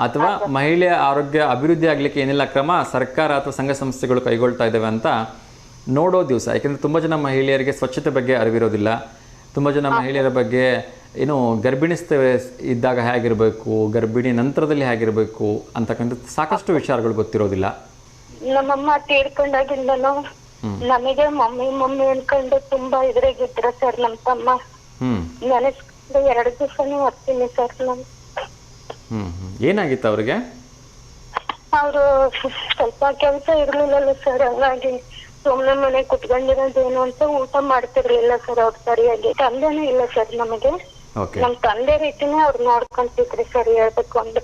ಅಥವಾ ಮಹಿಳೆಯ ಆರೋಗ್ಯ ಅಭಿವೃದ್ಧಿ ಆಗಲಿಕ್ಕೆ ಏನೆಲ್ಲ ಕ್ರಮ ಸರ್ಕಾರ ಅಥವಾ ಸಂಘ ಸಂಸ್ಥೆಗಳು ಕೈಗೊಳ್ತಾ ಇದ್ದಾವೆ ಅಂತ ನೋಡೋ ದಿವಸ. ಯಾಕೆಂದರೆ ತುಂಬ ಜನ ಮಹಿಳೆಯರಿಗೆ ಸ್ವಚ್ಛತೆ ಬಗ್ಗೆ ಅರಿವಿರೋದಿಲ್ಲ. ತುಂಬ ಜನ ಮಹಿಳೆಯರ ಬಗ್ಗೆ ಏನು ಇದ್ದಾಗ ಹೇಗಿರಬೇಕು, ಗರ್ಭಿಣಿ ನಂತರದಲ್ಲಿ ಹೇಗಿರಬೇಕು ಅಂತಕ್ಕಂಥ ಸಾಕಷ್ಟು ವಿಚಾರಗಳು ಗೊತ್ತಿರೋದಿಲ್ಲ. ನಮ್ಮಮ್ಮ ತೀರ್ಕೊಂಡಾಗಿಂದನು ನಮಗೆ ಮಮ್ಮಿ ಮಮ್ಮಿ ಅನ್ಕೊಂಡು ತುಂಬಾ ಇದ್ರಾಗಿದ್ರ ಸರ್. ನಮ್ ತಮ್ಮ ನೆನೆಸ್ಕೊಂಡು 2 ದಿವಸನೂ ಬರ್ತೀನಿ ಸರ್ ನಾನು. ಏನಾಗಿತ್ತು ಅವ್ರಿಗೆ? ಅವರು ಸ್ವಲ್ಪ ಕೆಲಸ ಇರ್ಲಿಲ್ಲಲ್ಲ ಸರ್, ಹಂಗಾಗಿ ಸುಮ್ನೆ ಮನೆ ಕುತ್ಕೊಂಡಿರೋದೇನು ಅಂತ ಊಟ ಮಾಡ್ತಿರ್ಲಿಲ್ಲ ಸರ್ ಅವ್ರು ಸರಿಯಾಗಿ. ತಂದೆನೂ ಇಲ್ಲ ಸರ್ ನಮಗೆ. ನಮ್ ತಂದೆ ರೀತಿನೇ ಅವ್ರು ನೋಡ್ಕೊಂತಿದ್ರಿ ಸರ್ ಹೇಳ್ಬೇಕು ಅಂದ್ರೆ.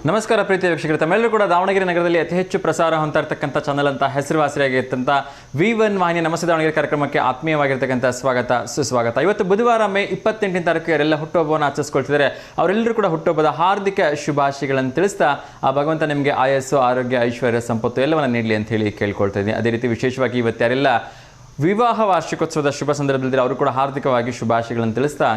ನಮಸ್ಕಾರ ಪ್ರೀತಿಯ ವೀಕ್ಷಕರು, ತಮ್ಮೆಲ್ಲರೂ ಕೂಡ ದಾವಣಗೆರೆ ನಗರದಲ್ಲಿ ಅತಿ ಹೆಚ್ಚು ಪ್ರಸಾರ ಹೊಂತಾ ಇರ್ತಕ್ಕಂಥ ಚಾನಲ್ ಅಂತ ಹೆಸರುವಾಸಿಯಾಗಿರ್ತಂಥ V1 ವಾಹಿನಿ ನಮಸ್ತೆ ದಾವಣಗೆರೆ ಕಾರ್ಯಕ್ರಮಕ್ಕೆ ಆತ್ಮೀಯವಾಗಿರ್ತಕ್ಕಂಥ ಸ್ವಾಗತ ಸುಸ್ವಾಗತ. ಇವತ್ತು ಬುಧವಾರ ಮೇ 28ನೇ ತಾರೀಕು ಯಾರೆಲ್ಲ ಹುಟ್ಟುಹಬ್ಬವನ್ನು ಆಚರಿಸ್ಕೊಳ್ತಿದ್ದಾರೆ ಅವರೆಲ್ಲರೂ ಕೂಡ ಹುಟ್ಟುಹಬ್ಬದ ಹಾರ್ದಿಕ ಶುಭಾಶಯಗಳನ್ನು ತಿಳಿಸ್ತಾ ಆ ಭಗವಂತ ನಿಮಗೆ ಆಯಸ್ಸು, ಆರೋಗ್ಯ, ಐಶ್ವರ್ಯ, ಸಂಪತ್ತು ಎಲ್ಲವನ್ನು ನೀಡಲಿ ಅಂತ ಹೇಳಿ ಕೇಳ್ಕೊಳ್ತಾ ಇದ್ದೀನಿ. ಅದೇ ರೀತಿ ವಿಶೇಷವಾಗಿ ಇವತ್ತು ಯಾರೆಲ್ಲ ವಿವಾಹ ವಾರ್ಷಿಕೋತ್ಸವದ ಶುಭ ಸಂದರ್ಭದಲ್ಲಿ ಅವರು ಕೂಡ ಹಾರ್ದಿಕವಾಗಿ ಶುಭಾಶಯಗಳನ್ನು ತಿಳಿಸ್ತಾ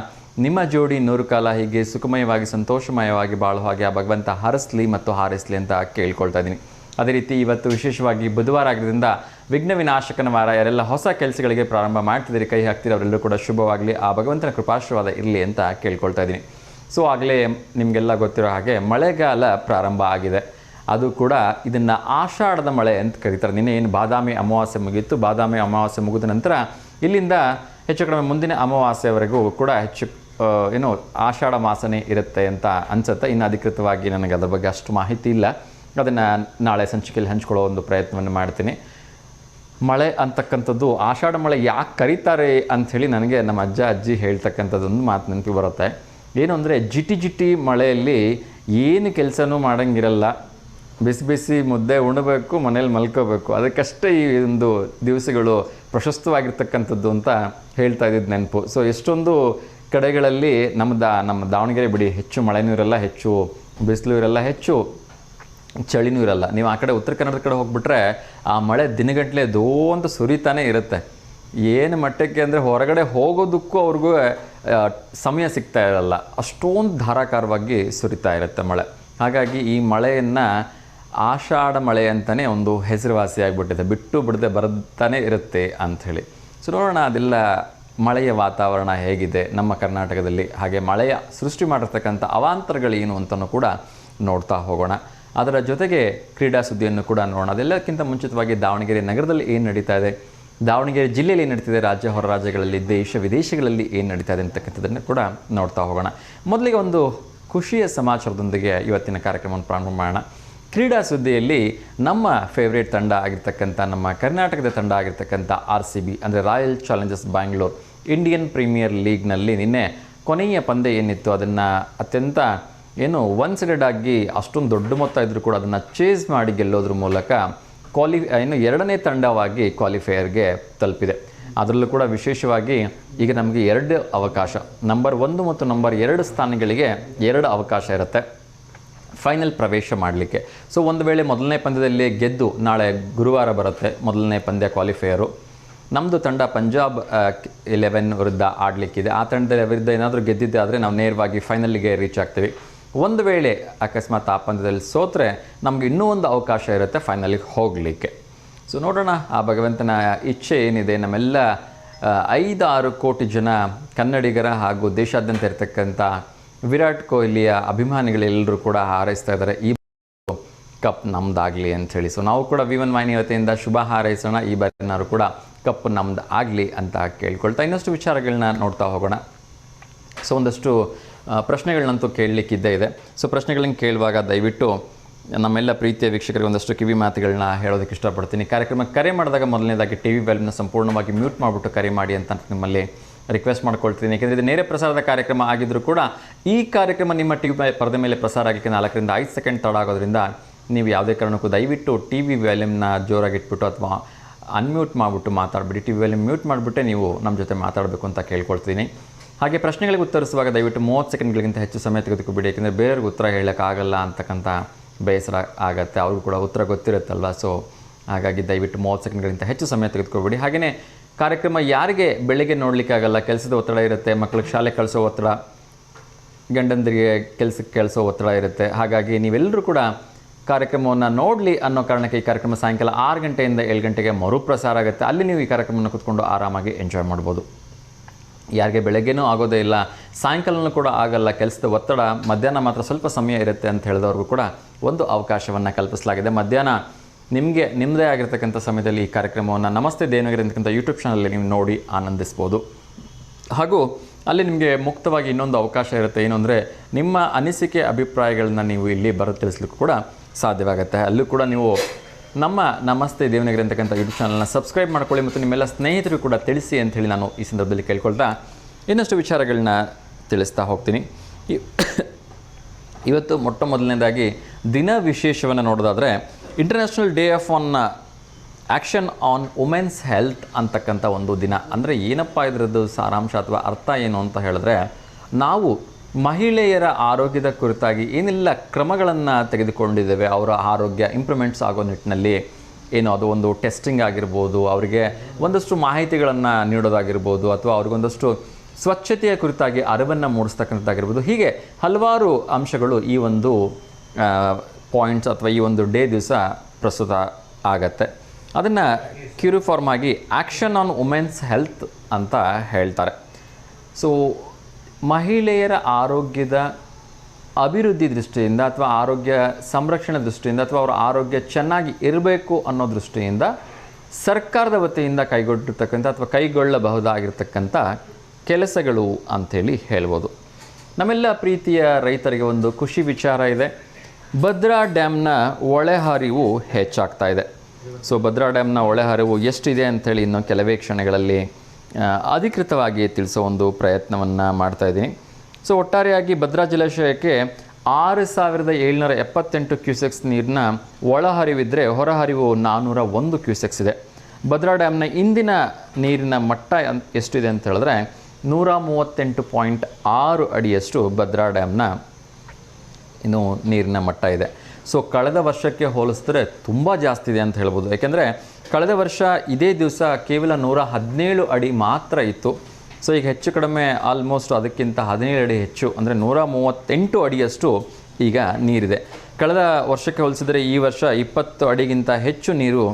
ನಿಮ್ಮ ಜೋಡಿ 100 ಕಾಲ ಹೀಗೆ ಸುಖಮಯವಾಗಿ ಸಂತೋಷಮಯವಾಗಿ ಬಾಳುವ ಹಾಗೆ ಆ ಭಗವಂತ ಹರಸ್ಲಿ ಮತ್ತು ಹಾರೈಸಲಿ ಅಂತ ಕೇಳ್ಕೊಳ್ತಾ ಇದ್ದೀನಿ. ಅದೇ ರೀತಿ ಇವತ್ತು ವಿಶೇಷವಾಗಿ ಬುಧವಾರ ಆಗಿದ್ದರಿಂದ ವಿಘ್ನ ವಿನಾಶಕನ ವಾರ. ಯಾರೆಲ್ಲ ಹೊಸ ಕೆಲಸಗಳಿಗೆ ಪ್ರಾರಂಭ ಮಾಡ್ತಿದ್ದೀರಿ, ಕೈ ಹಾಕ್ತೀರಿ, ಅವರೆಲ್ಲರೂ ಕೂಡ ಶುಭವಾಗಲಿ, ಆ ಭಗವಂತನ ಕೃಪಾಶೀರ್ವಾದ ಇರಲಿ ಅಂತ ಕೇಳ್ಕೊಳ್ತಾ ಇದ್ದೀನಿ. ಸೊ ಆಗಲೇ ನಿಮಗೆಲ್ಲ ಗೊತ್ತಿರೋ ಹಾಗೆ ಮಳೆಗಾಲ ಪ್ರಾರಂಭ ಆಗಿದೆ. ಅದು ಕೂಡ ಇದನ್ನು ಆಷಾಢದ ಮಳೆ ಅಂತ ಕರೀತಾರೆ. ನಿನ್ನೆ ಏನು ಬಾದಾಮಿ ಅಮಾವಾಸ್ಯೆ ಮುಗಿಯಿತು. ಬಾದಾಮಿ ಅಮಾವಾಸ್ಯೆ ಮುಗಿದ ನಂತರ ಇಲ್ಲಿಂದ ಹೆಚ್ಚು ಕಡಿಮೆ ಮುಂದಿನ ಅಮಾವಾಸ್ಯೆವರೆಗೂ ಕೂಡ ಹೆಚ್ಚು ಆಷಾಢ ಮಾಸನೇ ಇರುತ್ತೆ ಅಂತ ಅನಿಸುತ್ತೆ. ಇನ್ನು ಅಧಿಕೃತವಾಗಿ ನನಗೆ ಅದರ ಬಗ್ಗೆ ಅಷ್ಟು ಮಾಹಿತಿ ಇಲ್ಲ. ಅದನ್ನು ನಾಳೆ ಸಂಚಿಕೆಯಲ್ಲಿ ಹಂಚ್ಕೊಳ್ಳೋ ಒಂದು ಪ್ರಯತ್ನವನ್ನು ಮಾಡ್ತೀನಿ. ಮಳೆ ಅಂತಕ್ಕಂಥದ್ದು ಆಷಾಢ ಮಳೆ ಯಾಕೆ ಕರೀತಾರೆ ಅಂಥೇಳಿ ನನಗೆ ನಮ್ಮ ಅಜ್ಜ ಅಜ್ಜಿ ಹೇಳ್ತಕ್ಕಂಥದ್ದೊಂದು ಮಾತು ನೆನಪು ಬರುತ್ತೆ. ಏನು ಅಂದರೆ ಜಿಟಿ ಜಿಟಿ ಮಳೆಯಲ್ಲಿ ಏನು ಕೆಲಸನೂ ಮಾಡೋಂಗಿರಲ್ಲ, ಬಿಸಿ ಬಿಸಿ ಮುದ್ದೆ ಉಣಬೇಕು, ಮನೇಲಿ ಮಲ್ಕೋಬೇಕು, ಅದಕ್ಕಷ್ಟೇ ಈ ಒಂದು ದಿವಸಗಳು ಪ್ರಶಸ್ತವಾಗಿರ್ತಕ್ಕಂಥದ್ದು ಅಂತ ಹೇಳ್ತಾ ಇದ್ದಿದ್ದು ನೆನಪು. ಸೊ ಎಷ್ಟೊಂದು ಕಡೆಗಳಲ್ಲಿ ನಮ್ಮ ದಾವಣಗೆರೆ ಬಿಡಿ, ಹೆಚ್ಚು ಮಳೆನೂ ಇರಲ್ಲ, ಹೆಚ್ಚು ಬಿಸಿಲು ಇರಲ್ಲ, ಹೆಚ್ಚು ಚಳಿನೂ ಇರಲ್ಲ. ನೀವು ಆ ಕಡೆ ಉತ್ತರ ಕನ್ನಡದ ಕಡೆ ಹೋಗ್ಬಿಟ್ರೆ ಆ ಮಳೆ ದಿನಗಟ್ಟಲೆ ಅಂತ ಸುರಿತಾನೆ ಇರುತ್ತೆ. ಏನು ಮಟ್ಟಕ್ಕೆ ಅಂದರೆ ಹೊರಗಡೆ ಹೋಗೋದಕ್ಕೂ ಅವ್ರಿಗೂ ಸಮಯ ಸಿಗ್ತಾ ಇರಲ್ಲ, ಅಷ್ಟೊಂದು ಧಾರಾಕಾರವಾಗಿ ಸುರಿತಾ ಇರುತ್ತೆ ಮಳೆ. ಹಾಗಾಗಿ ಈ ಮಳೆಯನ್ನು ಆಷಾಢ ಮಳೆ ಅಂತಲೇ ಒಂದು ಹೆಸರುವಾಸಿಯಾಗಿಬಿಟ್ಟಿದೆ. ಬಿಟ್ಟು ಬಿಡದೆ ಬರ್ತಾನೆ ಇರುತ್ತೆ ಅಂಥೇಳಿ. ಸೊ ನೋಡೋಣ ಅದೆಲ್ಲ ಮಳೆಯ ವಾತಾವರಣ ಹೇಗಿದೆ ನಮ್ಮ ಕರ್ನಾಟಕದಲ್ಲಿ, ಹಾಗೆ ಮಳೆಯ ಸೃಷ್ಟಿ ಮಾಡಿರ್ತಕ್ಕಂಥ ಅವಾಂತರಗಳೇನು ಅಂತಲೂ ಕೂಡ ನೋಡ್ತಾ ಹೋಗೋಣ. ಅದರ ಜೊತೆಗೆ ಕ್ರೀಡಾ ಸುದ್ದಿಯನ್ನು ಕೂಡ ನೋಡೋಣ. ಅದೆಲ್ಲಕ್ಕಿಂತ ಮುಂಚಿತವಾಗಿ ದಾವಣಗೆರೆ ನಗರದಲ್ಲಿ ಏನು ನಡೀತಾ ಇದೆ, ದಾವಣಗೆರೆ ಜಿಲ್ಲೆಯಲ್ಲಿ ಏನು ನಡೀತಿದೆ, ರಾಜ್ಯ ಹೊರ ರಾಜ್ಯಗಳಲ್ಲಿ, ದೇಶ ವಿದೇಶಗಳಲ್ಲಿ ಏನು ನಡೀತಾ ಇದೆ ಅಂತಕ್ಕಂಥದ್ದನ್ನು ಕೂಡ ನೋಡ್ತಾ ಹೋಗೋಣ. ಮೊದಲಿಗೆ ಒಂದು ಖುಷಿಯ ಸಮಾಚಾರದೊಂದಿಗೆ ಇವತ್ತಿನ ಕಾರ್ಯಕ್ರಮವನ್ನು ಪ್ರಾರಂಭ ಮಾಡೋಣ. ಕ್ರೀಡಾ ಸುದ್ದಿಯಲ್ಲಿ ನಮ್ಮ ಫೇವ್ರೇಟ್ ತಂಡ ಆಗಿರ್ತಕ್ಕಂಥ, ನಮ್ಮ ಕರ್ನಾಟಕದ ತಂಡ ಆಗಿರ್ತಕ್ಕಂಥ RCB ಅಂದರೆ royal challengers Bangalore Indian premier ಲೀಗ್ನಲ್ಲಿ ನಿನ್ನೆ ಕೊನೆಯ ಪಂದ್ಯ ಏನಿತ್ತು ಅದನ್ನು ಅತ್ಯಂತ ಒನ್ ಸೈಡೆಡ್ ಆಗಿ ಅಷ್ಟೊಂದು ದೊಡ್ಡ ಮೊತ್ತ ಇದ್ದರೂ ಕೂಡ ಅದನ್ನು ಚೇಸ್ ಮಾಡಿ ಗೆಲ್ಲೋದ್ರ ಮೂಲಕ ಎರಡನೇ ತಂಡವಾಗಿ ಕ್ವಾಲಿಫೈಯರ್ಗೆ ತಲುಪಿದೆ. ಅದರಲ್ಲೂ ಕೂಡ ವಿಶೇಷವಾಗಿ ಈಗ ನಮಗೆ 2 ಅವಕಾಶ, ನಂಬರ್ 1 ಮತ್ತು ನಂಬರ್ 2 ಸ್ಥಾನಗಳಿಗೆ 2 ಅವಕಾಶ ಇರುತ್ತೆ ಫೈನಲ್ ಪ್ರವೇಶ ಮಾಡಲಿಕ್ಕೆ. ಸೊ ಒಂದು ವೇಳೆ ಮೊದಲನೇ ಪಂದ್ಯದಲ್ಲಿ ಗೆದ್ದು, ನಾಳೆ ಗುರುವಾರ ಬರುತ್ತೆ ಮೊದಲನೇ ಪಂದ್ಯ ಕ್ವಾಲಿಫೈಯರು, ನಮ್ಮದು ತಂಡ ಪಂಜಾಬ್ 11 ವಿರುದ್ಧ ಆಡಲಿಕ್ಕಿದೆ. ಆ ತಂಡದ ವಿರುದ್ಧ ಏನಾದರೂ ಗೆದ್ದಿದ್ದೆ ಆದರೆ ನಾವು ನೇರವಾಗಿ ಫೈನಲ್ಗೆ ರೀಚ್ ಆಗ್ತೀವಿ. ಒಂದು ವೇಳೆ ಅಕಸ್ಮಾತ್ ಆ ಪಂದ್ಯದಲ್ಲಿ ಸೋತ್ರೆ ನಮಗೆ ಇನ್ನೂ ಒಂದು ಅವಕಾಶ ಇರುತ್ತೆ ಫೈನಲಿಗೆ ಹೋಗಲಿಕ್ಕೆ. ಸೊ ನೋಡೋಣ ಆ ಭಗವಂತನ ಇಚ್ಛೆ ಏನಿದೆ. ನಮ್ಮೆಲ್ಲ 5-6 ಕೋಟಿ ಜನ ಕನ್ನಡಿಗರ ಹಾಗೂ ದೇಶಾದ್ಯಂತ ಇರತಕ್ಕಂಥ ವಿರಾಟ್ ಕೊಹ್ಲಿಯ ಅಭಿಮಾನಿಗಳೆಲ್ಲರೂ ಕೂಡ ಹಾರೈಸ್ತಾ ಇದ್ದಾರೆ ಈ ಕಪ್ ನಮ್ದಾಗಲಿ ಅಂಥೇಳಿ. ಸೊ ನಾವು ಕೂಡ V1 ವಾಹಿನಿ ವತಿಯಿಂದ ಶುಭ ಹಾರೈಸೋಣ, ಈ ಬಾರಿನಾರು ಕೂಡ ಕಪ್ ನಮ್ದು ಆಗಲಿ ಅಂತ ಕೇಳ್ಕೊಳ್ತಾ ಇನ್ನಷ್ಟು ವಿಚಾರಗಳನ್ನ ನೋಡ್ತಾ ಹೋಗೋಣ. ಸೊ ಒಂದಷ್ಟು ಪ್ರಶ್ನೆಗಳನ್ನಂತೂ ಕೇಳಲಿಕ್ಕಿದ್ದೇ ಇದೆ. ಸೊ ಪ್ರಶ್ನೆಗಳನ್ನ ಕೇಳುವಾಗ ದಯವಿಟ್ಟು ನಮ್ಮೆಲ್ಲ ಪ್ರೀತಿಯ ವೀಕ್ಷಕರಿಗೆ ಒಂದಷ್ಟು ಕಿವಿ ಮಾತುಗಳನ್ನ ಹೇಳೋದಕ್ಕೆ ಇಷ್ಟಪಡ್ತೀನಿ. ಕಾರ್ಯಕ್ರಮಕ್ಕೆ ಕರೆ ಮಾಡಿದಾಗ ಮೊದಲನೇದಾಗಿ TV ವ್ಯಾಲ್ಯೂನ ಸಂಪೂರ್ಣವಾಗಿ ಮ್ಯೂಟ್ ಮಾಡಿಬಿಟ್ಟು ಕರೆ ಮಾಡಿ ಅಂತ ನಿಮ್ಮಲ್ಲಿ ರಿಕ್ವೆಸ್ಟ್ ಮಾಡ್ಕೊಳ್ತೀನಿ. ಯಾಕೆಂದರೆ ಇದು ನೇರ ಪ್ರಸಾರದ ಕಾರ್ಯಕ್ರಮ ಆಗಿದ್ದರೂ ಕೂಡ ಈ ಕಾರ್ಯಕ್ರಮ ನಿಮ್ಮ TV ಪರದೆ ಮೇಲೆ ಪ್ರಸಾರ ಆಗಲಿಕ್ಕೆ 4 ರಿಂದ 5 ಸೆಕೆಂಡ್ ತಡ ಆಗೋದ್ರಿಂದ ನೀವು ಯಾವುದೇ ಕಾರಣಕ್ಕೂ ದಯವಿಟ್ಟು TV ವ್ಯಾಲ್ಯೂಮ್ನ ಜೋರಾಗಿಟ್ಬಿಟ್ಟು ಅಥವಾ ಅನ್ಮ್ಯೂಟ್ ಮಾಡಿಬಿಟ್ಟು ಮಾತಾಡಬೇಡಿ. TV ವ್ಯಾಲ್ಯೂಮ್ ಮ್ಯೂಟ್ ಮಾಡಿಬಿಟ್ಟೆ ನೀವು ನಮ್ಮ ಜೊತೆ ಮಾತಾಡಬೇಕು ಅಂತ ಕೇಳ್ಕೊಳ್ತೀನಿ. ಹಾಗೆ ಪ್ರಶ್ನೆಗಳಿಗೆ ಉತ್ತರಿಸುವಾಗ ದಯವಿಟ್ಟು 30 ಸೆಕೆಂಡ್ಗಳಿಗಿಂತ ಹೆಚ್ಚು ಸಮಯ ತೆಗೆದುಕೊಬಿಡಿ. ಯಾಕೆಂದರೆ ಬೇರೆಯವ್ರಿಗೆ ಉತ್ತರ ಹೇಳೋಕ್ಕಾಗಲ್ಲ ಅಂತಕ್ಕಂಥ ಬೇಸರ ಆಗುತ್ತೆ, ಅವ್ರಿಗೂ ಕೂಡ ಉತ್ತರ ಗೊತ್ತಿರುತ್ತಲ್ವ. ಸೊ ಹಾಗಾಗಿ ದಯವಿಟ್ಟು 30 ಸೆಕೆಂಡ್ಗಳಿಂದ ಹೆಚ್ಚು ಸಮಯ ತೆಗೆದುಕೊಬೇಡಿ. ಹಾಗೆಯೇ ಕಾರ್ಯಕ್ರಮ ಯಾರಿಗೆ ಬೆಳಗ್ಗೆ ನೋಡಲಿಕ್ಕಾಗಲ್ಲ, ಕೆಲಸದ ಒತ್ತಡ ಇರುತ್ತೆ, ಮಕ್ಕಳಿಗೆ ಶಾಲೆ ಕಳಿಸೋ ಒತ್ತಡ, ಗಂಡಂದರಿಗೆ ಕೆಲಸಕ್ಕೆ ಕಳಿಸೋ ಒತ್ತಡ ಇರುತ್ತೆ. ಹಾಗಾಗಿ ನೀವೆಲ್ಲರೂ ಕೂಡ ಕಾರ್ಯಕ್ರಮವನ್ನು ನೋಡಲಿ ಅನ್ನೋ ಕಾರಣಕ್ಕೆ ಈ ಕಾರ್ಯಕ್ರಮ ಸಾಯಂಕಾಲ 6 ಗಂಟೆಯಿಂದ 7 ಗಂಟೆಗೆ ಮರುಪ್ರಸಾರ ಆಗುತ್ತೆ. ಅಲ್ಲಿ ನೀವು ಈ ಕಾರ್ಯಕ್ರಮವನ್ನು ಕೂತ್ಕೊಂಡು ಆರಾಮಾಗಿ ಎಂಜಾಯ್ ಮಾಡ್ಬೋದು. ಯಾರಿಗೆ ಬೆಳಗ್ಗೆನೂ ಆಗೋದೇ ಇಲ್ಲ, ಸಾಯಂಕಾಲನೂ ಕೂಡ ಆಗಲ್ಲ, ಕೆಲಸದ ಒತ್ತಡ, ಮಧ್ಯಾಹ್ನ ಮಾತ್ರ ಸ್ವಲ್ಪ ಸಮಯ ಇರುತ್ತೆ ಅಂತ ಹೇಳಿದವ್ರಿಗೂ ಕೂಡ ಒಂದು ಅವಕಾಶವನ್ನು ಕಲ್ಪಿಸಲಾಗಿದೆ. ಮಧ್ಯಾಹ್ನ ನಿಮಗೆ ನಿಮ್ಮದೇ ಆಗಿರ್ತಕ್ಕಂಥ ಸಮಯದಲ್ಲಿ ಈ ಕಾರ್ಯಕ್ರಮವನ್ನು ನಮಸ್ತೆ ದೇವನಗಿರಿ ಅಂತಕ್ಕಂಥ ಯೂಟ್ಯೂಬ್ ಚಾನಲಲ್ಲಿ ನೀವು ನೋಡಿ ಆನಂದಿಸ್ಬೋದು. ಹಾಗೂ ಅಲ್ಲಿ ನಿಮಗೆ ಮುಕ್ತವಾಗಿ ಇನ್ನೊಂದು ಅವಕಾಶ ಇರುತ್ತೆ. ಏನು ಅಂದರೆ ನಿಮ್ಮ ಅನಿಸಿಕೆ ಅಭಿಪ್ರಾಯಗಳನ್ನ ನೀವು ಇಲ್ಲಿ ಬರೋ ತಿಳಿಸ್ಲಿಕ್ಕೂ ಕೂಡ ಸಾಧ್ಯವಾಗುತ್ತೆ. ಅಲ್ಲೂ ಕೂಡ ನೀವು ನಮ್ಮ ನಮಸ್ತೆ ದೇವನಗಿರಿ ಅಂತಕ್ಕಂಥ ಯೂಟ್ಯೂಬ್ ಚಾನಲ್ನ ಸಬ್ಸ್ಕ್ರೈಬ್ ಮಾಡ್ಕೊಳ್ಳಿ ಮತ್ತು ನಿಮ್ಮೆಲ್ಲ ಸ್ನೇಹಿತರು ಕೂಡ ತಿಳಿಸಿ ಅಂತ ಹೇಳಿ ನಾನು ಈ ಸಂದರ್ಭದಲ್ಲಿ ಕೇಳ್ಕೊಳ್ತಾ ಇನ್ನಷ್ಟು ವಿಚಾರಗಳನ್ನ ತಿಳಿಸ್ತಾ ಹೋಗ್ತೀನಿ. ಇವತ್ತು ಮೊಟ್ಟ ಮೊದಲನೇದಾಗಿ ದಿನ ವಿಶೇಷವನ್ನು ನೋಡೋದಾದರೆ international day of action on women's health ಅಂತಕ್ಕಂಥ ಒಂದು ದಿನ. ಅಂದರೆ ಏನಪ್ಪ ಇದರದ್ದು ಸಾರಾಂಶ ಅಥವಾ ಅರ್ಥ ಏನು ಅಂತ ಹೇಳಿದ್ರೆ, ನಾವು ಮಹಿಳೆಯರ ಆರೋಗ್ಯದ ಕುರಿತಾಗಿ ಏನೆಲ್ಲ ಕ್ರಮಗಳನ್ನು ತೆಗೆದುಕೊಂಡಿದ್ದೇವೆ, ಅವರ ಆರೋಗ್ಯ ಇಂಪ್ರೂವ್ಮೆಂಟ್ಸ್ ಆಗೋ ನಿಟ್ಟಿನಲ್ಲಿ ಏನು ಅದು ಒಂದು ಟೆಸ್ಟಿಂಗ್ ಆಗಿರ್ಬೋದು, ಅವರಿಗೆ ಒಂದಷ್ಟು ಮಾಹಿತಿಗಳನ್ನು ನೀಡೋದಾಗಿರ್ಬೋದು, ಅಥವಾ ಅವ್ರಿಗೊಂದಷ್ಟು ಸ್ವಚ್ಛತೆಯ ಕುರಿತಾಗಿ ಅರಿವನ್ನು ಮೂಡಿಸ್ತಕ್ಕಂಥದ್ದಾಗಿರ್ಬೋದು. ಹೀಗೆ ಹಲವಾರು ಅಂಶಗಳು ಈ ಒಂದು ಪಾಯಿಂಟ್ಸ್ ಅಥವಾ ಈ ಒಂದು ಡೇ ದಿವಸ ಪ್ರಸ್ತುತ ಆಗತ್ತೆ. ಅದನ್ನು ಕ್ಯೂರಿಫಾರ್ಮ್ ಆಗಿ ಆ್ಯಕ್ಷನ್ ಆನ್ ವುಮೆನ್ಸ್ ಹೆಲ್ತ್ ಅಂತ ಹೇಳ್ತಾರೆ. ಸೊ ಮಹಿಳೆಯರ ಆರೋಗ್ಯದ ಅಭಿವೃದ್ಧಿ ದೃಷ್ಟಿಯಿಂದ ಅಥವಾ ಆರೋಗ್ಯ ಸಂರಕ್ಷಣೆ ದೃಷ್ಟಿಯಿಂದ ಅಥವಾ ಅವರ ಆರೋಗ್ಯ ಚೆನ್ನಾಗಿ ಇರಬೇಕು ಅನ್ನೋ ದೃಷ್ಟಿಯಿಂದ ಸರ್ಕಾರದ ವತಿಯಿಂದ ಕೈಗೊಂಡಿರ್ತಕ್ಕಂಥ ಅಥವಾ ಕೈಗೊಳ್ಳಬಹುದಾಗಿರ್ತಕ್ಕಂಥ ಕೆಲಸಗಳು ಅಂಥೇಳಿ ಹೇಳ್ಬೋದು. ನಮ್ಮೆಲ್ಲ ಪ್ರೀತಿಯ ರೈತರಿಗೆ ಒಂದು ಖುಷಿ ವಿಚಾರ ಇದೆ. ಭದ್ರಾ ಡ್ಯಾಮ್ನ ಒಳೆಹರಿವು ಹೆಚ್ಚಾಗ್ತಾ ಇದೆ. ಸೊ ಭದ್ರಾ ಡ್ಯಾಮ್ನ ಒಳೆಹರಿವು ಎಷ್ಟಿದೆ ಅಂಥೇಳಿ ಇನ್ನು ಕೆಲವೇ ಕ್ಷಣಗಳಲ್ಲಿ ಅಧಿಕೃತವಾಗಿ ತಿಳಿಸೋ ಒಂದು ಪ್ರಯತ್ನವನ್ನು ಮಾಡ್ತಾಯಿದ್ದೀನಿ. ಸೊ ಒಟ್ಟಾರೆಯಾಗಿ ಭದ್ರಾ ಜಲಾಶಯಕ್ಕೆ 6778 ಕ್ಯೂಸೆಕ್ಸ್ ನೀರಿನ ಒಳಹರಿವಿದ್ದರೆ ಹೊರಹರಿವು 401 ಕ್ಯೂಸೆಕ್ಸ್ ಇದೆ. ಭದ್ರಾ ಡ್ಯಾಮ್ನ ಇಂದಿನ ನೀರಿನ ಮಟ್ಟ ಎಷ್ಟಿದೆ ಅಂತ ಹೇಳಿದ್ರೆ 138.6 ಅಡಿಯಷ್ಟು ಭದ್ರಾ ಡ್ಯಾಮ್ನ ಇನ್ನು ನೀರಿನ ಮಟ್ಟ ಇದೆ. ಸೊ ಕಳೆದ ವರ್ಷಕ್ಕೆ ಹೋಲಿಸಿದ್ರೆ ತುಂಬ ಜಾಸ್ತಿ ಇದೆ ಅಂತ ಹೇಳ್ಬೋದು. ಯಾಕೆಂದರೆ ಕಳೆದ ವರ್ಷ ಇದೇ ದಿವಸ ಕೇವಲ 117 ಅಡಿ ಮಾತ್ರ ಇತ್ತು. ಸೊ ಈಗ ಹೆಚ್ಚು ಕಡಿಮೆ ಆಲ್ಮೋಸ್ಟ್ ಅದಕ್ಕಿಂತ 17 ಅಡಿ ಹೆಚ್ಚು, ಅಂದರೆ 138 ಅಡಿಯಷ್ಟು ಈಗ ನೀರಿದೆ. ಕಳೆದ ವರ್ಷಕ್ಕೆ ಹೋಲಿಸಿದರೆ ಈ ವರ್ಷ 20 ಅಡಿಗಿಂತ ಹೆಚ್ಚು ನೀರು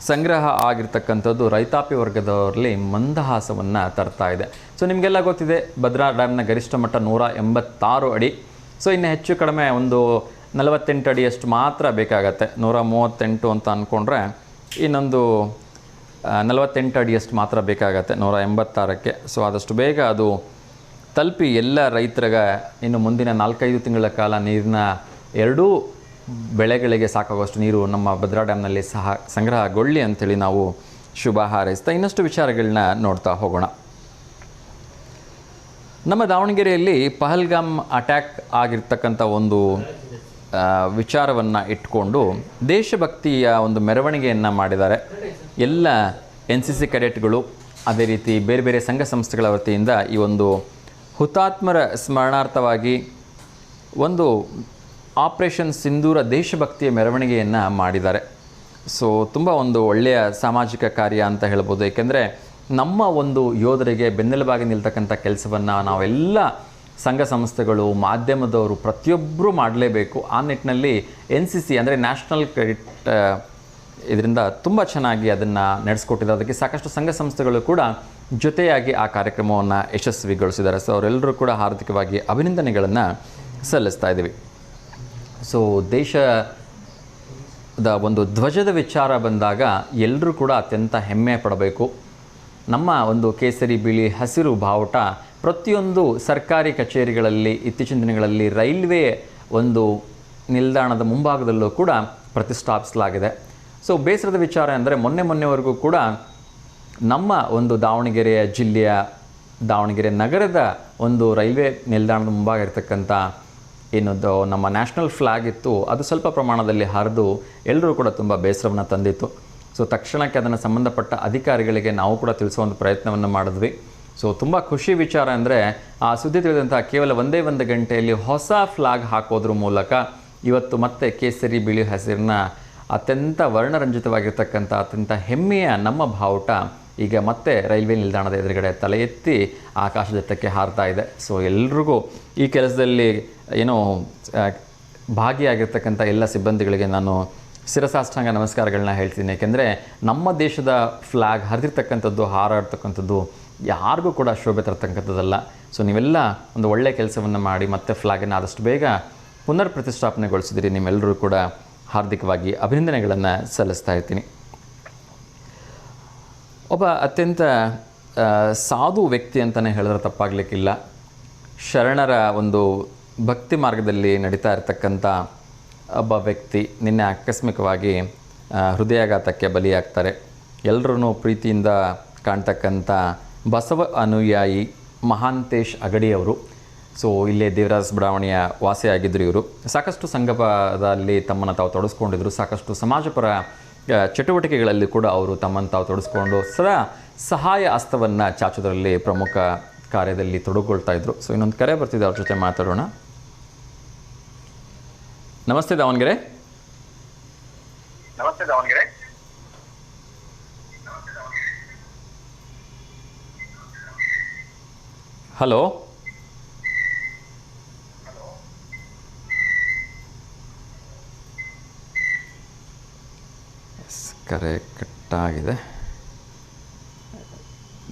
ಸಂಗ್ರಹ ಆಗಿರ್ತಕ್ಕಂಥದ್ದು ರೈತಾಪಿ ವರ್ಗದವರಲ್ಲಿ ಮಂದಹಾಸವನ್ನು ತರ್ತಾ ಇದೆ. ಸೊ ನಿಮಗೆಲ್ಲ ಗೊತ್ತಿದೆ, ಭದ್ರಾ ಡ್ಯಾಮ್ನ ಗರಿಷ್ಠ ಮಟ್ಟ 186 ಅಡಿ. ಸೊ ಇನ್ನು ಹೆಚ್ಚು ಕಡಿಮೆ ಒಂದು 48 ಅಡಿಯಷ್ಟು ಮಾತ್ರ ಬೇಕಾಗತ್ತೆ. 138 ಅಂತ ಅಂದ್ಕೊಂಡ್ರೆ ಇನ್ನೊಂದು 48 ಅಡಿಯಷ್ಟು ಮಾತ್ರ ಬೇಕಾಗತ್ತೆ 186ಕ್ಕೆ. ಸೊ ಆದಷ್ಟು ಬೇಗ ಅದು ತಲುಪಿ ಎಲ್ಲ ರೈತರಿಗೆ ಇನ್ನು ಮುಂದಿನ 4-5 ತಿಂಗಳ ಕಾಲ ನೀರಿನ ಎರಡೂ ಬೆಳೆಗಳಿಗೆ ಸಾಕಾಗುವಷ್ಟು ನೀರು ನಮ್ಮ ಭದ್ರಾ ಡ್ಯಾಮ್ನಲ್ಲಿ ಸಹ ಸಂಗ್ರಹಗೊಳ್ಳಿ ಅಂಥೇಳಿ ನಾವು ಶುಭ ಹಾರೈಸ್ತಾ ಇನ್ನಷ್ಟು ವಿಚಾರಗಳನ್ನ ನೋಡ್ತಾ ಹೋಗೋಣ. ನಮ್ಮ ದಾವಣಗೆರೆಯಲ್ಲಿ ಪಹಲ್ಗಾಮ್ ಅಟ್ಯಾಕ್ ಆಗಿರ್ತಕ್ಕಂಥ ಒಂದು ವಿಚಾರವನ್ನು ಇಟ್ಕೊಂಡು ದೇಶಭಕ್ತಿಯ ಒಂದು ಮೆರವಣಿಗೆಯನ್ನು ಮಾಡಿದ್ದಾರೆ. ಎಲ್ಲ NCC ಕೆಡೆಟ್ಗಳು, ಅದೇ ರೀತಿ ಬೇರೆ ಬೇರೆ ಸಂಘ ಸಂಸ್ಥೆಗಳ ವತಿಯಿಂದ ಈ ಒಂದು ಹುತಾತ್ಮರ ಸ್ಮರಣಾರ್ಥವಾಗಿ ಒಂದು ಆಪರೇಷನ್ ಸಿಂಧೂರ ದೇಶಭಕ್ತಿಯ ಮೆರವಣಿಗೆಯನ್ನು ಮಾಡಿದ್ದಾರೆ. ಸೊ ತುಂಬ ಒಂದು ಒಳ್ಳೆಯ ಸಾಮಾಜಿಕ ಕಾರ್ಯ ಅಂತ ಹೇಳ್ಬೋದು. ಏಕೆಂದರೆ ನಮ್ಮ ಒಂದು ಯೋಧರಿಗೆ ಬೆನ್ನೆಲುಬಾಗಿ ನಿಲ್ತಕ್ಕಂಥ ಕೆಲಸವನ್ನು ನಾವೆಲ್ಲ ಸಂಘ ಸಂಸ್ಥೆಗಳು, ಮಾಧ್ಯಮದವರು ಪ್ರತಿಯೊಬ್ಬರೂ ಮಾಡಲೇಬೇಕು. ಆ ನಿಟ್ಟಿನಲ್ಲಿ NCC ಅಂದರೆ ನ್ಯಾಷನಲ್ ಕ್ರೆಡಿಟ್ ಇದರಿಂದ ತುಂಬ ಚೆನ್ನಾಗಿ ಅದನ್ನು ನಡೆಸ್ಕೊಟ್ಟಿದ್ದಾರೆ. ಅದಕ್ಕೆ ಸಾಕಷ್ಟು ಸಂಘ ಸಂಸ್ಥೆಗಳು ಕೂಡ ಜೊತೆಯಾಗಿ ಆ ಕಾರ್ಯಕ್ರಮವನ್ನು ಯಶಸ್ವಿಗೊಳಿಸಿದ್ದಾರೆ. ಸೊ ಅವರೆಲ್ಲರೂ ಕೂಡ ಹಾರ್ದಿಕವಾಗಿ ಅಭಿನಂದನೆಗಳನ್ನು ಸಲ್ಲಿಸ್ತಾ ಇದ್ದೀವಿ. ಸೊ ದೇಶದ ಒಂದು ಧ್ವಜದ ವಿಚಾರ ಬಂದಾಗ ಎಲ್ಲರೂ ಕೂಡ ಅತ್ಯಂತ ಹೆಮ್ಮೆ ಪಡಬೇಕು. ನಮ್ಮ ಒಂದು ಕೇಸರಿ ಬಿಳಿ ಹಸಿರು ಬಾವುಟ ಪ್ರತಿಯೊಂದು ಸರ್ಕಾರಿ ಕಚೇರಿಗಳಲ್ಲಿ ಇತ್ತೀಚಿನ ದಿನಗಳಲ್ಲಿ ರೈಲ್ವೆ ಒಂದು ನಿಲ್ದಾಣದ ಮುಂಭಾಗದಲ್ಲೂ ಕೂಡ ಪ್ರತಿಷ್ಠಾಪಿಸಲಾಗಿದೆ. ಸೊ ಬೇಸರದ ವಿಚಾರ ಅಂದರೆ ಮೊನ್ನೆವರೆಗೂ ಕೂಡ ನಮ್ಮ ಒಂದು ದಾವಣಗೆರೆಯ ಜಿಲ್ಲೆಯ ದಾವಣಗೆರೆ ನಗರದ ಒಂದು ರೈಲ್ವೆ ನಿಲ್ದಾಣದ ಮುಂಭಾಗ ಇರತಕ್ಕಂಥ ಏನದು ನಮ್ಮ ನ್ಯಾಷನಲ್ ಫ್ಲ್ಯಾಗ್ ಇತ್ತು, ಅದು ಸ್ವಲ್ಪ ಪ್ರಮಾಣದಲ್ಲಿ ಹರಿದು ಎಲ್ಲರೂ ಕೂಡ ತುಂಬ ಬೇಸರವನ್ನು ತಂದಿತ್ತು. ಸೊ ತಕ್ಷಣಕ್ಕೆ ಅದನ್ನು ಸಂಬಂಧಪಟ್ಟ ಅಧಿಕಾರಿಗಳಿಗೆ ನಾವು ಕೂಡ ತಿಳಿಸೋ ಒಂದು ಪ್ರಯತ್ನವನ್ನು ಮಾಡಿದ್ವಿ. ಸೊ ತುಂಬ ಖುಷಿ ವಿಚಾರ ಅಂದರೆ ಆ ಸುದ್ದಿ ತಿಳಿದಂಥ ಕೇವಲ ಒಂದೇ ಗಂಟೆಯಲ್ಲಿ ಹೊಸ ಫ್ಲ್ಯಾಗ್ ಹಾಕೋದ್ರ ಮೂಲಕ ಇವತ್ತು ಮತ್ತೆ ಕೇಸರಿ ಬಿಳಿ ಹಸಿರಿನ ಅತ್ಯಂತ ವರ್ಣರಂಜಿತವಾಗಿರ್ತಕ್ಕಂಥ ಅತ್ಯಂತ ಹೆಮ್ಮೆಯ ನಮ್ಮ ಬಾವುಟ ಈಗ ಮತ್ತೆ ರೈಲ್ವೆ ನಿಲ್ದಾಣದ ಎದುರುಗಡೆ ತಲೆ ಎತ್ತಿ ಆಕಾಶದತ್ತಕ್ಕೆ ಹಾರ್ತಾ ಇದೆ. ಸೊ ಎಲ್ರಿಗೂ ಈ ಕೆಲಸದಲ್ಲಿ ಏನೋ ಭಾಗಿಯಾಗಿರ್ತಕ್ಕಂಥ ಎಲ್ಲ ಸಿಬ್ಬಂದಿಗಳಿಗೆ ನಾನು ಶಿರಸಾಷ್ಟಾಂಗ ನಮಸ್ಕಾರಗಳನ್ನ ಹೇಳ್ತೀನಿ. ಏಕೆಂದರೆ ನಮ್ಮ ದೇಶದ ಫ್ಲ್ಯಾಗ್ ಹರಿದಿರ್ತಕ್ಕಂಥದ್ದು, ಹಾರಾಡ್ತಕ್ಕಂಥದ್ದು ಯಾರಿಗೂ ಕೂಡ ಶೋಭೆ ತರ್ತಕ್ಕಂಥದ್ದಲ್ಲ. ಸೊ ನೀವೆಲ್ಲ ಒಂದು ಒಳ್ಳೆಯ ಕೆಲಸವನ್ನು ಮಾಡಿ ಮತ್ತೆ ಫ್ಲ್ಯಾಗನ್ನು ಆದಷ್ಟು ಬೇಗ ಪುನರ್ ಪ್ರತಿಷ್ಠಾಪನೆಗೊಳಿಸಿದಿರಿ. ನಿಮ್ಮೆಲ್ಲರೂ ಕೂಡ ಹಾರ್ದಿಕವಾಗಿ ಅಭಿನಂದನೆಗಳನ್ನು ಸಲ್ಲಿಸ್ತಾ ಇರ್ತೀನಿ. ಒಬ್ಬ ಅತ್ಯಂತ ಸಾಧು ವ್ಯಕ್ತಿ ಅಂತಲೇ ಹೇಳಿದ್ರೆ ತಪ್ಪಾಗಲಿಕ್ಕಿಲ್ಲ. ಶರಣರ ಒಂದು ಭಕ್ತಿ ಮಾರ್ಗದಲ್ಲಿ ನಡೀತಾ ಇರತಕ್ಕಂಥ ಒಬ್ಬ ವ್ಯಕ್ತಿ ನಿನ್ನೆ ಆಕಸ್ಮಿಕವಾಗಿ ಹೃದಯಾಘಾತಕ್ಕೆ ಬಲಿಯಾಗ್ತಾರೆ. ಎಲ್ಲರೂ ಪ್ರೀತಿಯಿಂದ ಕಾಣ್ತಕ್ಕಂಥ ಬಸವ ಅನುಯಾಯಿ ಮಹಾಂತೇಶ್ ಅಗಡಿಯವರು. ಸೊ ಇಲ್ಲೇ ದೇವರಾಜ ಬಡಾವಣೆಯ ವಾಸಿಯಾಗಿದ್ದರು. ಇವರು ಸಾಕಷ್ಟು ಸಂಘದಲ್ಲಿ ತಮ್ಮನ್ನು ತಾವು ತೊಡಗಿಸ್ಕೊಂಡಿದ್ರು. ಸಾಕಷ್ಟು ಸಮಾಜಪರ ಚಟುವಟಿಕೆಗಳಲ್ಲಿ ಕೂಡ ಅವರು ತಮ್ಮನ್ನು ತಾವು ತೊಡಗಿಸ್ಕೊಂಡು ಸದಾ ಸಹಾಯ ಹಸ್ತವನ್ನು ಚಾಚೋದ್ರಲ್ಲಿ ಪ್ರಮುಖ ಕಾರ್ಯದಲ್ಲಿ ತೊಡಗೊಳ್ತಾ ಇದ್ರು. ಸೊ ಇನ್ನೊಂದು ಕರೆ ಬರ್ತಿದೆ, ಅವ್ರ ಜೊತೆ ಮಾತಾಡೋಣ. ನಮಸ್ತೆ ದಾವಣಗೆರೆ. ನಮಸ್ತೆ ದಾವಣಗೆರೆ. ಹಲೋ. ಕರೆ ಕಟ್ಟಾಗಿದೆ.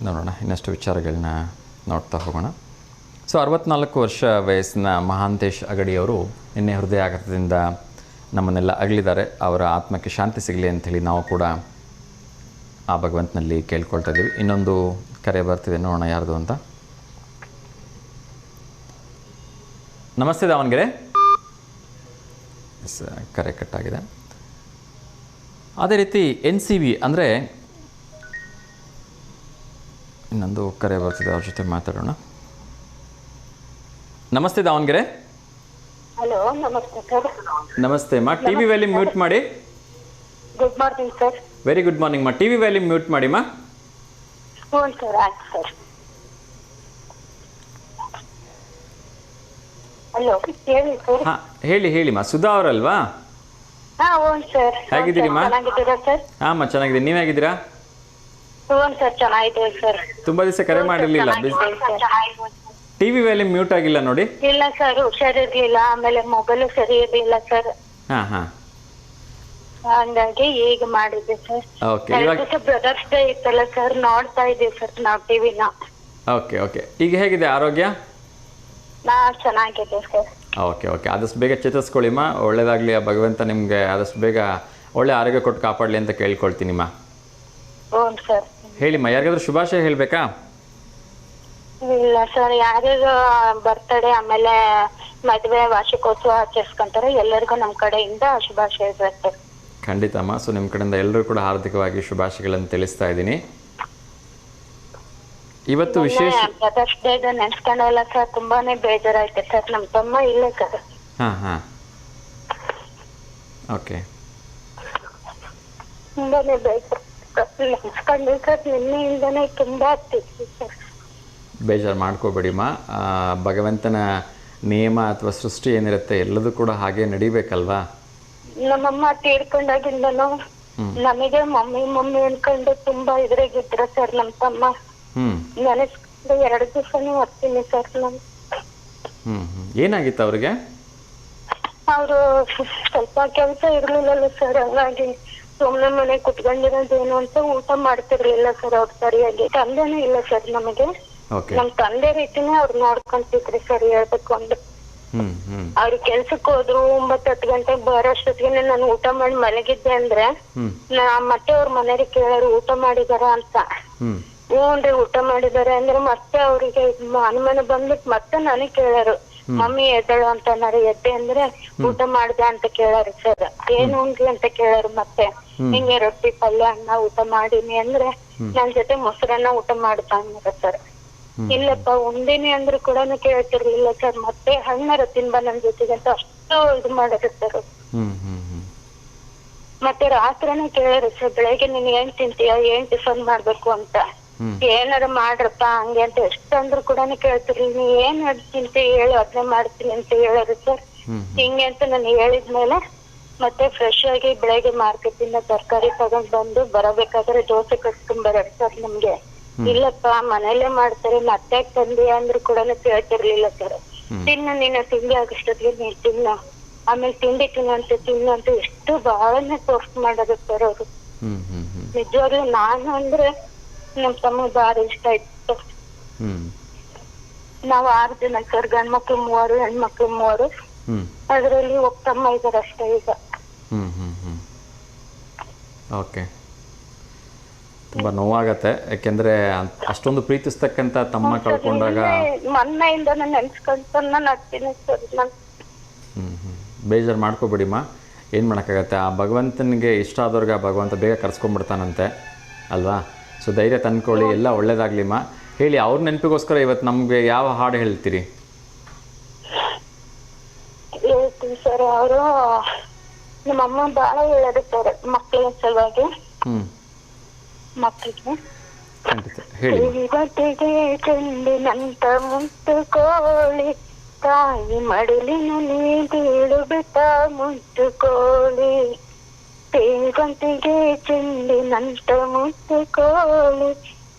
ನೋಡೋಣ ಇನ್ನಷ್ಟು ವಿಚಾರಗಳನ್ನ ನೋಡ್ತಾ ಹೋಗೋಣ. ಸೊ 64 ವರ್ಷ ವಯಸ್ಸಿನ ಮಹಾಂತೇಶ್ ಅಗಡಿಯವರು ನಿನ್ನೆ ಹೃದಯಾಘಾತದಿಂದ ನಮ್ಮನ್ನೆಲ್ಲ ಅಗಲಿದ್ದಾರೆ. ಅವರ ಆತ್ಮಕ್ಕೆ ಶಾಂತಿ ಸಿಗಲಿ ಅಂಥೇಳಿ ನಾವು ಕೂಡ ಆ ಭಗವಂತನಲ್ಲಿ ಕೇಳ್ಕೊಳ್ತಾ ಇದ್ದೀವಿ. ಇನ್ನೊಂದು ಕರೆ ಬರ್ತಿದೆ, ನೋಡೋಣ ಯಾರ್ದು ಅಂತ. ನಮಸ್ತೆ ದಾವಣಗೆರೆ. ಕರೆ ಕಟ್ಟಾಗಿದೆ. ಅದೇ ರೀತಿ NCV ಅಂದರೆ ಇನ್ನೊಂದು ಕರೆ ಬರ್ತಿದೆ, ಅವ್ರ ಜೊತೆ ಮಾತಾಡೋಣ. ನಮಸ್ತೆ ದಾವಣಗೆರೆ. ಹಲೋ, ನಮಸ್ತೆ ಸರ್. ನಮಸ್ತೆ ಮಾ, ಟಿ ವಿ ವ್ಯಾಲ್ಯೂಮ್ ಮ್ಯೂಟ್ ಮಾಡಿ. Good morning sir. Very good morning ಮಾ, ಟಿ ವಿ ವ್ಯಾಲ್ಯೂಮ್ ಮ್ಯೂಟ್ ಮಾಡಿ ಮಾ. ಹ್ಞೂ ಸರ್, ಆಯ್ತು ಸರ್. ಹಲೋ, ಹೇಳಿ ಸರ್. ಹಾಂ ಹೇಳಿ ಮಾ, ಸುಧಾ ಅವರಲ್ವಾ? ಹಾ, ಹ್ಞೂ ಸರ್. ಹೇಗಿದ್ದೀರಿ ಮಾ? ಚೆನ್ನಾಗಿದ್ದೀರಾ ಸರ್? ಹಾಂ ಮಾ, ಚೆನ್ನಾಗಿದ್ದೀನಿ. ನೀವು ಹೇಗಿದ್ದೀರಾ? ಹ್ಞೂ ಸರ್, ಚೆನ್ನಾಗಿದ್ದೀವಿ ಸರ್. ತುಂಬ ದಿವಸ ಕರೆ ಮಾಡಿರಲಿಲ್ಲ. ಟಿ ವಿ ವ್ಯಾಲ್ಯೂಮ್ ಮ್ಯೂಟ್ ಆಗಿಲ್ಲ ನೋಡಿ. ಇಲ್ಲ ಸರ್, ಹುಷಾರಿರ್ಲಿಲ್ಲ. ಆಮೇಲೆ ಮೊಬೈಲ್ ಸರಿ ಇರ್ಲಿಲ್ಲ ಸರ್. ಹಾಂ ಹಂಗಾಗಿ ಈಗ ಮಾಡಿದ್ದೆ ಸರ್. ಓಕೆ. ಬ್ರದರ್ಸ್ ಡೇ ಇತ್ತಲ್ಲ ಸರ್, ನೋಡ್ತಾ ಇದ್ದೀವಿ ಸರ್ ನಾವು ಟಿವಿನ. ಓಕೆ. ಈಗ ಹೇಗಿದೆ ಆರೋಗ್ಯ? ಚೆನ್ನಾಗಿದೆ ಸರ್. ಓಕೆ. ಆದಷ್ಟು ಬೇಗ ಚೇತರಿಸ್ಕೊಳ್ಳಿ ಮಾ, ಒಳ್ಳೇದಾಗಲಿ. ಆ ಭಗವಂತ ನಿಮಗೆ ಆದಷ್ಟು ಬೇಗ ಒಳ್ಳೆ ಆರೋಗ್ಯ ಕೊಟ್ಟು ಕಾಪಾಡಲಿ ಅಂತ ಕೇಳ್ಕೊಳ್ತೀನಿ ಮಾ. ಹ್ಞೂ ಸರ್. ಹೇಳಿ ಮಾ, ಯಾರಿಗಾದ್ರೂ ಶುಭಾಶಯ ಹೇಳಬೇಕಾ? ಇಲ್ಲ ಸರ್, ಯಾರ್ಯಾರು ಬರ್ತಡೇ ಆಮೇಲೆ ಮದುವೆ ವಾರ್ಷಿಕೋತ್ಸವ ಆಚರಿಸ್ಕೊಂತಾರೆ ಎಲ್ಲರಿಗೂ ನಮ್ಮ ಕಡೆಯಿಂದ ಶುಭಾಶಯ ಸರ್. ಖಂಡಿತಮ್ಮ. ಸೊ ನಿಮ್ಮ ಕಡೆಯಿಂದ ಎಲ್ಲರೂ ಕೂಡ ಹಾರ್ದಿಕವಾಗಿ ಶುಭಾಶಯಗಳನ್ನು ತಿಳಿಸ್ತಾ ಇದ್ದೀನಿ. ಇವತ್ತು ವಿಶೇಷ ಬ್ರದರ್ಸ್ ಡೇ ನೆನ್ಸ್ಕೊಂಡಲ್ಲ ಸರ್, ತುಂಬಾನೇ ಬೇಜಾರಾಯ್ತು ಸರ್. ನಮ್ಮ ತಮ್ಮ ಇಲ್ಲ ಸರ್. ಹಾಂ ಓಕೆ. ತುಂಬಾನೇ ಬೇಜಾರು ನೆನ್ಸ್ಕೊಂಡ್ವಿ ಸರ್. ನಿನ್ನೆಯಿಂದನೇ ತುಂಬಾ ಆಗ್ತಿತ್ತು ಸರ್. ಬೇಜಾರು ಮಾಡ್ಕೋಬೇಡಿಮ್ಮ. ಭಗವಂತನ ನಿಯಮ ಅಥವಾ ಸೃಷ್ಟಿ ಏನಿರುತ್ತೆ ಎಲ್ಲದೂ ಕೂಡ ಹಾಗೆ ನಡಿಬೇಕಲ್ವಾ. ನಮ್ಮಮ್ಮ ತೀರ್ಕೊಂಡಾಗಿಂದನು ನಮಗೆ ಮಮ್ಮಿ ಅನ್ಕೊಂಡು ತುಂಬಾ ಇದ್ರಾಗಿದ್ರ ಸರ್. ನಮ್ಮ ತಮ್ಮ ನೆನೆಸ್ಕೊಂಡು 2 ದಿವಸನೂ ಹೋಗ್ತೀನಿ ಸರ್ ನಾನು. ಏನಾಗಿತ್ತು ಅವ್ರಿಗೆ? ಅವರು ಸ್ವಲ್ಪ ಕೆಲಸ ಇರ್ಲಿಲ್ಲಲ್ಲ ಸರ್, ಹಂಗಾಗಿ ಸುಮ್ನೆ ಮನೆ ಕುತ್ಕೊಂಡಿರೋದೇನು ಅಂತ ಊಟ ಮಾಡ್ತಿರ್ಲಿಲ್ಲ ಸರ್. ಅವ್ರು ಸರಿಯಾಗಿ ತಂದೆನೂ ಇಲ್ಲ ಸರ್ ನಮಗೆ. ನಮ್ ತಂದೆ ರೀತಿನೇ ಅವ್ರು ನೋಡ್ಕೊಂತಿದ್ರಿ ಸರ್. ಹೇಳ್ಬೇಕು ಅಂದ್ರೆ ಅವ್ರು ಕೆಲ್ಸಕ್ಕೆ ಹೋದ್ರು 9-10 ಗಂಟೆಗೆ ಬರೋಷ್ಟೊತ್ತಿಗೆ ನಾನು ಊಟ ಮಾಡಿ ಮಲಗಿದ್ದೆ ಅಂದ್ರೆ ಮತ್ತೆ ಅವ್ರ ಮನೆಯವ್ರಿಗೆ ಕೇಳೋರು ಊಟ ಮಾಡಿದಾರ ಅಂತ. ಹ್ಞೂನ್ರಿ ಊಟ ಮಾಡಿದಾರೆ ಅಂದ್ರೆ ಮತ್ತೆ ಅವ್ರಿಗೆ ಅನುಮಾನ ಬಂದ್ಬಿಟ್ಟು ಮತ್ತೆ ನನಗ್ ಕೇಳಾರು, ಮಮ್ಮಿ ಎದ್ದಳು ಅಂತ. ಎದ್ದೆ ಅಂದ್ರೆ ಊಟ ಮಾಡ್ದ ಅಂತ ಕೇಳಾರು ಸರ್. ಏನು ಉಂಡ್ರಿ ಅಂತ ಕೇಳಾರು. ಮತ್ತೆ ಹಿಂಗೆ ರೊಟ್ಟಿ ಪಲ್ಯ ಅನ್ನ ಊಟ ಮಾಡೀನಿ ಅಂದ್ರೆ ನನ್ ಜೊತೆ ಮೊಸರನ್ನ ಊಟ ಮಾಡ್ತಾ ಅಂದ್ರ ಸರ್. ಇಲ್ಲಪ್ಪ ಉಂಡಿನಿ ಅಂದ್ರು ಕೂಡ ಕೇಳ್ತಿರ್ಲಿಲ್ಲ ಸರ್. ಮತ್ತೆ ಹಣ್ಣಾರ ತಿನ್ಬಾ ನನ್ ಜೊತೆಗೆ ಅಂತ ಅಷ್ಟು ಇದು ಮಾಡಿದ್ರು ಸರ್. ಮತ್ತೆ ರಾತ್ರಿನೇ ಕೇಳಾರು ಸರ್, ಬೆಳಗ್ಗೆ ನೀನ್ ಏನ್ ತಿಂತೀಯ, ಏನ್ ಟಿಫನ್ ಮಾಡ್ಬೇಕು ಅಂತ, ಏನಾರ ಮಾಡ್ರಪ್ಪ ಹಂಗೆ ಅಂತ ಎಷ್ಟಂದ್ರು ಕೂಡ ಕೇಳ್ತಿರ್ಲಿಲ್ಲ. ನೀ ಏನ್ ತಿಂತಿ ಹೇಳಿ ಅದನ್ನೇ ಮಾಡ್ತೀನಿ ಅಂತ ಹೇಳಾರು ಸರ್. ಹಿಂಗೆ ಅಂತ ನಾನು ಹೇಳಿದ್ಮೇಲೆ ಮತ್ತೆ ಫ್ರೆಶ್ ಆಗಿ ಬೆಳಗ್ಗೆ ಮಾರ್ಕೆಟ್ ಇಂದ ತರಕಾರಿ ತಗೊಂಡ್ ಬಂದು ಬರಬೇಕಾದ್ರೆ ದೋಸೆ ಕಟ್ಕೊಂಡ್ ಬರೋದು ಸರ್ ನಮ್ಗೆ. ಇಲ್ಲಪ್ಪ ಮನೇಲೆ ಮಾಡ್ತಾರೆ ಮತ್ತೆ ತಂದೆ ಅಂದ್ರು ಕೂಡ ಕೇಳ್ತಿರ್ಲಿಲ್ಲ ಸರ್. ತಿನ್ನು ನೀನು ತಿಂಡಿ ಆಗಷ್ಟೊತ್ತಿಗೆ ನೀನ್ ತಿನ್ನು, ಆಮೇಲೆ ತಿಂಡಿ ತಿನ್ನು ಅಂತ ಎಷ್ಟು ಬಹಳನೇ ಫೋರ್ಸ್ ಮಾಡೋದು ಸರ್ ಅವರು. ನಿಜವಾಗ್ಲೂ ನಾನು ಅಂದ್ರೆ ನಮ್ ತಮ್ಮ ಬಾರಿ ಇಷ್ಟ ಆಯ್ತು. ನಾವ್ 6 ಜನ ಸರ್, ಗಂಡ್ಮಕ್ಳು 3, ಹೆಣ್ಮಕ್ಳು 3. ಅದ್ರಲ್ಲಿ ಒಬ್ಬ ತಮ್ಮ ಇದಾರೆ ಅಷ್ಟೇ ಈಗ. ಓಕೆ, ತುಂಬ ನೋವಾಗತ್ತೆ. ಯಾಕೆಂದರೆ ಅಷ್ಟೊಂದು ಪ್ರೀತಿಸ್ತಕ್ಕಂಥ ತಮ್ಮ ಕಳ್ಕೊಂಡಾಗ ಮೊನ್ನೆಯಿಂದ ನಾನು ನೆನ್ಸ್ಕೊಂತ ನಡ್ತೀನಿ ಸರ್. ನಾನು ಬೇಜಾರು ಮಾಡ್ಕೋಬೇಡಿಮ್ಮ. ಏನು ಮಾಡೋಕ್ಕಾಗತ್ತೆ, ಆ ಭಗವಂತನಿಗೆ ಇಷ್ಟ ಆದವ್ರಿಗೆ ಆ ಭಗವಂತ ಬೇಗ ಕರ್ಸ್ಕೊಂಡ್ಬಿಡ್ತಾನಂತೆ ಅಲ್ವಾ. ಸೊ ಧೈರ್ಯ ತಂದ್ಕೊಳ್ಳಿ, ಎಲ್ಲ ಒಳ್ಳೇದಾಗ್ಲಿಮ್ಮ. ಹೇಳಿ, ಅವ್ರ ನೆನಪಿಗೋಸ್ಕರ ಇವತ್ತು ನಮಗೆ ಯಾವ ಹಾಡು ಹೇಳ್ತೀರಿ? ಹೇಳ್ತೀನಿ ಸರ್. ಅವರು ನಮ್ಮಮ್ಮ ಬಾಳ ಹೇಳೋದು ಸರ್ ಮಕ್ಳಿಗೆ ಸಲುವಾಗಿ. ಮಕ್ಕಳಿಗೆ ಖಂಡಿತ ಹೇಳಿ. ಇವತ್ತಿಗೆ ಚೆಂಡಿನಂತ ಮುತ್ತು ಕೋಳಿ, ತಾಯಿ ಮಡಿಲಿನಲ್ಲಿ ಬೀಳು ಬಿಟ್ಟ ಮುತ್ತು ಕೋಳಿ. ಸೇವಂತಿಗೆ ಚೆಂಡಿನಂತ ಮುತ್ತು ಕೋಳಿ,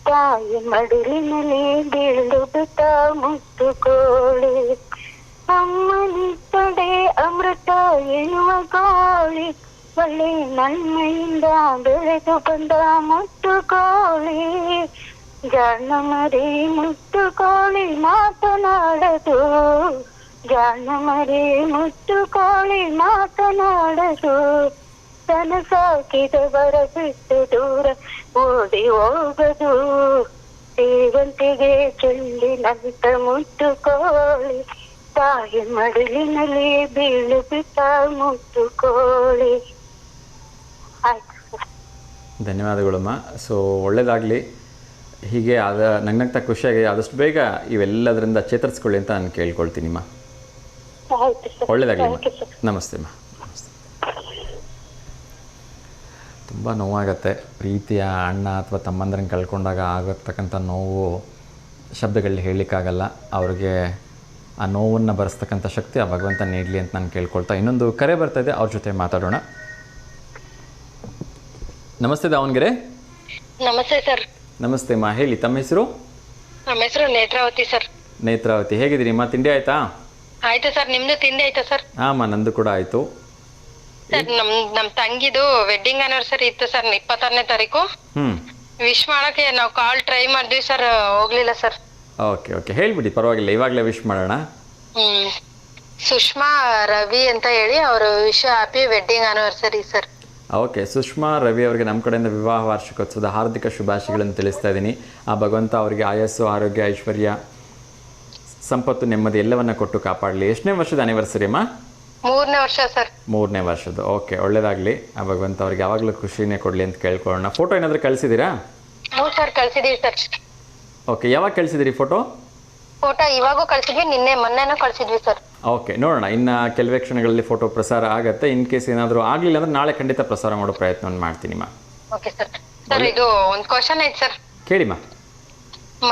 ತಾಯಿ ಮಡಿಲಿನಲ್ಲಿ ಬೀಳು ಬಿಟ್ಟ ಮುತ್ತು ಕೋಳಿ. ಅಮ್ಮನಿತ್ತಡೆ ಅಮೃತ ಎನ್ನುವ ಗೋಳಿ, ಒಳ್ಳೆ ನನ್ಮೆಯಿಂದ ಬೆಳೆದು ಬಂದ ಮುತ್ತು ಕೋಳಿ. ಜಾಣ ಮರಿ ಮುತ್ತು ಕೋಳಿ ಮಾತನಾಡದು, ಜಾಣ ಮರಿ ಮುತ್ತು ಕೋಳಿ ಮಾತನಾಡದು. ತನ ಸಾಕಿದವರ ಬಿಟ್ಟು ದೂರ ಓಡಿ ಹೋಗದು. ಸೇವಂತಿಗೆ ಚೆಂಡಿನಂತ ಮುತ್ತು ಕೋಳಿ, ತಾಯಿ ಮಡಿಲಿನಲ್ಲಿ ಬೀಳು ಬಿಟ್ಟ ಮುತ್ತು ಕೋಳಿ. ಆಯ್ತು, ಧನ್ಯವಾದಗಳಮ್ಮ. ಸೊ ಒಳ್ಳೇದಾಗಲಿ. ಹೀಗೆ ನಗ್ನಗ್ತಾ ಖುಷಿಯಾಗಿ ಆದಷ್ಟು ಬೇಗ ಇವೆಲ್ಲದರಿಂದ ಚೇತರಿಸ್ಕೊಳ್ಳಿ ಅಂತ ನಾನು ಕೇಳ್ಕೊಳ್ತೀನಿಮ್ಮ. ಒಳ್ಳೇದಾಗಲಿ. ನಮಸ್ತೆ ಅಮ್ಮ. ನಮಸ್ತೆ. ತುಂಬ ನೋವಾಗತ್ತೆ. ಪ್ರೀತಿಯ ಅಣ್ಣ ಅಥವಾ ತಮ್ಮಂದ್ರನ್ನ ಕಳ್ಕೊಂಡಾಗ ಆಗತಕ್ಕಂಥ ನೋವು ಶಬ್ದಗಳಲ್ಲಿ ಹೇಳಲಿಕ್ಕಾಗಲ್ಲ. ಅವ್ರಿಗೆ ಆ ನೋವನ್ನು ಬರೆಸ್ತಕ್ಕಂಥ ಶಕ್ತಿ ಆ ಭಗವಂತ ನೀಡಲಿ ಅಂತ ನಾನು ಕೇಳ್ಕೊಳ್ತಾ, ಇನ್ನೊಂದು ಕರೆ ಬರ್ತಾ ಇದೆ, ಅವ್ರ ಜೊತೆ ಮಾತಾಡೋಣ. ನಮಸ್ತೆ ದಾವಣಗೆರೆ. ನಮಸ್ತೆ ಸರ್. ನಮಸ್ತೆ ಅಮ್ಮ, ಹೇಳಿ ತಮ್ಮ ಹೆಸರು? ನಮ್ಮ ಹೆಸರು ನೇತ್ರಾವತಿ ಸರ್. ನೇತ್ರಾವತಿ, ಹೇಗಿದ್ದೀರಿ ಅಮ್ಮ? ತಿಂಡಿ ಆಯ್ತಾ? ಆಯ್ತು ಸರ್, ನಿಮ್ದು ತಿಂಡಿ ಆಯ್ತಾ ಸರ್? ಹಾಂ ನಂದು ಕೂಡ ಆಯಿತು ಸರ್. ನಮ್ ತಂಗಿದು ವೆಡ್ಡಿಂಗ್ ಆನಿವರ್ಸರಿ ಇತ್ತು ಸರ್, 26ನೇ ತಾರೀಕು. ವಿಶ್ ಮಾಡಕ್ಕೆ ನಾವು ಕಾಲ್ ಟ್ರೈ ಮಾಡಿದ್ವಿ ಸರ್, ಹೋಗ್ಲಿಲ್ಲ ಸರ್. ಓಕೆ ಓಕೆ, ಹೇಳ್ಬಿಡಿ, ಪರವಾಗಿಲ್ಲ, ಇವಾಗಲೇ ವಿಶ್ ಮಾಡೋಣ. ಸುಷ್ಮಾ ರವಿ ಅಂತ ಹೇಳಿ ಅವರು wish happy wedding anniversary sir. Okay, Sushma Ravi ಅವರಿಗೆ ನಮ್ಮ ಕಡೆಯಿಂದ ವಿವಾಹ ವಾರ್ಷಿಕೋತ್ಸವದ ಹಾರ್ದಿಕ ಶುಭಾಶಯಗಳನ್ನು ತಿಳಿಸ್ತಾ ಇದ್ದೀನಿ. ಆ ಭಗವಂತ ಅವರಿಗೆ ಆಯಸ್ಸು, ಆರೋಗ್ಯ, ಐಶ್ವರ್ಯ, ಸಂಪತ್ತು, ನೆಮ್ಮದಿ ಎಲ್ಲವನ್ನ ಕೊಟ್ಟು ಕಾಪಾಡಲಿ. ಎಷ್ಟನೇ ವರ್ಷದ ಆನಿವರ್ಸರಿ ಅಮ್ಮ? 3ನೇ ವರ್ಷ ಸರ್. 3ನೇ ವರ್ಷದ್ದು. ಓಕೆ, ಒಳ್ಳೇದಾಗಲಿ. ಆ ಭಗವಂತ ಅವ್ರಿಗೆ ಯಾವಾಗಲೂ ಖುಷಿನೇ ಕೊಡಲಿ ಅಂತ ಕೇಳ್ಕೊಳ್ಳೋಣ. ಫೋಟೋ ಏನಾದರೂ ಕಳಿಸಿದ್ದೀರಾ? ಹ್ಞೂ ಸರ್, ಕಳ್ಸಿದೀವಿ ಸರ್. ಓಕೆ, ಯಾವಾಗ ಕಳಿಸಿದಿರಿ ಫೋಟೋ? ಫೋಟೋ ಇವಾಗೂ ಕಳ್ಸಿದ್ವಿ, ಮೊನ್ನೆನೂ ಕಳ್ಸಿದ್ವಿ ಸರ್. ಓಕೆ, ನೋಡೋಣ. ಇನ್ನು ಕೆಲವೇ ಕ್ಷಣಗಳಲ್ಲಿ ಫೋಟೋ ಪ್ರಸಾರ ಆಗುತ್ತೆ. ಇನ್ ಕೇಸ್ ಏನಾದರೂ ಆಗಲಿಲ್ಲ ಅಂದ್ರೆ ನಾಳೆ ಖಂಡಿತ ಪ್ರಸಾರ ಮಾಡೋ ಪ್ರಯತ್ನವನ್ನು ಮಾಡ್ತೀನಿಮ್ಮ. Okay sir. ಸರ್, ಇದು ಒಂದು ಕ್ವಶನ್ ಐತೆ ಸರ್. ಕೇಳಿಮ್ಮ.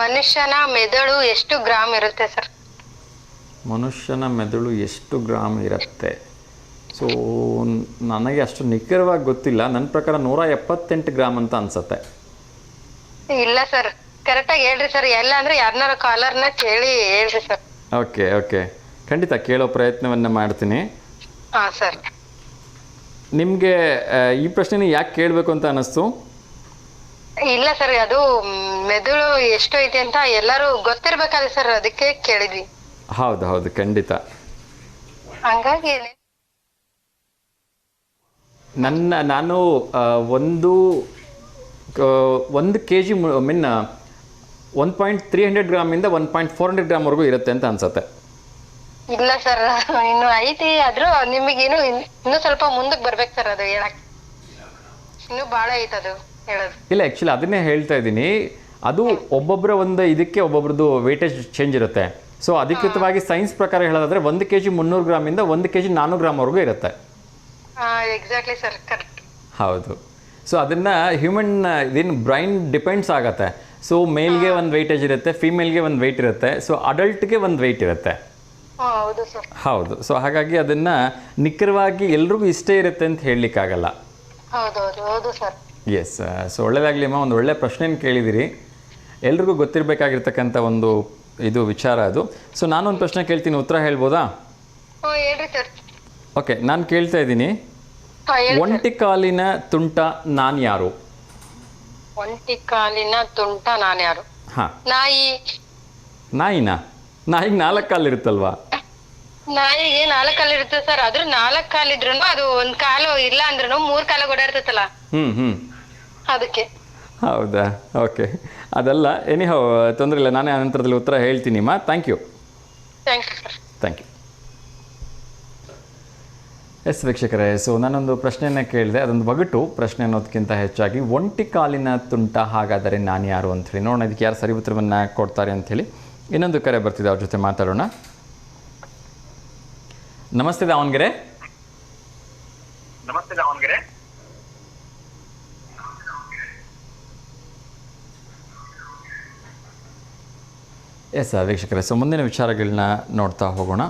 ಮನುಷ್ಯನ ಮೆದುಳು ಎಷ್ಟು ಗ್ರಾಮ್ ಇರುತ್ತೆ ಸರ್? ಮನುಷ್ಯನ ಮೆದುಳು ಎಷ್ಟು ಗ್ರಾಮ್ ಇರುತ್ತೆ? ಸೊ ನನಗೆ ಅಷ್ಟು ನಿಖರವಾಗಿ ಗೊತ್ತಿಲ್ಲ. ನನ್ನ ಪ್ರಕಾರ 178 ಗ್ರಾಮ್ ಅಂತ ಅನ್ಸುತ್ತೆ. ಇಲ್ಲ ಸರ್, ಕರೆಕ್ಟಾಗಿ ಹೇಳ್ರಿ ಸರ್. ಎಲ್ಲ ಅಂದ್ರೆ ಯಾರನ್ನಾರು ಕಾಲರ್ನ ಕೇಳಿ ಹೇಳ್ರಿ ಸರ್. ಓಕೆ ಓಕೆ, ಖಂಡಿತ ಕೇಳೋ ಪ್ರಯತ್ನವನ್ನು ಮಾಡ್ತೀನಿ. ಹಾಂ ಸರ್. ನಿಮಗೆ ಈ ಪ್ರಶ್ನೆ ಯಾಕೆ ಕೇಳಬೇಕು ಅಂತ ಅನ್ನಿಸ್ತು? ಇಲ್ಲ ಸರ್, ಅದು ಮೆದುಳು ಎಷ್ಟು ಐತಿ ಅಂತ ಎಲ್ಲರೂ ಗೊತ್ತಿರ್ಬೇಕಾದ್ರೆ ಸರ್, ಅದಕ್ಕೆ ಕೇಳಿದ್ವಿ. ಹೌದು ಹೌದು, ಖಂಡಿತ. ಹಂಗಾಗಿ ನಾನು ಒಂದು ಕೆ ಜಿ ಮೀನ್ 1.300 ಗ್ರಾಮಿಂದ 1.400 ಗ್ರಾಮ್ವರೆಗೂ ಇರುತ್ತೆ ಅಂತ ಅನ್ಸುತ್ತೆ. ಇಲ್ಲ ಸರ್, ಇನ್ನು ಐತಿ. ಆದ್ರೂ ನಿಮಗೇನು ಇನ್ನೂ ಸ್ವಲ್ಪ ಮುಂದಕ್ಕೆ ಬರ್ಬೇಕು ಸರ್, ಅದು ಹೇಳಕ್ ಇನ್ನೂ ಭಾಳ ಐತೆ ಅದು ಹೇಳೋದು. ಇಲ್ಲ, ಆ್ಯಕ್ಚುಲಿ ಅದನ್ನೇ ಹೇಳ್ತಾ ಇದ್ದೀನಿ. ಅದು ಒಬ್ಬೊಬ್ಬರ ಇದಕ್ಕೆ ಒಬ್ಬೊಬ್ರದ್ದು ವೇಟೇಜ್ ಚೇಂಜ್ ಇರುತ್ತೆ. ಸೊ ಅಧಿಕೃತವಾಗಿ ಸೈನ್ಸ್ ಪ್ರಕಾರ ಹೇಳೋದಾದ್ರೆ 1 ಕೆ ಜಿ 300 ಗ್ರಾಮಿಂದ 1 ಕೆ ಜಿ 400 ಗ್ರಾಮ್ವರೆಗೂ ಇರುತ್ತೆ. Exactly sir, correct. ಹೌದು. ಸೊ ಅದನ್ನು ಹ್ಯೂಮನ್ ಇದೇನು ಬ್ರೈನ್ ಡಿಪೆಂಡ್ಸ್ ಆಗುತ್ತೆ. ಸೊ ಮೇಲ್ಗೆ ಒಂದು ವೆಯ್ಟೇಜ್ ಇರುತ್ತೆ, ಫೀಮೇಲ್ಗೆ ಒಂದು ವೆಯ್ಟ್ ಇರುತ್ತೆ, ಸೊ ಅಡಲ್ಟ್ಗೆ ಒಂದು ವೆಯ್ಟ್ ಇರುತ್ತೆ. ಹೌದು ಸರ್. ಹೌದು. ಸೊ ಹಾಗಾಗಿ ಅದನ್ನು ನಿಖರವಾಗಿ ಎಲ್ರಿಗೂ ಇಷ್ಟೇ ಇರುತ್ತೆ ಅಂತ ಹೇಳಲಿಕ್ಕಾಗಲ್ಲ. ಹೌದು ಸರ್. ಎಸ್. ಸೊ ಒಳ್ಳೆಯದಾಗಲಿ ಅಮ್ಮ, ಒಂದು ಒಳ್ಳೆ ಪ್ರಶ್ನೆಯನ್ನು ಕೇಳಿದಿರಿ. ಎಲ್ರಿಗೂ ಗೊತ್ತಿರಬೇಕಾಗಿರ್ತಕ್ಕಂಥ ಒಂದು ಇದು ವಿಚಾರ ಅದು. ಸೊ ನಾನೊಂದು ಪ್ರಶ್ನೆ ಕೇಳ್ತೀನಿ, ಉತ್ತರ ಹೇಳ್ಬೋದಾ? ಹೇಳ್ರಿ ಸರ್. ಓಕೆ, ನಾನು ಕೇಳ್ತಾ ಇದ್ದೀನಿ, ಒಂಟಿ ಕಾಲಿನ ತುಂಟ ನಾನು ಯಾರು? ಒಂಟಿ ಕಾಲಿನ ತುಂಟ ನಾನು ಯಾರು? ಹಾಂ. ನಾಯಿನ? ನಾಯಿಗೆ 4 ಕಾಲಿರುತ್ತಲ್ವಾ? ನಾಯಿಗೆ 4 ಕಾಲು ಇರುತ್ತೆ ಸರ್. ಆದ್ರೂ 4 ಕಾಲಿದ್ರು ಅದು ಒಂದ್ ಕಾಲು ಇಲ್ಲ ಅಂದ್ರೂ 3 ಕಾಲು ಓಡಾಡ್ತೈತಲ್ಲ, ಅದಕ್ಕೆ. ಹೌದಾ? ಓಕೆ, ಅದಲ್ಲ. ಎನಿಹೌ, ತೊಂದರೆ ಇಲ್ಲ, ನಾನೇ ಅನಂತರದಲ್ಲಿ ಉತ್ತರ ಹೇಳ್ತೀನಿ ಮಾ. Thank you. Thanks sir. Thank you. Yes ವೀಕ್ಷಕರೇ, ಸೊ ನಾನೊಂದು ಪ್ರಶ್ನೆಯನ್ನು ಕೇಳಿದೆ, ಅದೊಂದು ಒಗಟು ಪ್ರಶ್ನೆ ಅನ್ನೋದಕ್ಕಿಂತ ಹೆಚ್ಚಾಗಿ ಒಂಟಿ ಕಾಲಿನ ತುಂಟ ಹಾಗಾದರೆ ನಾನು ಯಾರು ಅಂಥೇಳಿ ನೋಡೋಣ, ಇದಕ್ಕೆ ಯಾರು ಸರಿ ಉತ್ತರವನ್ನು ಕೊಡ್ತಾರೆ ಅಂಥೇಳಿ. ಇನ್ನೊಂದು ಕರೆ ಬರ್ತಿದೆ, ಅವ್ರ ಜೊತೆ ಮಾತಾಡೋಣ. ನಮಸ್ತೆ ದಾವಣಗೆರೆ. ಎಸ್ ವೀಕ್ಷಕರೇ, ಸೊ ಮುಂದಿನ ವಿಚಾರಗಳನ್ನ ನೋಡ್ತಾ ಹೋಗೋಣ.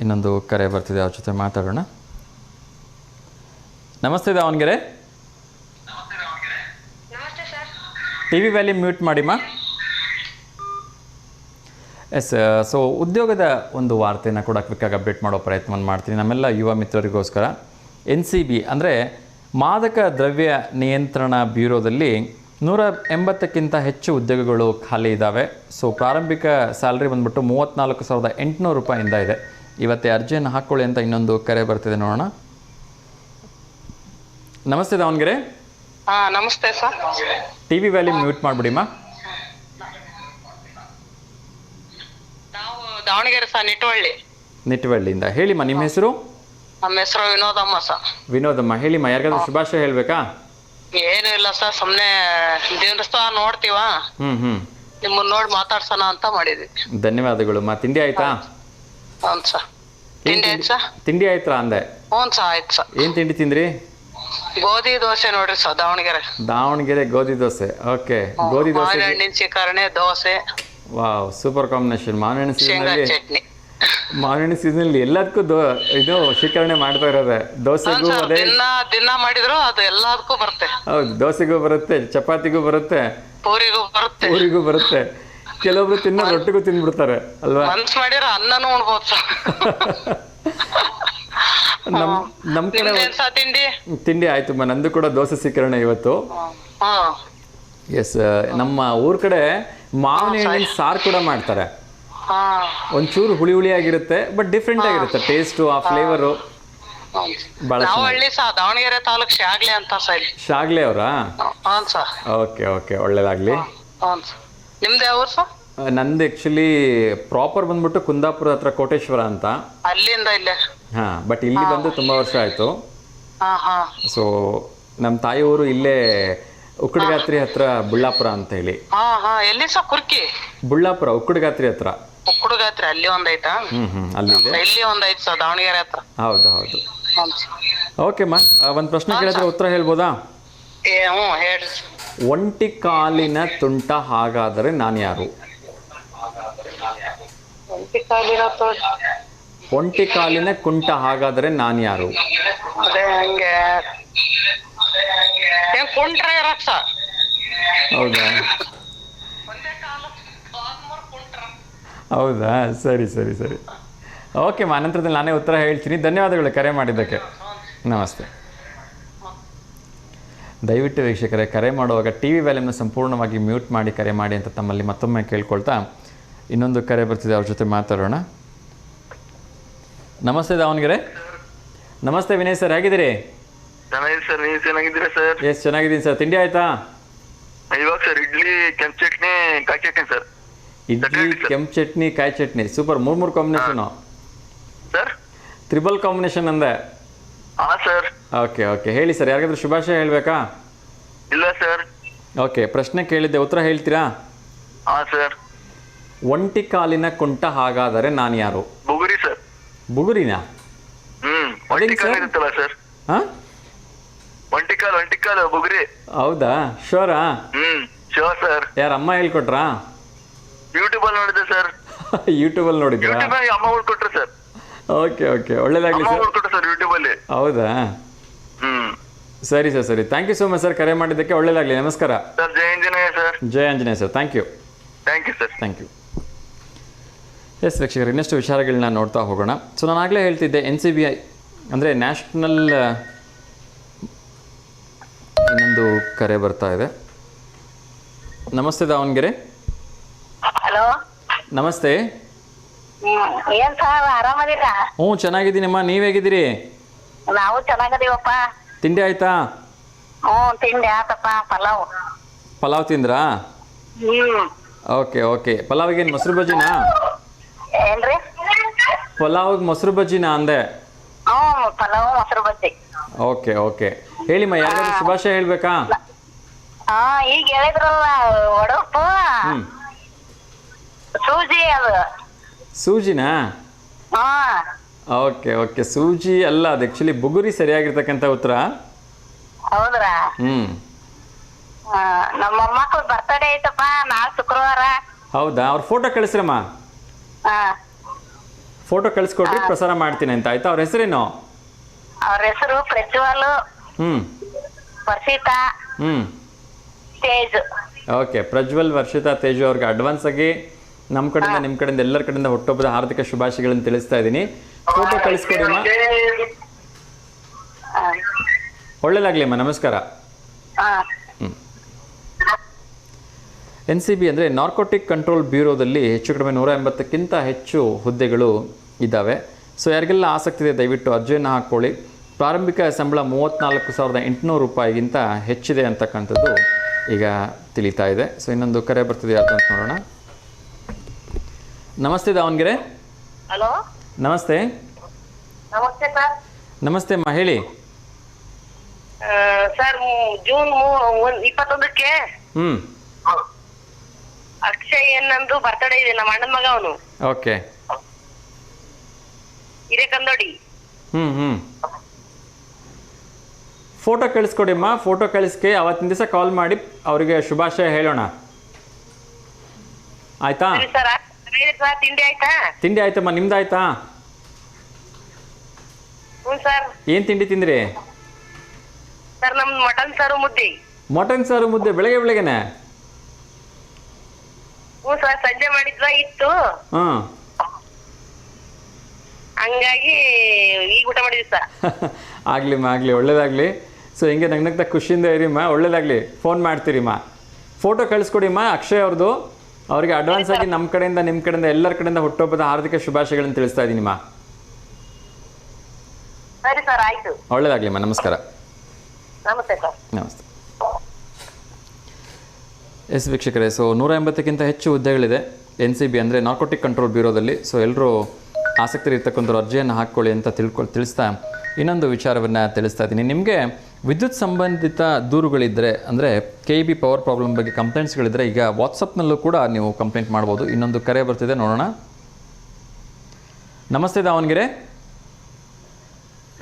ಇನ್ನೊಂದು ಕರೆ ಬರ್ತಿದೆ, ಅವ್ರ ಜೊತೆ ಮಾತಾಡೋಣ. ನಮಸ್ತೆ Davanagere. T V volume mute ಮಾಡಿಮ್ಮ. ಎಸ್. ಸೊ ಉದ್ಯೋಗದ ಒಂದು ವಾರ್ತೆಯನ್ನು ಕೂಡ ಕ್ವಿಕ್ಕಾಗಿ ಅಪ್ಡೇಟ್ ಮಾಡೋ ಪ್ರಯತ್ನವನ್ನು ಮಾಡ್ತೀನಿ ನಮ್ಮೆಲ್ಲ ಯುವ ಮಿತ್ರರಿಗೋಸ್ಕರ. NCB ಅಂದರೆ ಮಾದಕ ದ್ರವ್ಯ ನಿಯಂತ್ರಣ ಬ್ಯೂರೋದಲ್ಲಿ 180ಕ್ಕಿಂತ ಹೆಚ್ಚು ಉದ್ಯೋಗಗಳು ಖಾಲಿ ಇದ್ದಾವೆ. ಸೊ ಪ್ರಾರಂಭಿಕ ಸ್ಯಾಲ್ರಿ ಬಂದ್ಬಿಟ್ಟು 34,800 ರೂಪಾಯಿಂದ ಇದೆ. ಇವತ್ತೇ ಅರ್ಜಿಯನ್ನು ಹಾಕ್ಕೊಳ್ಳಿ ಅಂತ ಇನ್ನೊಂದು ಕರೆ ಬರ್ತಿದೆ, ನೋಡೋಣ. ನಮಸ್ತೆ ದಾವಣಗೆರೆ. ನಮಸ್ತೆ sir. T V volume mute ಮಾಡಿಬಿಡಿಮ್ಮ. ನಾವು ದಾವಣಗೆರೆ ಸರ್, ನಿಟ್ಟವಳ್ಳಿಯಿಂದ. ಹೇಳಿಮ್ಮ, ನಿಮ್ಮ ಹೆಸರು? ನಮ್ಮ ಹೆಸರು ವಿನೋದಮ್ಮ ಸರ್. ವಿನೋದಮ್ಮ, ಹೇಳಿಮ್ಮ. ಯಾರಿಗಾದ್ರೂ ಶುಭಾಶಯ ಹೇಳಬೇಕಾ? ಏನು ಇಲ್ಲ ಸರ್, ಸುಮ್ನೆ ದಿನಸ್ತಾ ನೋಡ್ತೀವ, ನಿಮ್ಮನ್ನ ನೋಡಿ ಮಾತಾಡ್ಸೋಣ ಅಂತ ಮಾಡಿದ್ವಿ. ಧನ್ಯವಾದಗಳು ಮಾ. ತಿಂಡಿ ಆಯ್ತಾ? ಹ್ಞೂ ಸರ್. ತಿಂಡಿ ಆಯ್ತು ಸರ್. ತಿಂಡಿ ಆಯ್ತಾ ಅಂದೆ? ಹ್ಞೂ ಸರ್, ಆಯ್ತು ಸರ್. ಏನು ತಿಂಡಿ ತಿಂದ್ರಿ? ಗೋಧಿ ದೋಸೆ ನೋಡ್ರಿ ಸರ್, ದಾವಣಗೆರೆ ಗೋಧಿ ದೋಸೆ. ಓಕೆ, ಗೋಧಿ ದೋಸೆ, ಮಾವಿನ ಹಣ್ಣಿನ ಶಿಕರಣೆ ದೋಸೆ. Wow, super combination. ಮಾವಿನ ಶೇಂಗಾ ಸೀಸನಲ್ಲಿ, ಚಟ್ನಿ. ಮಾವಿನ ಸೀಸನಲ್ಲಿ ಎಲ್ಲದಕ್ಕೂ ಇದು ಶಿಕರಣೆ ಮಾಡ್ತಾ ಇರೋದೆ. ದೋಸೆಗೂ ಅದೇ, ದಿನ ಮಾಡಿದ್ರು ಅದು ಎಲ್ಲದಕ್ಕೂ ಬರುತ್ತೆ. ಹೌದು, ದೋಸೆಗೂ ಬರುತ್ತೆ, ಚಪಾತಿಗೂ ಬರುತ್ತೆ, ಪೂರಿಗೂ ಬರುತ್ತೆ. ಕೆಲವೊಬ್ರು ತಿನ್ನೋ ರೊಟ್ಟಿಗೂ ತಿಂದ್ಬಿಡ್ತಾರೆ ಅಲ್ವಾ? ಮನ್ಸ್ ಮಾಡಿರ ಅನ್ನನೂ ಉಣ್ಬೋದು ಸರ್. ನಮ್ ಕಡೆ ತಿಂಡಿ ಆಯ್ತು. ನಂದು ಕೂಡ ದೋಸೆ ಶಿಕರಣೆ ಇವತ್ತು. ಎಸ್. ನಮ್ಮ ಊರ್ ಕಡೆ ಮಾವಿನ ಹಣ್ಣಿನ ಸಾರು ಕೂಡ ಮಾಡ್ತಾರೆ. ಒಂಚೂರು ಹುಳಿ ಹುಳಿಯಾಗಿರುತ್ತೆ, ಬಟ್ ಡಿಫ್ರೆಂಟ್ ಆಗಿರುತ್ತೆ ಟೇಸ್ಟು, ಆ ಫ್ಲೇವರು ಬಹಳ. ದಾವಣಗೆರೆ ತಾಲೂಕ್ ಶಾಗ್ಲೆ ಅಂತ ಸರ್. ಶಾಗ್ಲೆ ಅವರಾ? ಓಕೆ ಓಕೆ, ಒಳ್ಳೇದಾಗ್ಲಿ. ನಿಮ್ದು ಯಾವ ಸರ್? ನಂದು ಆಕ್ಚುಲಿ ಪ್ರಾಪರ್ ಬಂದ್ಬಿಟ್ಟು ಕುಂದಾಪುರ ಹತ್ರ ಕೋಟೇಶ್ವರ ಅಂತ. ಅಲ್ಲಿಂದ ಇಲ್ಲೇ? ಹಾ, ಬಟ್ ಇಲ್ಲಿ ಬಂದು ತುಂಬಾ ವರ್ಷ ಆಯ್ತು. ಸೊ ನಮ್ಮ ತಾಯಿ ಊರು ಇಲ್ಲೇ ಉಕ್ಕಡಗಾತ್ರಿ ಹತ್ರ ಬುಳ್ಳಾಪುರ ಅಂತ ಹೇಳಿ. ಎಲ್ಲಿ ಸರ್? ಕುರ್ಕಿ ಬುಳ್ಳಾಪುರ, ಉಕ್ಕಡಗಾತ್ರಿ ಹತ್ರ. ಉಕ್ಕಡಗಾತ್ರಿ ಅಲ್ಲಿ ಒಂದೈತಾ? ಅಲ್ಲಿದೆ. ಇಲ್ಲಿ ಒಂದೈತೆ ಸರ್, ದಾವಣಗೆರೆ ಹತ್ರ. ಹೌದು ಹೌದು. ಓಕೆ ಮಾ, ಒಂದು ಪ್ರಶ್ನೆ ಕೇಳಿದ್ರೆ ಉತ್ತರ ಹೇಳ್ಬೋದಾ? ಹೇಳ್ರಿ. ಒಂಟಿ ಕಾಲಿನ ತುಂಟ ಹಾಗಾದರೆ ನಾನು ಯಾರು? ಒಂಟಿ ಕಾಲಿನ ಕುಂಟ ಹಾಗಾದರೆ ನಾನು ಯಾರು? ಹೌದಾ? ಹೌದಾ, ಸರಿ ಸರಿ ಸರಿ. ಓಕೆ ಮಾ, ಅನಂತರದಲ್ಲಿ ನಾನೇ ಉತ್ತರ ಹೇಳ್ತೀನಿ. ಧನ್ಯವಾದಗಳು ಕರೆ ಮಾಡಿದ್ದಕ್ಕೆ. ನಮಸ್ತೆ. ದಯವಿಟ್ಟು ವೀಕ್ಷಕರೇ, ಕರೆ ಮಾಡುವಾಗ ಟಿ ವಿ ವ್ಯಾಲ್ಯೂಮ್ನ ಸಂಪೂರ್ಣವಾಗಿ ಮ್ಯೂಟ್ ಮಾಡಿ ಕರೆ ಮಾಡಿ ಅಂತ ತಮ್ಮಲ್ಲಿ ಮತ್ತೊಮ್ಮೆ ಕೇಳ್ಕೊಳ್ತಾ ಇನ್ನೊಂದು ಕರೆ ಬರ್ತಿದೆ, ಅವ್ರ ಜೊತೆ ಮಾತಾಡೋಣ. ನಮಸ್ತೆ ದಾವಣಗೆರೆ. ನಮಸ್ತೆ ವಿನಯ್ ಸರ್, ಹೇಗಿದ್ದೀರಿ? ಎಸ್, ಚೆನ್ನಾಗಿದ್ದೀನಿ ಸರ್. ತಿಂಡಿ ಆಯ್ತಾ? ಇವಾಗ ಸರ್ ಇಡ್ಲಿ, ಕೆಂಪು ಚಟ್ನಿ, ಕಾಯಿ ಚಟ್ನಿ ಸರ್. ಇಡ್ಲಿ, ಕೆಂಪು ಚಟ್ನಿ, ಕಾಯಿ chutney, super. 3 combination sir. Triple combination ಅಂದೆ. ಸರ್. ಓಕೆ ಓಕೆ, ಹೇಳಿ ಸರ್. ಯಾರಿಗಾದ್ರೂ ಶುಭಾಶಯ ಹೇಳ್ಬೇಕಾ? ಇಲ್ಲ ಸರ್. ಓಕೆ, ಪ್ರಶ್ನೆ ಕೇಳಿದ್ದೆ, ಉತ್ತರ ಹೇಳ್ತೀರಾ? ಸರ್. ಒಂಟಿ ಕಾಲಿನ ಕುಂಟ ಹಾಗಾದರೆ ನಾನು ಯಾರು? ಬುಗುರಿ ಸರ್. ಬುಗುರಿನಾ? ಒಂಟಿ ಕಾಲು ಇರುತ್ತಲ್ಲ ಸರ್. ಒಂಟಿ ಕಾಲು ಬುಗುರಿ. ಹೌದಾ? ಶೋರಾ? Sure sir. ಯಾರ ಅಮ್ಮ ಹೇಳ್ಕೊಟ್ರಾ? ಯೂಟ್ಯೂಬ್ ಅಲ್ಲಿ ನೋಡಿದೆ ಸರ್. ಯೂಟ್ಯೂಬಲ್ಲಿ ನೋಡಿದ್ರಾ? ಯೂಟ್ಯೂಬ್ ಅಲ್ಲಿ ಅಮ್ಮ ಕೊಟ್ರು ಸರ್. ಓಕೆ ಓಕೆ, ಒಳ್ಳೇದಾಗಲಿ ಅಮ್ಮ ಸರ್. ಕೊಟ್ರು ಸರ್ ಯೂಟ್ಯೂಬ್ ಅಲ್ಲಿ. ಹೌದಾ? ಸರಿ ಸರ್, ಸರಿ. Thank you so much sir, ಕರೆ ಮಾಡಿದ್ದಕ್ಕೆ. ಒಳ್ಳೇದಾಗಲಿ, ನಮಸ್ಕಾರ ಸರ್. ಜೈ ಆಂಜನೇಯ ಸರ್. ಜೈ Anjaneya sir. Thank you sir. Thank you. Yes ವೀಕ್ಷಕರು, ಇನ್ನಷ್ಟು ವಿಚಾರಗಳನ್ನ ನೋಡ್ತಾ ಹೋಗೋಣ. ಸೊ ನಾನು ಆಗಲೇ ಹೇಳ್ತಿದ್ದೆ, NCBI ಅಂದರೆ ನ್ಯಾಷನಲ್, ಇನ್ನೊಂದು ಕರೆ ಬರ್ತಾ ಇದೆ. ನಮಸ್ತೆ ದಾವಣಗೆರೆ. ಹಲೋ, ನಮಸ್ತೆ. ಏನ್ ಸರ್ ಆರಾಮದಿರಾ? ಹ್ಞೂ, ಚೆನ್ನಾಗಿದ್ದೀನಮ್ಮ. ನೀವು ಹೇಗಿದ್ದೀರಿ? ನಾವು ಚೆನ್ನಾಗದೀವಪ್ಪ. ತಿಂಡಿ ಆಯ್ತಾ? ತಿಂಡಿ ಆತಪ್ಪ. ಪಲಾವ್ ತಿಂದ್ರಾ? Okay okay. ಪಲಾವಿಗೇನು ಮೊಸರು ಬಜ್ಜಿನಾ? ಏನ್ರಿ? ಪಲಾವಿಗೆ ಮೊಸರು ಬಜ್ಜಿನಾ ಅಂದೆ. ಪಲಾವ್ ಮೊಸರು ಬಜ್ಜಿ. Okay okay. ಹೇಳಿಮ್ಮ, ಯಾರಾದ್ರೂ ಶುಭಾಶಯ ಹೇಳ್ಬೇಕಾ? ಈಗ ಹೇಳಿದ್ರಲ್ಲ, ಒಡಪು ಸೂಜಿ ಅದು. ಸೂಜಿನಾ? ಹಾ. Okay okay. ಸೂಜಿ ಅಲ್ಲ, ಅದು ಆ್ಯಕ್ಚುಲಿ ಬುಗುರಿ ಸರಿಯಾಗಿರ್ತಕ್ಕಂಥ ಉತ್ತರ. ಹೌದ್ರಾ? ನಮ್ಮ ಮೊಮ್ಮಕ್ಳು ಬರ್ತಡೇ ಐತಪ್ಪ ನಾಳೆ ಶುಕ್ರವಾರ. ಹೌದಾ? ಅವ್ರ ಫೋಟೋ ಕಳಿಸ್ರಮ್ಮ. ಫೋಟೋ ಕಳಿಸ್ಕೊಟ್ರಿ, ಪ್ರಸಾರ ಮಾಡ್ತೀನಿ ಅಂತ. ಆಯ್ತಾ? ಅವ್ರ ಹೆಸರೇನು? ಅವ್ರ ಹೆಸರು ಪ್ರಜ್ವಲ್, ವರ್ಷಿತಾ, ತೇಜ್. ಓಕೆ. ಪ್ರಜ್ವಲ್, ವರ್ಷಿತಾ, ತೇಜು ಅವ್ರಿಗೆ ಅಡ್ವಾನ್ಸ್ ಆಗಿ ನಮ್ಮ ಕಡೆಯಿಂದ, ನಿಮ್ಮ ಕಡೆಯಿಂದ, ಎಲ್ಲರ ಕಡೆಯಿಂದ ಹುಟ್ಟುಹಬ್ಬದ ಹಾರ್ದಿಕ ಶುಭಾಶಯಗಳನ್ನು ತಿಳಿಸ್ತಾ ಇದ್ದೀನಿ. ಫೋಟೋ ಕಳಿಸ್ಕೊಡಿಮ್ಮ. ಒಳ್ಳೇದಾಗ್ಲಿ ಅಮ್ಮ, ನಮಸ್ಕಾರ. NCB ಅಂದರೆ ನಾರ್ಕೋಟಿಕ್ ಕಂಟ್ರೋಲ್ ಬ್ಯೂರೋದಲ್ಲಿ ಹೆಚ್ಚು ಕಡಿಮೆ 180ಕ್ಕಿಂತ ಹೆಚ್ಚು ಹುದ್ದೆಗಳು ಇದ್ದಾವೆ. ಸೊ ಯಾರಿಗೆಲ್ಲ ಆಸಕ್ತಿ ಇದೆ, ದಯವಿಟ್ಟು ಅರ್ಜಿಯನ್ನು ಹಾಕ್ಕೊಳ್ಳಿ. ಪ್ರಾರಂಭಿಕ ಸಂಬಳ 34,800 ರೂಪಾಯಿಗಿಂತ ಹೆಚ್ಚಿದೆ ಅಂತಕ್ಕಂಥದ್ದು ಈಗ ತಿಳಿತಾ ಇದೆ. ಸೊ ಇನ್ನೊಂದು ಕರೆ ಬರ್ತಿದೆ, ಯಾವುದು ಅಂತ ನೋಡೋಣ. ನಮಸ್ತೆ ದಾವಣಗೆರೆ. ಹಲೋ, ನಮಸ್ತೆ. ನಮಸ್ತೆ ಸರ್. ನಮಸ್ತೆ ಅಮ್ಮ, ಹೇಳಿ. ಸರ್, ಜೂನ್ 21ಕ್ಕೆ ಅಕ್ಷಯ್ ನಂದು ಬರ್ತಡೇ ಇದೆ. ನಮ್ಮ ಅಣ್ಣನ ಮಗ ಅವನು. ಓಕೆ. ಹಿರೇಕಂದೋಡಿ. ಫೋಟೋ ಕಳಿಸ್ಕೊಡಿಮ್ಮ. ಫೋಟೋ ಕಳಿಸ್ಕೆ ಅವತ್ತಿನ ದಿವಸ ಕಾಲ್ ಮಾಡಿ ಅವರಿಗೆ ಶುಭಾಶಯ ಹೇಳೋಣ. ಆಯ್ತಾ? ತಿಂಡಿ ಆಯ್ತಾ? ತಿಂಡಿ ಆಯ್ತಮ್ಮ, ನಿಮ್ದಾಯ್ತಾ? ಹ್ಞೂ ಸರ್. ಏನು ತಿಂಡಿ ತಿಂದ್ರಿ? ಸರ್, ನಮ್ದು ಮಟನ್ ಸಾರು ಮುದ್ದೆ. ಮಟನ್ ಸಾರು ಮುದ್ದೆ ಬೆಳಗ್ಗೆನೆ? ಹ್ಞೂ ಸರ್, ಸಂಜೆ ಮಾಡಿದ್ವ ಇತ್ತು. ಹಂಗಾಗಿ ಈಗ ಊಟ ಮಾಡಿದ್ವಿ ಸರ್. ಆಗ್ಲಿಮ್ಮ, ಆಗಲಿ, ಒಳ್ಳೇದಾಗಲಿ. ಸೊ ಹಿಂಗೆ ನಗ್ನಗ್ತಾ ಖುಷಿಯಿಂದ ಇರಿಮ್ಮ, ಒಳ್ಳೇದಾಗಲಿ. ಫೋನ್ ಮಾಡ್ತೀರಿಮ್ಮ. ಫೋಟೋ ಕಳಿಸ್ಕೊಡಿಮ್ಮ ಅಕ್ಷಯ್ ಅವ್ರದ್ದು. ಅವರಿಗೆ ಅಡ್ವಾನ್ಸ್ ಆಗಿ ನಮ್ಮ ಕಡೆಯಿಂದ, ನಿಮ್ಮ ಕಡೆಯಿಂದ, ಎಲ್ಲರ ಕಡೆಯಿಂದ ಹುಟ್ಟುಹಬ್ಬದ ಹಾರ್ದಿಕ ಶುಭಾಶಯಗಳನ್ನು ತಿಳಿಸ್ತಾ ಇದ್ದೀನಿಮ್ಮ. ಸರಿ ಸರ್, ಆಯ್ತು. ಒಳ್ಳೇದಾಗ್ಲಿಮ್ಮ, ನಮಸ್ಕಾರ. ನಮಸ್ತೆ ಸರ್. ನಮಸ್ತೆ. ಎಸ್ ವೀಕ್ಷಕರೇ, ಸೊ 180ಕ್ಕಿಂತ ಹೆಚ್ಚು ಹುದ್ದೆಗಳಿದೆ NCB ಅಂದರೆ ನಾರ್ಕೋಟಿಕ್ ಕಂಟ್ರೋಲ್ ಬ್ಯೂರೋದಲ್ಲಿ. ಸೊ ಎಲ್ಲರೂ ಆಸಕ್ತಿ ಇರ್ತಕ್ಕಂಥ ಅರ್ಜಿಯನ್ನು ಹಾಕ್ಕೊಳ್ಳಿ ಅಂತ ತಿಳಿಸ್ತಾ ಇನ್ನೊಂದು ವಿಚಾರವನ್ನು ತಿಳಿಸ್ತಾ ಇದ್ದೀನಿ. ನಿಮಗೆ ವಿದ್ಯುತ್ ಸಂಬಂಧಿತ ದೂರುಗಳಿದ್ದರೆ, ಅಂದರೆ KEB ಪವರ್ ಪ್ರಾಬ್ಲಮ್ ಬಗ್ಗೆ ಕಂಪ್ಲೇಂಟ್ಸ್ಗಳಿದ್ದರೆ, ಈಗ ವಾಟ್ಸಪ್ನಲ್ಲೂ ಕೂಡ ನೀವು ಕಂಪ್ಲೇಂಟ್ ಮಾಡ್ಬೋದು. ಇನ್ನೊಂದು ಕರೆ ಬರ್ತಿದೆ, ನೋಡೋಣ. ನಮಸ್ತೆ ದಾವಣಗೆರೆ.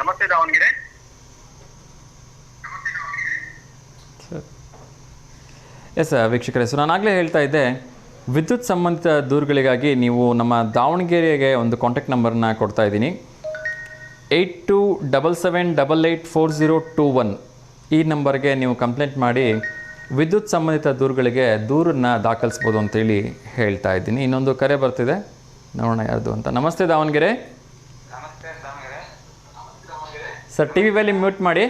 ನಮಸ್ತೆ ದಾವಣಗೆರೆ. ಎಸ್ ವೀಕ್ಷಕರೇ, ಸೊ ನಾನಾಗಲೇ ಹೇಳ್ತಾ ಇದ್ದೆ, ವಿದ್ಯುತ್ ಸಂಬಂಧಿತ ದೂರುಗಳಿಗಾಗಿ ನೀವು ನಮ್ಮ ದಾವಣಗೆರೆಗೆ ಒಂದು ಕಾಂಟ್ಯಾಕ್ಟ್ ನಂಬರ್ನ ಕೊಡ್ತಾ ಇದ್ದೀನಿ. 8277884021 ಈ ನಂಬರ್ಗೆ ನೀವು ಕಂಪ್ಲೇಂಟ್ ಮಾಡಿ ವಿದ್ಯುತ್ ಸಂಬಂಧಿತ ದೂರುಗಳಿಗೆ ದೂರನ್ನು ದಾಖಲಿಸ್ಬೋದು ಅಂತೇಳಿ ಹೇಳ್ತಾ ಇದ್ದೀನಿ. ಇನ್ನೊಂದು ಕರೆ ಬರ್ತಿದೆ, ನೋಡೋಣ ಯಾರ್ದು ಅಂತ. ನಮಸ್ತೆ Davanagere. Sir, TV volume mute ಮಾಡಿ.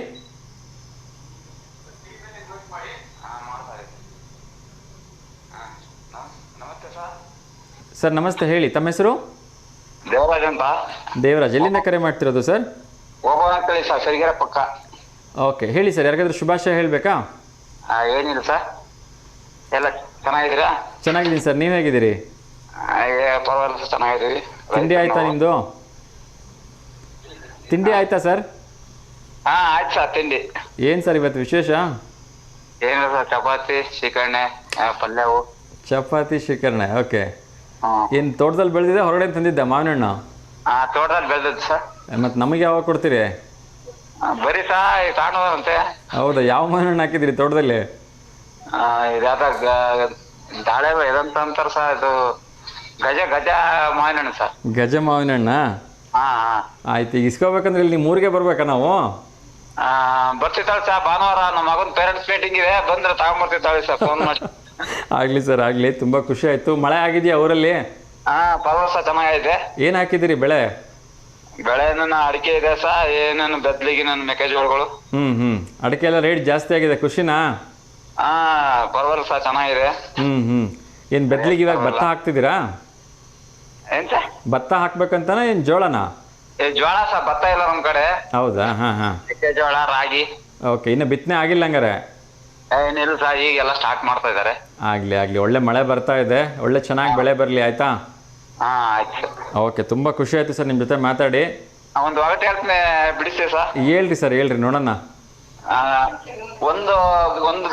ಸರ್ ನಮಸ್ತೆ, ಹೇಳಿ. ತಮ್ಮ ಹೆಸರು? ದೇವರಾಜ್ ಅಂತ. ದೇವರಾಜ್, ಎಲ್ಲಿಂದ ಕರೆ ಮಾಡ್ತಿರೋದು ಸರ್? ಹೋಗೋಣ ಸರ್, ಸರಿಗೆರೆ ಪಕ್ಕ. ಓಕೆ, ಹೇಳಿ ಸರ್. ಯಾರಿಗಾದ್ರೂ ಶುಭಾಶಯ ಹೇಳಬೇಕಾ? ಏನಿಲ್ಲ ಸರ್, ಎಲ್ಲ ಚೆನ್ನಾಗಿದ್ದೀರಾ? ಚೆನ್ನಾಗಿದ್ದೀನಿ ಸರ್, ನೀವು ಹೇಗಿದ್ದೀರಿ? ಪರವಾಗಿಲ್ಲ ಸರ್, ಚೆನ್ನಾಗಿದ್ದೀವಿ. ತಿಂಡಿ ಆಯ್ತಾ ನಿಮ್ಮದು? ತಿಂಡಿ ಆಯ್ತಾ ಸರ್? ಆಯ್ತು ಸರ್. ತಿಂಡಿ ಏನು ಸರ್ ಇವತ್ತು ವಿಶೇಷ? ಏನಿಲ್ಲ ಸರ್, ಚಪಾತಿ, ಶ್ರೀಕರಣೆ, ಪಲ್ಯವು. ಚಪಾತಿ, ಶ್ರೀಕರಣೆ. ಓಕೆ. ಏನು ತೋಟದಲ್ಲಿ ಬೆಳೆದಿದೆ, ಹೊರಗಡೆ ತಂದಿದ್ದ ಮಾವಿನ ಹಣ್ಣು? ತೋಟದಲ್ಲಿ ಬೆಳೆದದ್ದು ಸರ್. ಮತ್ತು ನಮಗೆ ಯಾವಾಗ ಕೊಡ್ತೀರಿ? ಬರೀ ಸಾ ತಾಣದಂತೆ. ಹೌದಾ? ಯಾವ ಮಾವಿನ ಹಣ್ಣು ಹಾಕಿದ್ರಿ ತೋಟದಲ್ಲಿ? ಇದಾದ ದಾಳಿಂಬೆ ಇದಂತ ಅಂತಾರ ಸರ್ ಇದು ಗಜ ಮಾವಿನ ಹಣ್ಣು ಸರ್. ಗಜ ಮಾವಿನ ಹಣ್ಣ? ಹಾ ಹಾ. ಆಯ್ತು, ಈಗ ಇಸ್ಕೋಬೇಕಂದ್ರೆ ಇಲ್ಲಿ ನಿಮ್ಮ ಊರಿಗೆ ಬರ್ಬೇಕಾ ನಾವು? ಬರ್ತಿದ್ದಾಳೆ ಸರ್ ಭಾನುವಾರ ನಮ್ಮ ಮಗನ ಪೇರೆಂಟ್ಸ್ ಮೀಟಿಂಗ್ ಇದೆ, ಬಂದ್ರೆ ತಗೊಂಡ್ಬರ್ತಿದ್ದಾಳೆ ಸರ್, ಫೋನ್ ಮಾಡಿ. ಆಗಲಿ ಸರ್ ಆಗಲಿ, ತುಂಬ ಖುಷಿ ಆಯಿತು. ಮಳೆ ಆಗಿದೆಯಾ ಊರಲ್ಲಿ? ಹಾ ಪರವಾಗಿಲ್ಲ ಚೆನ್ನಾಗೈತೆ. ಏನು ಹಾಕಿದ್ದೀರಿ ಬೆಳೆ? ಬೆಳೆನ ಅಡಿಕೆ ಇದೆ ಸರ್, ಏನೇನು ಬೆದ್ಲಿಗೆ ನನ್ನ ಮೆಕ್ಕೆಜೋಳಗಳು. ಅಡಿಕೆ ಎಲ್ಲ ರೇಟ್ ಜಾಸ್ತಿ ಆಗಿದೆ, ಖುಷಿನಾ? ಹಾ ಪರವಾಗಿಲ್ಲ ಸರ್ ಚೆನ್ನಾಗಿದೆ. ಏನು ಬೆದ್ಲಿಗೆ ಇವಾಗ ಭತ್ತ ಹಾಕ್ತಿದ್ದೀರಾ? ಏನ್ ಸರ್? ಭತ್ತ ಹಾಕ್ಬೇಕಂತಾನ ಏನು ಜೋಳನಾ? ಜೋಳ ಸರ್, ಭತ್ತ ಇಲ್ಲ ನಮ್ ಕಡೆ. ಹೌದಾ? ಹಾಂ. ಮೆಕ್ಕೆಜೋಳ, ರಾಗಿ. ಓಕೆ, ಇನ್ನು ಬಿತ್ತನೆ ಆಗಿಲ್ಲ ಹಂಗಾರೆ? ಏನಿಲ್ಲ ಸರ್, ಈಗೆಲ್ಲ ಸ್ಟಾರ್ಟ್ ಮಾಡ್ತಾ ಇದಾರೆ. ಆಗಲಿ, ಒಳ್ಳೆ ಮಳೆ ಬರ್ತಾ ಇದೆ, ಒಳ್ಳೆ ಚೆನ್ನಾಗಿ ಬೆಳೆ ಬರಲಿ, ಆಯ್ತಾ? ಹಾ ಆಯ್ತು. ಓಕೆ, ತುಂಬ ಖುಷಿ ಆಯ್ತು ಸರ್ ನಿಮ್ಮ ಜೊತೆ ಮಾತಾಡಿ. ಒಂದು ಒಗಟು ಹೇಳ್ತೀನಿ, ಬಿಡಿಸಿ ಸರ್. ಹೇಳ್ರಿ ಸರ್, ಹೇಳ್ರಿ ನೋಡೋಣ. ಒಂದು ಒಂದು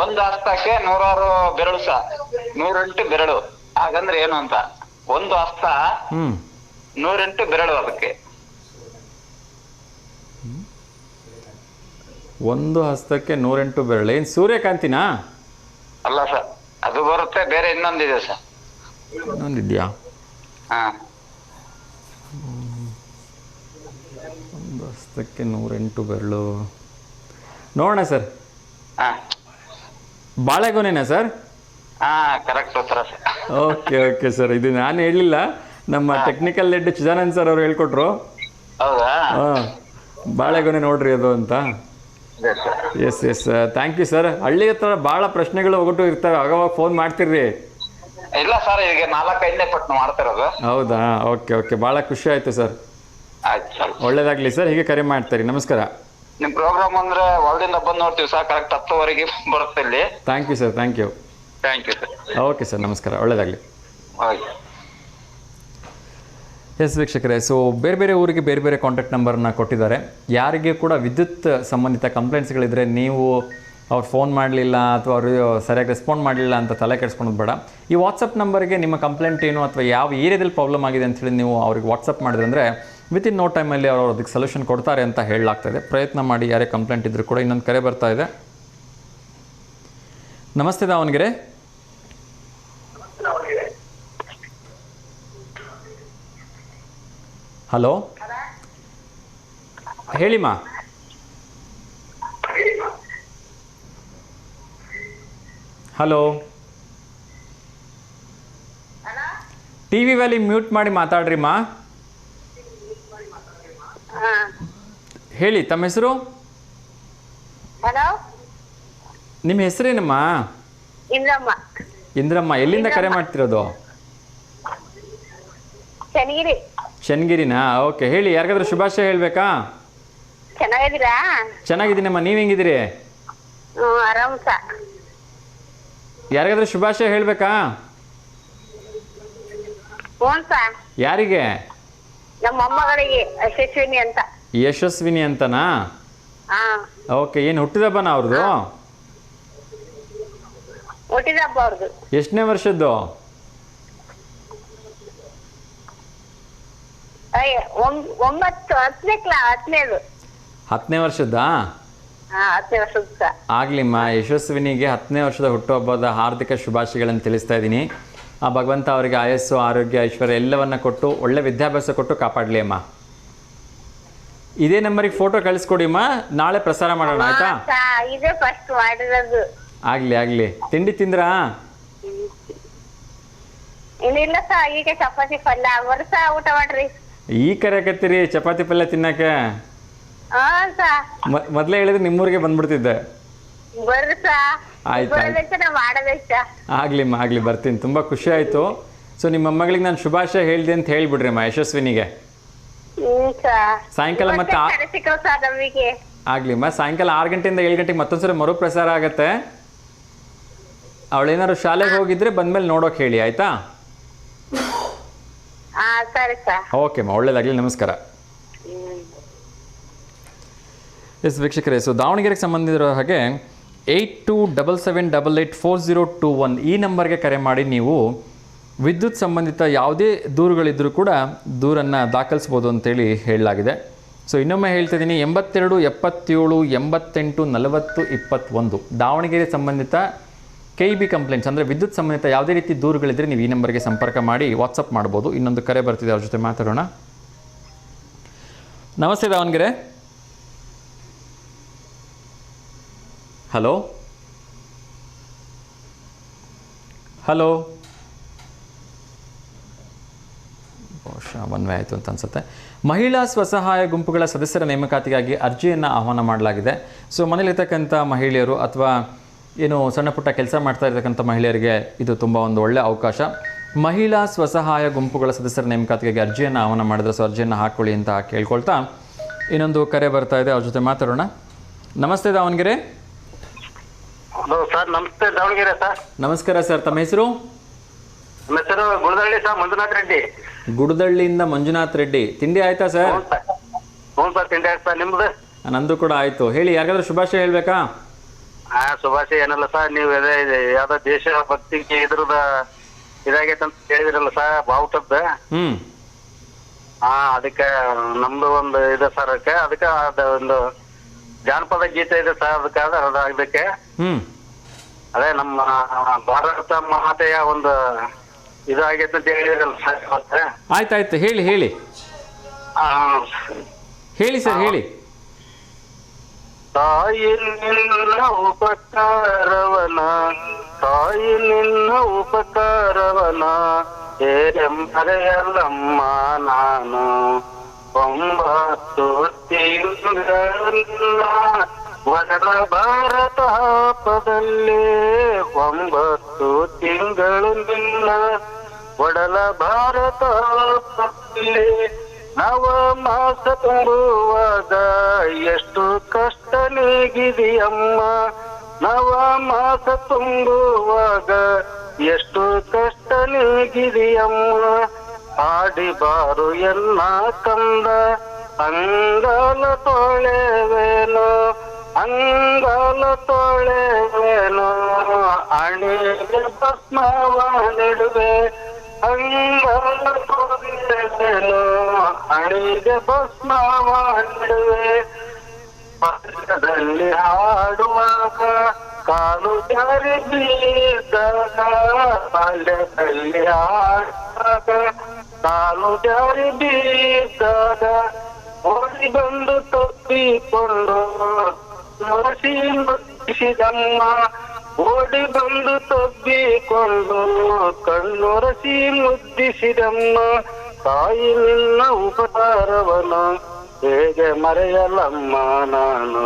ಒಂದು ಹಸ್ತಕ್ಕೆ 106 ಬೆರಳು ಸರ್, 108 ಬೆರಳು. ಹಾಗಂದ್ರೆ ಏನು ಅಂತ? ಒಂದು ಹಸ್ತ 108 ಬೆರಳು. ಅದಕ್ಕೆ ಒಂದು ಹಸ್ತಕ್ಕೆ 108 ಬೆರಳು. ಏನು ಸೂರ್ಯಕಾಂತಿನಾ? ಅಲ್ಲ ಸರ್, ಅದು ಬರುತ್ತೆ, ಬೇರೆ ಇನ್ನೊಂದಿದೆ ಸರ್. ಇನ್ನೊಂದಿದೆಯಾ? ಹಾ, ಒಂದು ಹಸ್ತಕ್ಕೆ 108 ಬೆರಳು. ನೋಡೋಣ ಸರ್. ಹಾ ಬಾಳೆಗೊನೆನಾ ಸರ್? ಹಾ ಕರೆಕ್ಟ್ ಉತ್ತರ ಸರ್. ಓಕೆ ಸರ್, ಇದು ನಾನು ಹೇಳಲಿಲ್ಲ, ನಮ್ಮ ಟೆಕ್ನಿಕಲ್ ಹೆಡ್ ಚಿದಾನಂದ್ ಸರ್ ಅವರು ಹೇಳ್ಕೊಟ್ರು. ಹೌದಾ? ಹಾಂ, ಬಾಳೆಗೊನೆ ನೋಡ್ರಿ ಅದು ಅಂತ. Yes thank you sir. ಹಳ್ಳಿ ಹತ್ರ ಭಾಳ ಪ್ರಶ್ನೆಗಳು ಒಗಟು ಇರ್ತವೆ, ಆವಾಗ ಫೋನ್ ಮಾಡ್ತಿರ್ರಿ. ಇಲ್ಲ ಸರ್, ಈಗ 4-5ನೇ ಪಟ್ಟು ಮಾಡ್ತಿರೋದು. ಹೌದಾ? ಓಕೆ, ಭಾಳ ಖುಷಿ ಆಯಿತು ಸರ್. ಆಯ್ತು ಸರ್, ಒಳ್ಳೇದಾಗಲಿ ಸರ್, ಹೀಗೆ ಕರೆ ಮಾಡ್ತೀರಿ. ನಮಸ್ಕಾರ. ನಿಮ್ ಪ್ರೋಗ್ರಾಮ್ ಅಂದ್ರೆ ಹೊರದಿಂದ ಬಂದು ನೋಡ್ತೀವಿ ಸರ್, ಕರೆಕ್ಟ್ 10ವರೆಗೆ ಬರುತ್ತೆ ಇಲ್ಲಿ. Thank you sir. Thank you sir. Okay sir, ನಮಸ್ಕಾರ, ಒಳ್ಳೇದಾಗಲಿ. ಓಕೆ. ಎಸ್ ವೀಕ್ಷಕರೇ, ಸೊ ಬೇರೆ ಊರಿಗೆ ಬೇರೆ ಕಾಂಟ್ಯಾಕ್ಟ್ ನಂಬರ್ನ ಕೊಟ್ಟಿದ್ದಾರೆ. ಯಾರಿಗೆ ಕೂಡ ವಿದ್ಯುತ್ ಸಂಬಂಧಿತ ಕಂಪ್ಲೇಂಟ್ಸ್ಗಳಿದ್ರೆ ನೀವು ಅವ್ರು ಫೋನ್ ಮಾಡಲಿಲ್ಲ ಅಥವಾ ಅವರು ಸರಿಯಾಗಿ ರೆಸ್ಪಾಂಡ್ ಮಾಡಲಿಲ್ಲ ಅಂತ ತಲೆ ಕೆಡಿಸ್ಕೊಳೋದು ಬೇಡ. ಈ ವಾಟ್ಸಪ್ ನಂಬರ್ಗೆ ನಿಮ್ಮ ಕಂಪ್ಲೇಂಟ್ ಏನು ಅಥವಾ ಯಾವ ಏರಿಯಾದಲ್ಲಿ ಪ್ರಾಬ್ಲಮ್ ಆಗಿದೆ ಅಂತೇಳಿ ನೀವು ಅವ್ರಿಗೆ ವಾಟ್ಸಪ್ ಮಾಡಿದ್ರೆ ಅಂದರೆ ವಿತಿನ್ ನೋ ಟೈಮಲ್ಲಿ ಅವರು ಅದಕ್ಕೆ ಸೊಲ್ಯೂಷನ್ ಕೊಡ್ತಾರೆ ಅಂತ ಹೇಳಲಾಗ್ತಾಯಿದೆ. ಪ್ರಯತ್ನ ಮಾಡಿ, ಯಾರೇ ಕಂಪ್ಲೇಂಟ್ ಇದ್ದರೂ ಕೂಡ. ಇನ್ನೊಂದು ಕರೆ ಬರ್ತಾ ಇದೆ. ನಮಸ್ತೆ ದಾವಣಗೆರೆ. ಹಲೋ, ಹೇಳಿಮ್ಮ. ಹಲೋ, ಟಿವಿ ವ್ಯಾಲಿ ಮ್ಯೂಟ್ ಮಾಡಿ ಮಾತಾಡ್ರಿಮ್ಮ. ಹೇಳಿ, ತಮ್ಮ ಹೆಸರು? ಹಲೋ, ನಿಮ್ಮ ಹೆಸರೇನಮ್ಮ? ಇಂದ್ರಮ್ಮ. ಎಲ್ಲಿಂದ ಕರೆ ಮಾಡ್ತಿರೋದು? ಚನ್ನಗಿರಿನಾ? ಓಕೆ, ಹೇಳಿ, ಯಾರಿಗಾದ್ರೂ ಶುಭಾಶಯ ಹೇಳ್ಬೇಕಾ? ಚೆನ್ನಾಗಿದ್ದೀರಾ? ಚೆನ್ನಾಗಿದ್ದೀನಮ್ಮ, ನೀವು ಹೆಂಗಿದ್ದೀರಿ? ಆರಾಮ್ ಸಾ. ಯಾರಿಗಾದ್ರೂ ಶುಭಾಶಯ ಹೇಳ್ಬೇಕಾ? ಯಾರಿಗೆ? ನಮ್ಮ ಮೊಮ್ಮಗಳಿಗೆ ಯಶಸ್ವಿನಿ ಅಂತ. ಯಶಸ್ವಿನಿ ಅಂತನಾ? ಓಕೆ, ಏನು ಹುಟ್ಟಿದಬ್ಬನ ಅವ್ರದ್ದು? ಹುಟ್ಟಿದಬ್ಬ ಅವ್ರದ್ದು. ಎಷ್ಟನೇ ವರ್ಷದ್ದು? 10ನೇ ವರ್ಷದ್ದಾ? 10ನೇ ವರ್ಷದ. ಆಗ್ಲಿಮ್ಮ, ಯಶಸ್ವಿನಿಗೆ 10ನೇ ವರ್ಷದ ಹುಟ್ಟುಹಬ್ಬದ ಹಾರ್ದಿಕ ಶುಭಾಶಯಗಳನ್ನು ತಿಳಿಸ್ತಾ ಇದ್ದೀನಿ. ಆ ಭಗವಂತ ಅವರಿಗೆ ಆಯಸ್ಸು, ಆರೋಗ್ಯ, ಐಶ್ವರ್ಯ ಎಲ್ಲವನ್ನ ಕೊಟ್ಟು ಒಳ್ಳೆ ವಿದ್ಯಾಭ್ಯಾಸ ಕೊಟ್ಟು ಕಾಪಾಡಲಿ ಅಮ್ಮ. ಇದೇ ನಂಬರಿಗೆ ಫೋಟೋ ಕಳಿಸ್ಕೊಡಿ ಅಮ್ಮ, ನಾಳೆ ಪ್ರಸಾರ ಮಾಡೋಣ, ಆಯ್ತಾ? ಆಗ್ಲಿ. ತಿಂಡಿ ತಿಂದ್ರಾ? ಇಲ್ಲ ಸರ್, ಈಗ ಚಪಾತಿ ಪಲ್ಯ ವರ್ಷ ಊಟ ಮಾಡ್ರಿ. ಈ ಕರೆಕತ್ತೀರಿ ಚಪಾತಿ ಪಲ್ಯ ತಿನ್ನಕ್ಕೆ? ಮೊದ್ಲೇ ಹೇಳಿದ್ರೆ ನಿಮ್ಮೂರಿಗೆ ಬಂದ್ಬಿಡ್ತಿದ್ದೆ. ಆಯ್ತು, ಆಗ್ಲಿಮ್ಮ, ಬರ್ತೀನಿ. ತುಂಬಾ ಖುಷಿ ಆಯ್ತು. ಸೊ ನಿಮ್ಮ ಮಗಳಿಗೆ ನಾನು ಶುಭಾಶಯ ಹೇಳಿದೆ ಅಂತ ಹೇಳ್ಬಿಡ್ರಿ ಅಮ್ಮ, ಯಶಸ್ವಿನಿಗೆ. ಸಾಯಂಕಾಲ ಮತ್ತೆ ಆಗ್ಲಿಮ್ಮ, ಸಾಯಂಕಾಲ 6 ಗಂಟೆಯಿಂದ 7 ಗಂಟೆಗೆ ಮತ್ತೊಂದ್ಸರಿ ಮರುಪ್ರಸಾರ ಆಗತ್ತೆ. ಅವಳೇನಾದ್ರು ಶಾಲೆಗೆ ಹೋಗಿದ್ರೆ ಬಂದ್ಮೇಲೆ ನೋಡೋಕೆ ಹೇಳಿ, ಆಯ್ತಾ? ಓಕೆ ಅಮ್ಮ, ಒಳ್ಳೇದಾಗಲಿ, ನಮಸ್ಕಾರ. ಎಸ್ ವೀಕ್ಷಕರೇ, ಸೊ ದಾವಣಗೆರೆಗೆ ಸಂಬಂಧಿಸಿರೋ ಹಾಗೆ 8277884021 ಈ ನಂಬರ್ಗೆ ಕರೆ ಮಾಡಿ ನೀವು ವಿದ್ಯುತ್ ಸಂಬಂಧಿತ ಯಾವುದೇ ದೂರುಗಳಿದ್ದರೂ ಕೂಡ ದೂರನ್ನು ದಾಖಲಿಸ್ಬೋದು ಅಂತೇಳಿ ಹೇಳಲಾಗಿದೆ. ಸೊ ಇನ್ನೊಮ್ಮೆ ಹೇಳ್ತಿದ್ದೀನಿ, 82 77 88 40 21 ದಾವಣಗೆರೆ ಸಂಬಂಧಿತ KEB ಕಂಪ್ಲೇಂಟ್ಸ್ ಅಂದರೆ ವಿದ್ಯುತ್ ಸಂಬಂಧಿತ ಯಾವುದೇ ರೀತಿ ದೂರುಗಳಿದ್ದರೆ ನೀವು ಈ ನಂಬರ್ಗೆ ಸಂಪರ್ಕ ಮಾಡಿ ವಾಟ್ಸಪ್ ಮಾಡ್ಬೋದು. ಇನ್ನೊಂದು ಕರೆ ಬರ್ತಿದೆ, ಅವ್ರ ಜೊತೆ ಮಾತಾಡೋಣ. ನಮಸ್ತೆ ದಾವಣಗೆರೆ. ಹಲೋ ಹಲೋ, ಬಹುಶಃ ಒನ್ವೇ ಆಯಿತು ಅಂತ ಅನಿಸುತ್ತೆ. ಮಹಿಳಾ ಸ್ವಸಹಾಯ ಗುಂಪುಗಳ ಸದಸ್ಯರ ನೇಮಕಾತಿಗಾಗಿ ಅರ್ಜಿಯನ್ನು ಆಹ್ವಾನ ಮಾಡಲಾಗಿದೆ. ಸೊ ಮನೇಲಿರ್ತಕ್ಕಂಥ ಮಹಿಳೆಯರು ಅಥವಾ ಏನು ಸಣ್ಣ ಪುಟ್ಟ ಕೆಲಸ ಮಾಡ್ತಾ ಇರ್ತಕ್ಕಂಥ ಮಹಿಳೆಯರಿಗೆ ಇದು ತುಂಬ ಒಂದು ಒಳ್ಳೆಯ ಅವಕಾಶ. ಮಹಿಳಾ ಸ್ವಸಹಾಯ ಗುಂಪುಗಳ ಸದಸ್ಯರ ನೇಮಕಾತಿಗಾಗಿ ಅರ್ಜಿಯನ್ನು ಆಹ್ವಾನ ಮಾಡಿದ್ರೆ, ಸೊ ಅರ್ಜಿಯನ್ನು ಹಾಕ್ಕೊಳ್ಳಿ ಅಂತ ಕೇಳ್ಕೊಳ್ತಾ ಇನ್ನೊಂದು ಕರೆ ಬರ್ತಾ ಇದೆ, ಅವ್ರ ಜೊತೆ ಮಾತಾಡೋಣ. ನಮಸ್ತೆ ದಾವಣಗೆರೆ. ಹಲೋ ಸರ್, ನಮಸ್ತೆ ದಾವಣಗೆರೆ ಸರ್. ನಮಸ್ಕಾರ ಸರ್, ತಮ್ಮ ಹೆಸರು? ನಮ್ಮ ಹೆಸರು ಗುಳದಳ್ಳಿ ಸರ್, ಮಂಜುನಾಥ್ ರೆಡ್ಡಿ. ಗುಡದಳ್ಳಿಯಿಂದ ಮಂಜುನಾಥ್ ರೆಡ್ಡಿ. ತಿಂಡಿ ಆಯ್ತಾ ಸರ್? ಹ್ಞೂ ಸರ್, ತಿಂಡಿ ಆಯ್ತು ಸರ್. ನಿಮ್ದು? ನಂದು ಕೂಡ ಆಯಿತು. ಹೇಳಿ, ಯಾರಿಗಾದ್ರೂ ಶುಭಾಶಯ ಹೇಳಬೇಕಾ? ಶುಭಾಶಯ ಏನಲ್ಲ ಸರ್, ನೀವು ಯಾವ್ದೋ ದೇಶ ಭಕ್ತಿಗೆ ಇದ್ರದ ಇದಾಗೈತೆ ಅಂತ ಹೇಳಿದ್ರಲ್ಲ ಸರ್, ಬಾವುಟದ್ದು. ಅದಕ್ಕೆ ನಮ್ದು ಒಂದು ಇದೆ ಸರ್. ಅದಕ್ಕೆ ಒಂದು ಜಾನಪದ ಗೀತೆ ಇದೆ ಸರ್, ಅದಕ್ಕೆ ಅದೇ ನಮ್ಮ ಭಾರತ ಮಾತೆಯ ಒಂದು ಇದಾಗೈತೆ ಅಂತ ಹೇಳಿದ್ರಲ್ಲ ಸರ್. ಆಯ್ತಾಯ್ತು, ಹೇಳಿ ಹೇಳಿ ಹೇಳಿ ಸರ್, ಹೇಳಿ. ತಾಯಿ ನಿನ್ನ ಉಪಕಾರವನ, ತಾಯಿ ನಿನ್ನ ಉಪಕಾರವನ ಮರೆಯಲ್ಲಮ್ಮ ನಾನು. 9 ತಿಂಗಳ ವರಡ ಭಾರತ ಪದಲ್ಲೇ, 9 ತಿಂಗಳು ನಿನ್ನ ಒಡಲ ಭಾರತ ಪದಲ್ಲೇ. ನವ ಮಾಸ ತುಂಬುವಾಗ ಎಷ್ಟು ಕಷ್ಟ ನೀಗಿದೆಯಮ್ಮ, ನವ ಮಾಸ ತುಂಬುವಾಗ ಎಷ್ಟು ಕಷ್ಟ ನೀಗಿದೆಯಮ್ಮ. ಆಡಿಬಾರು ಎನ್ನ ಕಂದ ಅಂಗಾಲ ತೊಳೆವೇನೋ, ಅಂಗಾಲ ತೊಳೆವೇನೋ. ಅಣಿಗೆ ಭಸ್ಮವ ನೆಡುವೆ, ಅಂಗಾಲ ತೊಳೆವೇನೋ. ಅಣಿಗೆ ಭಸ್ಮವ ನೆಡುವೆ. ಪಕ್ಕದಲ್ಲಿ ಹಾಡುವಾಗ ಕಾಲು ಜಾರಿ ಬೀದಾಗ, ಬಾಲ್ಯದಲ್ಲಿ ಹಾಡುವಾಗ ಕಾಲು ಜಾರಿ ಬೀದಾಗ ಓಡಿ ಬಂದು ತಪ್ಪಿಕೊಂಡು ನೊರಸಿ ಮುಟ್ಟಿಸಿದಮ್ಮ. ಓಡಿ ಬಂದು ತಬ್ಬಿಕೊಂಡು ಕಣ್ಣೊರಸಿ ಮುದ್ದಿಸಿದಮ್ಮ. ತಾಯಿ ನಿನ್ನ ಉಪಕಾರವನು ಹೇಗೆ ಮರೆಯಲಮ್ಮ ನಾನು.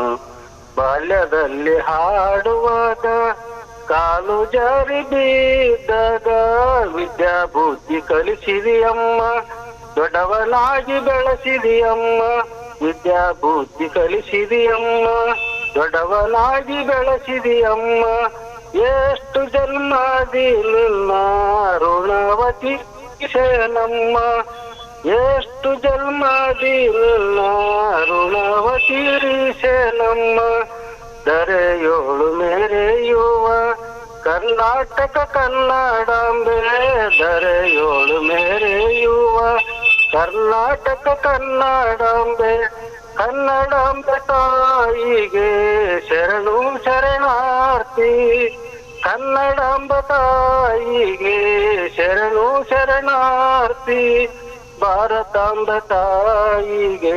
ಬಾಲ್ಯದಲ್ಲಿ ಹಾಡುವಾಗ ಕಾಲು ಜಾರಿ ಬಿದ್ದಾಗ ವಿದ್ಯಾಬುದ್ಧಿ ಕಲಿಸಿದೆಯಮ್ಮ. ದೊಡ್ಡವನಾಗಿ ಬೆಳೆಸಿದೆಯಮ್ಮ, ವಿದ್ಯಾಬುದ್ಧಿ ಕಲಿಸಿದೆಯಮ್ಮ. ದೊಡ್ಡವನಾಗಿ ಬೆಳೆಸಿದೆಯಮ್ಮ. ಎಷ್ಟು ಜನ್ಮಾದಿ ನಿನ್ನ ಋಣವತಿ ನಮ್ಮ, ಎಷ್ಟು ಜನ್ಮಾದಿ ನಿನ್ನ ಋಣವತಿ ನಮ್ಮ. ದರೆಯೋಳು ಮೇರೆಯುವ ಕರ್ನಾಟಕ ಕನ್ನಡಾಂಬೆ, ದರೆಯೋಳು ಮೇರೆಯುವ ಕರ್ನಾಟಕ ಕನ್ನಡಾಂಬೆ. ಕನ್ನಡಾಂಬೆ ತಾಯಿಗೆ ಶರಣು ಶರಣಾರ್ಥಿ, ಕನ್ನಡಾಂಬ ತಾಯಿಗೆ ಶರಣು ಶರಣಾರ್ಥಿ. ಭಾರತಾಂಬ ತಾಯಿಗೆ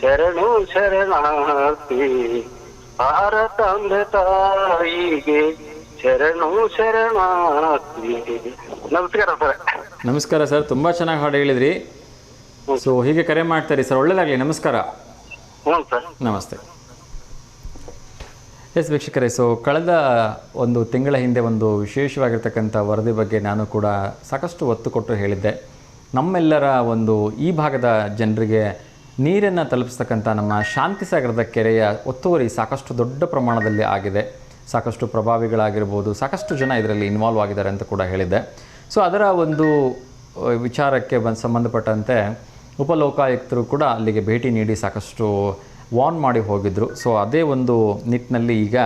ಶರಣು ಶರಣಾರ್ಥಿ, ಭಾರತಾಂಬ ತಾಯಿಗೆ ಶರಣು ಶರಣಾರ್ಥಿ. ನಮಸ್ಕಾರ ಸರ್. ನಮಸ್ಕಾರ ಸರ್, ತುಂಬ ಚೆನ್ನಾಗಿ ಹಾಡು ಹೇಳಿದ್ರಿ. ಸೊ ಹೀಗೆ ಕರೆ ಮಾಡ್ತಾರೆ ಸರ್, ಒಳ್ಳೆಯದಾಗಲಿ. ನಮಸ್ಕಾರ. ಹ್ಞೂ ಸರ್, ನಮಸ್ತೆ. ಎಸ್ ವೀಕ್ಷಕರೇ, ಸೊ ಕಳೆದ ಒಂದು ತಿಂಗಳ ಹಿಂದೆ ಒಂದು ವಿಶೇಷವಾಗಿರ್ತಕ್ಕಂಥ ವರದಿ ಬಗ್ಗೆ ನಾನು ಕೂಡ ಸಾಕಷ್ಟು ಒತ್ತು ಕೊಟ್ಟು ಹೇಳಿದ್ದೆ. ನಮ್ಮೆಲ್ಲರ ಒಂದು ಈ ಭಾಗದ ಜನರಿಗೆ ನೀರನ್ನು ತಲುಪಿಸ್ತಕ್ಕಂಥ ನಮ್ಮ ಶಾಂತಿಸಾಗರದ ಕೆರೆಯ ಒತ್ತುವರಿ ಸಾಕಷ್ಟು ದೊಡ್ಡ ಪ್ರಮಾಣದಲ್ಲಿ ಆಗಿದೆ. ಸಾಕಷ್ಟು ಪ್ರಭಾವಿಗಳಾಗಿರ್ಬೋದು, ಸಾಕಷ್ಟು ಜನ ಇದರಲ್ಲಿ ಇನ್ವಾಲ್ವ್ ಆಗಿದ್ದಾರೆ ಅಂತ ಕೂಡ ಹೇಳಿದ್ದೆ. ಸೊ ಅದರ ಒಂದು ವಿಚಾರಕ್ಕೆ ಸಂಬಂಧಪಟ್ಟಂತೆ ಉಪಲೋಕಾಯುಕ್ತರು ಕೂಡ ಅಲ್ಲಿಗೆ ಭೇಟಿ ನೀಡಿ ಸಾಕಷ್ಟು ವಾರ್ನ್ ಮಾಡಿ ಹೋಗಿದ್ದರು. ಸೊ ಅದೇ ಒಂದು ನಿಟ್ಟಿನಲ್ಲಿ ಈಗ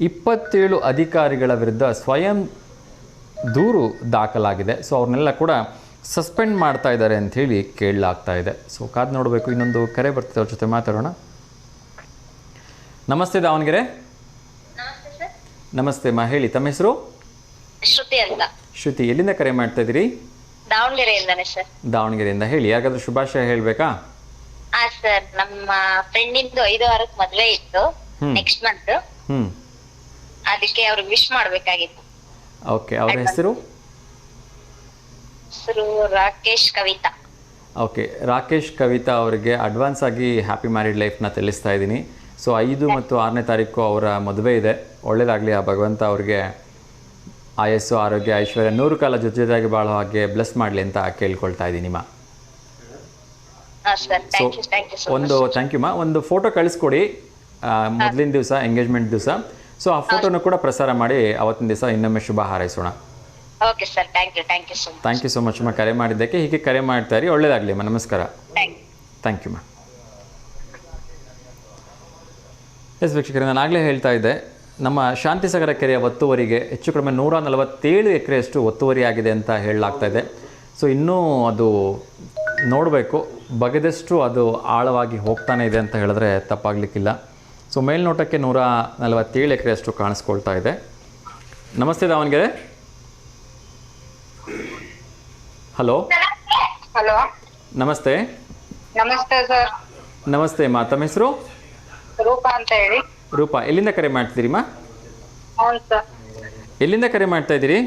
27 ಅಧಿಕಾರಿಗಳ ವಿರುದ್ಧ ಸ್ವಯಂ ದೂರು ದಾಖಲಾಗಿದೆ. ಸೊ ಅವ್ರನ್ನೆಲ್ಲ ಕೂಡ ಸಸ್ಪೆಂಡ್ ಮಾಡ್ತಾ ಇದ್ದಾರೆ ಅಂಥೇಳಿ ಕೇಳಲಾಗ್ತಾ ಇದೆ. ಸೊ ಕಾದು ನೋಡಬೇಕು. ಇನ್ನೊಂದು ಕರೆ ಬರ್ತಿದೆ, ಅವ್ರ ಜೊತೆ ಮಾತಾಡೋಣ. ನಮಸ್ತೆ ದಾವಣಗೆರೆ. ನಮಸ್ತೆ ಮಾ, ಹೇಳಿ ತಮ್ಮ ಹೆಸರು? ಶ್ರುತಿ ಅಂತ. ಶ್ರುತಿ, ಎಲ್ಲಿಂದ ಕರೆ ಮಾಡ್ತಾ ಇದ್ದೀರಿ? ದಾವಣಗೆರೆಯಿಂದಾನೆ ಸರ್. ದಾವಣಗೆರೆಯಿಂದ. ಹೇಳಿ, ಯಾರಿಗಾದ್ರೂ ಶುಭಾಶಯ ಹೇಳಬೇಕಾ? ಹಾ ಸರ್, ನಮ್ಮ ಫ್ರೆಂಡಿಂದು 5 ವಾರಕ್ಕೆ ಮದ್ವೆ ಇತ್ತು, ನೆಕ್ಸ್ಟ್ ಮಂತ್. ಅದಕ್ಕೆ ಅವ್ರಿಗೆ ವಿಶ್ ಮಾಡ್ಬೇಕಾಗಿತ್ತು. ಓಕೆ, ಅವ್ರ ಹೆಸರು? ಹೆಸರು ರಾಕೇಶ್ ಕವಿತಾ. ಓಕೆ, ರಾಕೇಶ್ ಕವಿತಾ ಅವರಿಗೆ ಅಡ್ವಾನ್ಸ್ ಆಗಿ ಹ್ಯಾಪಿ ಮ್ಯಾರಿಡ್ ಲೈಫ್ನ ತಿಳಿಸ್ತಾ ಇದ್ದೀನಿ. ಸೊ 5 ಮತ್ತು 6ನೇ ತಾರೀಕು ಅವರ ಮದುವೆ ಇದೆ. ಒಳ್ಳೇದಾಗಲಿ, ಆ ಭಗವಂತ ಅವ್ರಿಗೆ ಆಯಸ್ಸು, ಆರೋಗ್ಯ, ಐಶ್ವರ್ಯ 100 ಕಾಲ ಜೊತೆಯಾಗಿ ಬಾಳೋ ಹಾಗೆ ಬ್ಲೆಸ್ ಮಾಡಲಿ ಅಂತ ಕೇಳ್ಕೊಳ್ತಾ ಇದ್ದೀನಿ ಮಾ. ಒಂದು ಥ್ಯಾಂಕ್ ಯು ಮಾ. ಒಂದು ಫೋಟೋ ಕಳಿಸ್ಕೊಡಿ ಮೊದಲಿನ ದಿವಸ, ಎಂಗೇಜ್ಮೆಂಟ್ ದಿವಸ. ಸೊ ಆ ಫೋಟೋನು ಕೂಡ ಪ್ರಸಾರ ಮಾಡಿ ಅವತ್ತಿನ ದಿವಸ ಇನ್ನೊಮ್ಮೆ ಶುಭ ಹಾರೈಸೋಣ. Okay sir, thank you so much ಮಾ, ಕರೆ ಮಾಡಿದ್ದಕ್ಕೆ. ಹೀಗೆ ಕರೆ ಮಾಡ್ತಾ ಇರಿ. ಒಳ್ಳೇದಾಗಲಿ ಅಮ್ಮ. ನಮಸ್ಕಾರ. ಥ್ಯಾಂಕ್ ಯು ಮಾ. ಎಸ್ ವೀಕ್ಷಕರೇ, ನಾನು ಆಗಲೇ ಹೇಳ್ತಾ ಇದ್ದೆ, ನಮ್ಮ ಶಾಂತಿಸಾಗರ ಕೆರೆಯ ಒತ್ತುವರಿಗೆ ಹೆಚ್ಚು ಕಡಿಮೆ 147 ಎಕರೆಯಷ್ಟು ಒತ್ತುವರಿ ಆಗಿದೆ ಅಂತ ಹೇಳಲಾಗ್ತಾ ಇದೆ. ಸೊ ಇನ್ನೂ ಅದು ನೋಡಬೇಕು, ಬಗೆದಷ್ಟು ಅದು ಆಳವಾಗಿ ಹೋಗ್ತಾನೆ ಇದೆ ಅಂತ ಹೇಳಿದ್ರೆ ತಪ್ಪಾಗಲಿಕ್ಕಿಲ್ಲ. ಸೊ ಮೇಲ್ನೋಟಕ್ಕೆ 147 ಎಕರೆಯಷ್ಟು ಕಾಣಿಸ್ಕೊಳ್ತಾ ಇದೆ. ನಮಸ್ತೆ ದಾವಣಗೆರೆ. ಹಲೋ. ಹಲೋ, ನಮಸ್ತೆ. ನಮಸ್ತೆ ಸರ್. ನಮಸ್ತೆ ಮಾ, ತಮ್ಮ ಹೆಸರು? ರೂಪಾ ಅಂತ ಹೇಳಿ. ರೂಪಾ, ಎಲ್ಲಿಂದ ಕರೆ ಮಾಡ್ತಿದ್ದೀರಿ ಮಾ? ಹೌದು ಸರ್. ಎಲ್ಲಿಂದ ಕರೆ ಮಾಡ್ತಾ ಇದ್ದೀರಿ?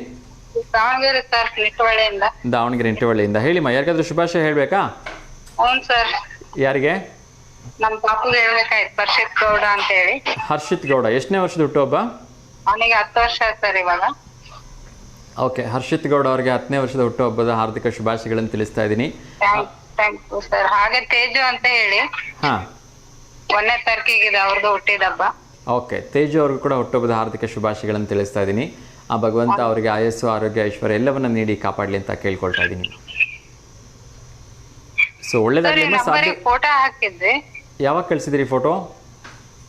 ದಾವಣಗೆರೆ ಸರ್, ನಿಟ್ಟುವಳ್ಳಿಯಿಂದ. ದಾವಣಗೆರೆ ನಿಟ್ಟುವಳ್ಳಿಯಿಂದ. ಹೇಳಿ ಮಾ, ಯಾರಿಗಾದ್ರೂ ಶುಭಾಶಯ ಹೇಳಬೇಕಾ? ಹೌದು ಸರ್. ಯಾರಿಗೆ? ನಮ್ಮ ಪಾಪುಗೆ ಹೇಳ್ಬೇಕಾಯ್ತು, ಹರ್ಷಿತ್ ಗೌಡ ಅಂತ ಹೇಳಿ. ಹರ್ಷಿತ್ ಗೌಡ, ಎಷ್ಟನೇ ವರ್ಷದ ಹುಟ್ಟುಹಬ್ಬ? ಅವನಿಗೆ 10 ವರ್ಷ ಸರ್ ಇವಾಗ. ಓಕೆ, ಹರ್ಷಿತ್ ಗೌಡ ಅವರಿಗೆ 10ನೇ ವರ್ಷದ ಹುಟ್ಟುಹಬ್ಬದ ಹಾರ್ದಿಕ ಶುಭಾಶಯಗಳನ್ನು ತಿಳಿಸ್ತಾ ಇದ್ದೀನಿ. Thank you sir. ಹಾಗೆ ತೇಜು ಅಂತ ಹೇಳಿ, ಹಾಂ, 1ನೇ ತಾರೀಕಿಗೆ ಅವ್ರದ್ದು ಹುಟ್ಟಿದ ಹಬ್ಬ. ಓಕೆ, ತೇಜು ಅವ್ರಿಗೂ ಕೂಡ ಹುಟ್ಟುಹಬ್ಬದ ಹಾರ್ದಿಕ ಶುಭಾಶಯಗಳನ್ನು ತಿಳಿಸ್ತಾ ಇದ್ದೀನಿ. ಆ ಭಗವಂತ ಅವರಿಗೆ ಆಯಸ್ಸು, ಆರೋಗ್ಯ, ಐಶ್ವರ್ಯ ಎಲ್ಲವನ್ನ ನೀಡಿ ಕಾಪಾಡಲಿ ಅಂತ ಕೇಳ್ಕೊಳ್ತಾ ಇದ್ದೀನಿ. ಸೊ ಒಳ್ಳೇದಾಗಲಿ. ಫೋಟೋ ಹಾಕಿದ್ವಿ. ಯಾವಾಗ ಕಳಿಸಿದಿರಿ ಫೋಟೋ?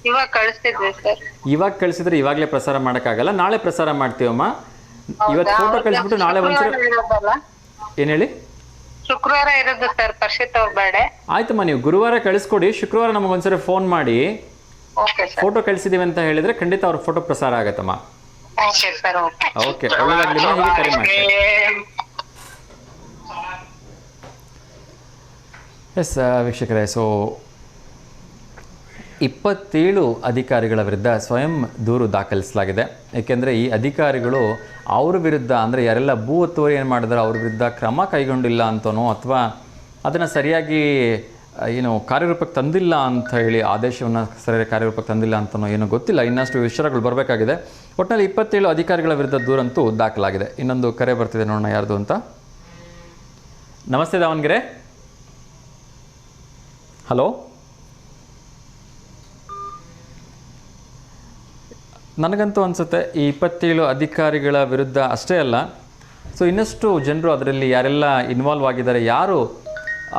ಇವಾಗ ಕಳಿಸ್ತಿದ್ವಿ ಸರ್. ಇವಾಗ ಕಳಿಸಿದ್ರೆ ಇವಾಗಲೇ ಪ್ರಸಾರ ಮಾಡೋಕ್ಕಾಗಲ್ಲ, ನಾಳೆ ಪ್ರಸಾರ ಮಾಡ್ತೀವಮ್ಮ. ಇವತ್ತು ಫೋಟೋ ಕಳಿಸ್ಬಿಟ್ಟು ನಾಳೆ ಒಂದ್ಸರಿ. ಏನು ಹೇಳಿ? ಶುಕ್ರವಾರ ಇರೋದು ಸರ್, ಹರ್ಷಿತ್ ಅವ್ರ ಬರ್ಡೇ. ಆಯ್ತಮ್ಮ, ನೀವು ಗುರುವಾರ ಕಳಿಸ್ಕೊಡಿ, ಶುಕ್ರವಾರ ನಮಗೊಂದ್ಸರಿ ಫೋನ್ ಮಾಡಿ ಫೋಟೋ ಕಳಿಸಿದೀವಿ ಅಂತ ಹೇಳಿದ್ರೆ ಖಂಡಿತ ಅವ್ರ ಫೋಟೋ ಪ್ರಸಾರ ಆಗತ್ತಮ್ಮ. Okay sir. ಓಕೆ, ಒಳ್ಳೆದಾಗಲಿ. ಹೀಗೆ ಕರೆ ಮಾಡಿ. ಎಸ್ ವೀಕ್ಷಕರೇ, ಸೊ 27 ಅಧಿಕಾರಿಗಳ ವಿರುದ್ಧ ಸ್ವಯಂ ದೂರು ದಾಖಲಿಸಲಾಗಿದೆ. ಏಕೆಂದರೆ ಈ ಅಧಿಕಾರಿಗಳು ಅವ್ರ ವಿರುದ್ಧ, ಅಂದರೆ ಯಾರೆಲ್ಲ ಭೂ ಒತ್ತುವರಿ ಏನು ಮಾಡಿದಾರೋ ಅವ್ರ ವಿರುದ್ಧ ಕ್ರಮ ಕೈಗೊಂಡಿಲ್ಲ ಅಂತನೋ, ಅಥವಾ ಅದನ್ನು ಸರಿಯಾಗಿ ಕಾರ್ಯರೂಪಕ್ಕೆ ತಂದಿಲ್ಲ ಅಂತ ಹೇಳಿ, ಆದೇಶವನ್ನು ಸರಿಯಾಗಿ ಕಾರ್ಯರೂಪಕ್ಕೆ ತಂದಿಲ್ಲ ಅಂತನೋ ಏನೋ ಗೊತ್ತಿಲ್ಲ. ಇನ್ನಷ್ಟು ವಿಚಾರಗಳು ಬರಬೇಕಾಗಿದೆ. ಒಟ್ಟಿನಲ್ಲಿ 27 ಅಧಿಕಾರಿಗಳ ವಿರುದ್ಧ ದೂರಂತೂ ದಾಖಲಾಗಿದೆ. ಇನ್ನೊಂದು ಕರೆ ಬರ್ತಿದೆ, ನೋಡೋಣ ಯಾರ್ದು ಅಂತ. ನಮಸ್ತೆ ದಾವಣಗೆರೆ. ಹಲೋ. ನನಗಂತೂ ಅನಿಸುತ್ತೆ ಈ 27 ಅಧಿಕಾರಿಗಳ ವಿರುದ್ಧ ಅಷ್ಟೇ ಅಲ್ಲ, ಸೊ ಇನ್ನಷ್ಟು ಜನರು ಅದರಲ್ಲಿ ಯಾರೆಲ್ಲ ಇನ್ವಾಲ್ವ್ ಆಗಿದ್ದಾರೆ, ಯಾರು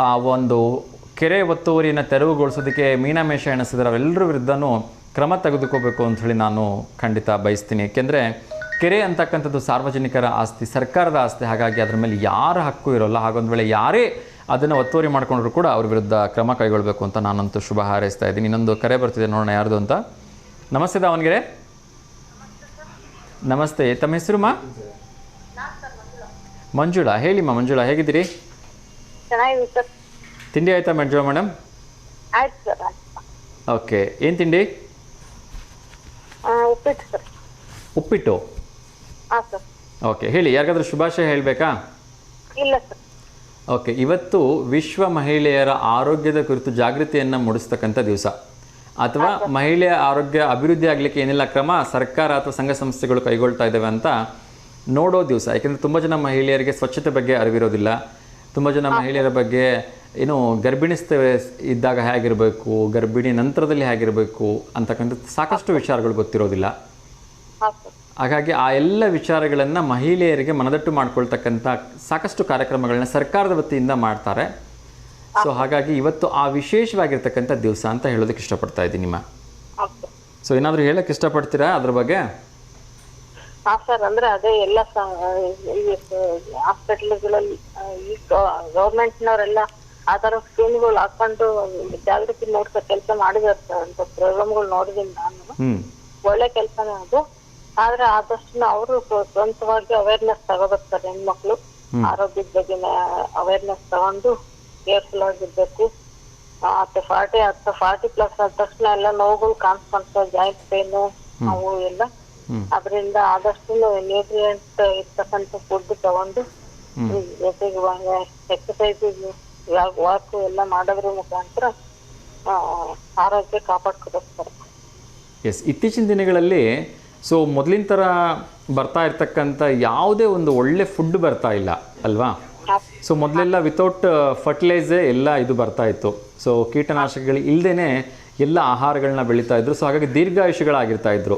ಆ ಒಂದು ಕೆರೆ ಒತ್ತುವರಿಯನ್ನು ತೆರವುಗೊಳಿಸೋದಕ್ಕೆ ಮೀನಾಮೇಷ ಎಣಿಸಿದ್ದಾರೆ, ಅವೆಲ್ಲರ ವಿರುದ್ಧನೂ ಕ್ರಮ ತೆಗೆದುಕೋಬೇಕು ಅಂಥೇಳಿ ನಾನು ಖಂಡಿತ ಬಯಸ್ತೀನಿ. ಏಕೆಂದರೆ ಕೆರೆ ಅಂತಕ್ಕಂಥದ್ದು ಸಾರ್ವಜನಿಕರ ಆಸ್ತಿ, ಸರ್ಕಾರದ ಆಸ್ತಿ. ಹಾಗಾಗಿ ಅದರ ಮೇಲೆ ಯಾರ ಹಕ್ಕು ಇರೋಲ್ಲ. ಹಾಗೊಂದು ವೇಳೆ ಯಾರೇ ಅದನ್ನು ಒತ್ತುವರಿ ಮಾಡಿಕೊಂಡ್ರು ಕೂಡ ಅವ್ರ ವಿರುದ್ಧ ಕ್ರಮ ಕೈಗೊಳ್ಳಬೇಕು ಅಂತ ನಾನಂತೂ ಶುಭ ಹಾರೈಸ್ತಾ ಇದ್ದೀನಿ. ಇನ್ನೊಂದು ಕರೆ ಬರ್ತಿದೆ, ನೋಡೋಣ ಯಾರ್ದು ಅಂತ. ನಮಸ್ತೆ ದಾವಣಗೆರೆ. ನಮಸ್ತೆ, ತಮ್ಮ ಹೆಸರು ಮಾ? ಮಂಜುಳಾ. ಹೇಳಿಮ್ಮ ಮಂಜುಳಾ, ಹೇಗಿದ್ದೀರಿ? ಚೆನ್ನಾಗಿದೆ ಸರ್. ತಿಂಡಿ ಆಯ್ತಾ ಮಂಜುಳಾ ಮೇಡಮ್? ಆಯ್ತು ಸರ್. ಓಕೆ, ಏನು ತಿಂಡಿ? ಉಪ್ಪಿಟ್ಟು ಸರ್. ಉಪ್ಪಿಟ್ಟು? ಹಾಂ ಸರ್. ಓಕೆ, ಹೇಳಿ, ಯಾರಿಗಾದ್ರೂ ಶುಭಾಶಯ ಹೇಳಬೇಕಾ? ಇಲ್ಲ ಸರ್. ಓಕೆ, ಇವತ್ತು ವಿಶ್ವ ಮಹಿಳೆಯರ ಆರೋಗ್ಯದ ಕುರಿತು ಜಾಗೃತಿಯನ್ನು ಮೂಡಿಸ್ತಕ್ಕಂಥ ದಿವಸ, ಅಥವಾ ಮಹಿಳೆಯ ಆರೋಗ್ಯ ಅಭಿವೃದ್ಧಿ ಆಗಲಿಕ್ಕೆ ಏನೆಲ್ಲ ಕ್ರಮ ಸರ್ಕಾರ ಅಥವಾ ಸಂಘ ಸಂಸ್ಥೆಗಳು ಕೈಗೊಳ್ತಾ ಇದ್ದಾವೆ ಅಂತ ನೋಡೋ ದಿವಸ. ಯಾಕೆಂದರೆ ತುಂಬ ಜನ ಮಹಿಳೆಯರಿಗೆ ಸ್ವಚ್ಛತೆ ಬಗ್ಗೆ ಅರಿವಿರೋದಿಲ್ಲ. ತುಂಬ ಜನ ಮಹಿಳೆಯರ ಬಗ್ಗೆ ಗರ್ಭಿಣಿಸ್ತೇವೆ ಇದ್ದಾಗ ಹೇಗಿರಬೇಕು, ಗರ್ಭಿಣಿ ನಂತರದಲ್ಲಿ ಹೇಗಿರಬೇಕು ಅಂತಕ್ಕಂಥ ಸಾಕಷ್ಟು ವಿಚಾರಗಳು ಗೊತ್ತಿರೋದಿಲ್ಲ. ಹಾಗಾಗಿ ಆ ಎಲ್ಲ ವಿಚಾರಗಳನ್ನು ಮಹಿಳೆಯರಿಗೆ ಮನದಟ್ಟು ಮಾಡ್ಕೊಳ್ತಕ್ಕಂಥ ಸಾಕಷ್ಟು ಕಾರ್ಯಕ್ರಮಗಳನ್ನ ಸರ್ಕಾರದ ವತಿಯಿಂದ ಮಾಡ್ತಾರೆ. ಸೊ ಹಾಗಾಗಿ ಇವತ್ತು ಆ ವಿಶೇಷವಾಗಿರ್ತಕ್ಕಂಥ ದಿವಸ ಅಂತ ಹೇಳೋದಕ್ಕೆ ಇಷ್ಟಪಡ್ತಾ ಇದ್ದೀನಿ ನಿಮ್ಮ. ಸೊ ಏನಾದರೂ ಹೇಳಕ್ಕೆ ಇಷ್ಟಪಡ್ತೀರಾ ಅದ್ರ ಬಗ್ಗೆ? ಹಾಂ ಸರ್, ಅಂದರೆ ಅದೇ ಎಲ್ಲ ಹಾಸ್ಪಿಟ್ಲ್ಗಳಲ್ಲಿ ಈ ಗೌರ್ಮೆಂಟ್ನವರೆಲ್ಲ ಆ ಥರ ಸ್ಕೀಮ್ಗಳು ಹಾಕೊಂಡು ಜಾಗೃತಿ ಮೂಡಿಸೋ ಕೆಲಸ ಮಾಡಿದಾರೆ ಸರ್. ಅಂತ ಪ್ರೋಗ್ರಾಮ್ಗಳು ನೋಡಿದ್ದೀನಿ ನಾನು. ಒಳ್ಳೆ ಕೆಲಸನೇ ಅದು. ಆದ್ರೆ ಆದಷ್ಟು ಅವರು ಸ್ವಂತವಾಗಿ ಅವೇರ್ನೆಸ್ ತಗೋಬೇಕು ಹೆಣ್ಮಕ್ಳು. ಆರೋಗ್ಯದ ಬಗ್ಗೆ ಅವೇರ್ನೆಸ್ ತಗೊಂಡು ಕೇರ್ಫುಲ್ ಆಗಿರ್ಬೇಕು. 40+ ಆದ ತಕ್ಷಣ ಎಲ್ಲ ನೋವುಗಳು ಕಾಣಿಸ್ಕೊಂತ, ಜಾಯಿಂಟ್ ಪೇನ್ ಅವು ಎಲ್ಲ. ಅದರಿಂದ ಆದಷ್ಟು ನ್ಯೂಟ್ರಿಯೆಂಟ್ ಇರ್ತಕ್ಕಂಥ ಫುಡ್ ತಗೊಂಡು ಜೊತೆಗೆ ಎಕ್ಸಸೈಸ್, ವಾಕ್ ಎಲ್ಲ ಮಾಡೋದ್ರ ಮುಖಾಂತರ ಆರೋಗ್ಯ ಕಾಪಾಡ್ಕೋಬೇಕು. ಎಸ್, ಇತ್ತೀಚಿನ ದಿನಗಳಲ್ಲಿ ಸೊ ಮೊದಲಿನ ಥರ ಬರ್ತಾ ಇರ್ತಕ್ಕಂಥ ಯಾವುದೇ ಒಂದು ಒಳ್ಳೆ ಫುಡ್ ಬರ್ತಾ ಇಲ್ಲ ಅಲ್ವಾ? ಸೊ ಮೊದಲೆಲ್ಲ ವಿತೌಟ್ ಫರ್ಟಿಲೈಸೇ ಎಲ್ಲ ಇದು ಬರ್ತಾ ಇತ್ತು. ಸೊ ಕೀಟನಾಶಕಗಳು ಇಲ್ಲದೇ ಎಲ್ಲ ಆಹಾರಗಳನ್ನ ಬೆಳೀತಾ ಇದ್ರು. ಸೊ ಹಾಗಾಗಿ ದೀರ್ಘಾಯುಷಿಗಳಾಗಿರ್ತಾ ಇದ್ರು.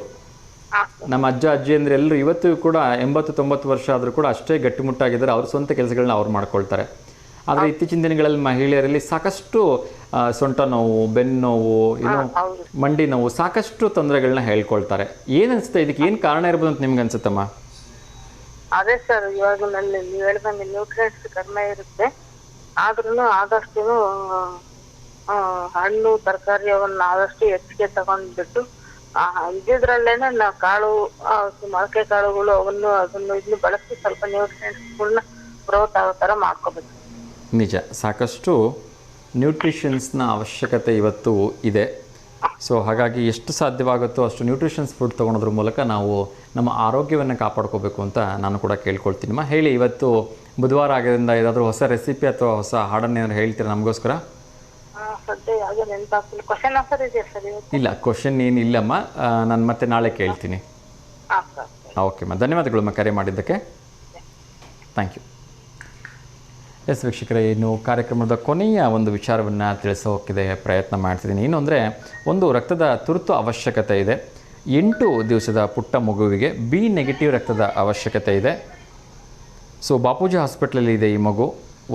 ನಮ್ಮ ಅಜ್ಜ ಅಜ್ಜಿ ಅಂದರೆ ಎಲ್ಲರೂ ಇವತ್ತು ಕೂಡ 80-90 ವರ್ಷ ಆದರೂ ಕೂಡ ಅಷ್ಟೇ ಗಟ್ಟಿಮುಟ್ಟಾಗಿದ್ದಾರೆ. ಅವ್ರ ಸ್ವಂತ ಕೆಲಸಗಳನ್ನ ಅವ್ರು ಮಾಡ್ಕೊಳ್ತಾರೆ. ಆದರೆ ಇತ್ತೀಚಿನ ದಿನಗಳಲ್ಲಿ ಮಹಿಳೆಯರಲ್ಲಿ ಸಾಕಷ್ಟು ಸೊಂಟ ನೋವು, ಬೆನ್ನು ನೋವು, ಮಂಡಿ ನೋವು, ಸಾಕಷ್ಟು ತೊಂದರೆಗಳನ್ನ ಹೇಳ್ಕೊಳ್ತಾರೆ. ಏನು ಅನಿಸುತ್ತೆ, ಇದಕ್ಕೆ ಏನು ಕಾರಣ ಇರ್ಬೋದು ಅಂತ ನಿಮ್ಗೆ ಅನ್ಸುತ್ತಮ್ಮ? ಅದೇ ಸರ್, ಇವಾಗ ನೀವು ಹೇಳ್ದಂಗೆ ನ್ಯೂಟ್ರಿಯೆಂಟ್ಸ್ ಕಡಿಮೆ ಇರುತ್ತೆ. ಆದ್ರೂ ಆದಷ್ಟು ಹಣ್ಣು ತರಕಾರಿ ಅವನ್ನ ಆದಷ್ಟು ಹೆಚ್ಚಿಗೆ ತಗೊಂಡ್ಬಿಟ್ಟು ಇದ್ರಲ್ಲೇನೆ ಕಾಳು, ಮೊಳಕೆ ಕಾಳುಗಳು ಅದನ್ನು ಇದನ್ನು ಬಳಸಿ ಸ್ವಲ್ಪ ನ್ಯೂಟ್ರಿಯೆಂಟ್ಸ್ಗಳನ್ನ ಗ್ರೋತ್ ಆಗೋ ಥರ ಮಾಡ್ಕೋಬೇಕು. ನಿಜ, ಸಾಕಷ್ಟು ನ್ಯೂಟ್ರಿಷನ್ಸ್ನ ಅವಶ್ಯಕತೆ ಇವತ್ತು ಇದೆ. ಸೊ ಹಾಗಾಗಿ ಎಷ್ಟು ಸಾಧ್ಯವಾಗುತ್ತೋ ಅಷ್ಟು ನ್ಯೂಟ್ರಿಷನ್ಸ್ ಫುಡ್ ತೊಗೊಳೋದ್ರ ಮೂಲಕ ನಾವು ನಮ್ಮ ಆರೋಗ್ಯವನ್ನು ಕಾಪಾಡ್ಕೋಬೇಕು ಅಂತ ನಾನು ಕೂಡ ಕೇಳ್ಕೊಳ್ತೀನಮ್ಮ. ಹೇಳಿ, ಇವತ್ತು ಬುಧವಾರ ಆಗೋದ್ರಿಂದ ಏನಾದರೂ ಹೊಸ ರೆಸಿಪಿ ಅಥವಾ ಹೊಸ ಹಾಡನ್ನೇನಾದ್ರು ಹೇಳ್ತೀರಾ ನಮಗೋಸ್ಕರ? ಇಲ್ಲ, ಕ್ವಶನ್ ಏನಿಲ್ಲಮ್ಮ, ನಾನು ಮತ್ತೆ ನಾಳೆ ಕೇಳ್ತೀನಿ. ಓಕೆಮ್ಮ, ಧನ್ಯವಾದಗಳಮ್ಮ ಕರೆ ಮಾಡಿದ್ದಕ್ಕೆ. Thank you. ಎಸ್ ವೀಕ್ಷಕರೇ, ಇನ್ನು ಕಾರ್ಯಕ್ರಮದ ಕೊನೆಯ ಒಂದು ವಿಚಾರವನ್ನು ತಿಳಿಸೋಕ್ಕಿದೆ ಪ್ರಯತ್ನ ಮಾಡ್ತಿದ್ದೀನಿ. ಏನು ಅಂದರೆ, ಒಂದು ರಕ್ತದ ತುರ್ತು ಅವಶ್ಯಕತೆ ಇದೆ. 8 ದಿವಸದ ಪುಟ್ಟ ಮಗುವಿಗೆ ಬಿ ನೆಗೆಟಿವ್ ರಕ್ತದ ಅವಶ್ಯಕತೆ ಇದೆ. ಸೊ ಬಾಪೂಜಿ ಹಾಸ್ಪಿಟ್ಲಲ್ಲಿ ಇದೆ ಈ ಮಗು.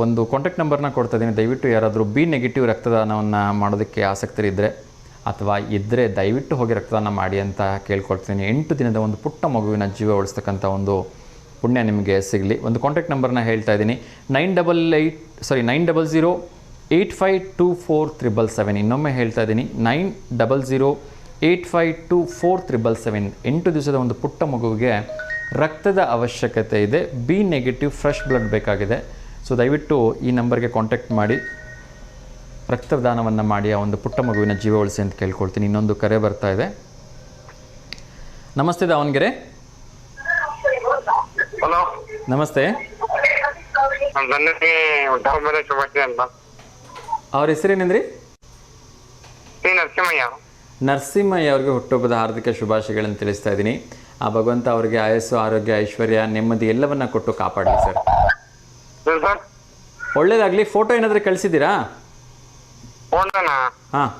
ಒಂದು ಕಾಂಟ್ಯಾಕ್ಟ್ ನಂಬರ್ನ ಕೊಡ್ತಾ ಇದ್ದೀನಿ. ದಯವಿಟ್ಟು ಯಾರಾದರೂ ಬಿ ನೆಗೆಟಿವ್ ರಕ್ತದಾನವನ್ನು ಮಾಡೋದಕ್ಕೆ ಆಸಕ್ತರಿದ್ದರೆ ಅಥವಾ ಇದ್ದರೆ ದಯವಿಟ್ಟು ಹೋಗಿ ರಕ್ತದಾನ ಮಾಡಿ ಅಂತ ಕೇಳ್ಕೊಳ್ತೀನಿ. 8 ದಿನದ ಒಂದು ಪುಟ್ಟ ಮಗುವಿನ ಜೀವ ಉಳಿಸ್ತಕ್ಕಂಥ ಒಂದು ಪುಣ್ಯ ನಿಮಗೆ ಸಿಗಲಿ. ಒಂದು ಕಾಂಟ್ಯಾಕ್ಟ್ ನಂಬರ್ನ ಹೇಳ್ತಾ ಇದ್ದೀನಿ, 900-852477. ಇನ್ನೊಮ್ಮೆ ಹೇಳ್ತಾ ಇದ್ದೀನಿ, 900-852477. 8 ದಿವಸದ ಒಂದು ಪುಟ್ಟ ಮಗುವಿಗೆ ರಕ್ತದ ಅವಶ್ಯಕತೆ ಇದೆ. ಬಿ ನೆಗೆಟಿವ್ ಫ್ರೆಶ್ ಬ್ಲಡ್ ಬೇಕಾಗಿದೆ. ಸೊ ದಯವಿಟ್ಟು ಈ ನಂಬರ್ಗೆ ಕಾಂಟ್ಯಾಕ್ಟ್ ಮಾಡಿ ರಕ್ತದಾನವನ್ನು ಮಾಡಿ ಆ ಒಂದು ಪುಟ್ಟ ಮಗುವಿನ ಜೀವ ಉಳಿಸಿ ಅಂತ ಕೇಳ್ಕೊಳ್ತೀನಿ. ಇನ್ನೊಂದು ಕರೆ ಬರ್ತಾ ಇದೆ. ನಮಸ್ತೆ ದಾವಣಗೆರೆ. ಹಲೋ, ನಮಸ್ತೆ. ಅವ್ರ ಹೆಸರೇನೇನ್ರಿ? ನರಸಿಂಹಯ್ಯ ಅವ್ರಿಗೆ ಹುಟ್ಟುಹಬ್ಬದ ಹಾರ್ದಿಕ ಶುಭಾಶಯಗಳನ್ನು ತಿಳಿಸ್ತಾ ಇದ್ದೀನಿ. ಆ ಭಗವಂತ ಅವರಿಗೆ ಆಯಸ್ಸು, ಆರೋಗ್ಯ, ಐಶ್ವರ್ಯ, ನೆಮ್ಮದಿ ಎಲ್ಲವನ್ನ ಕೊಟ್ಟು ಕಾಪಾಡಲಿ ಸರ್. ಒಳ್ಳೇದಾಗ್ಲಿ. ಫೋಟೋ ಏನಾದರೂ ಕಳಿಸಿದ್ದೀರಾ? ಹಾಂ,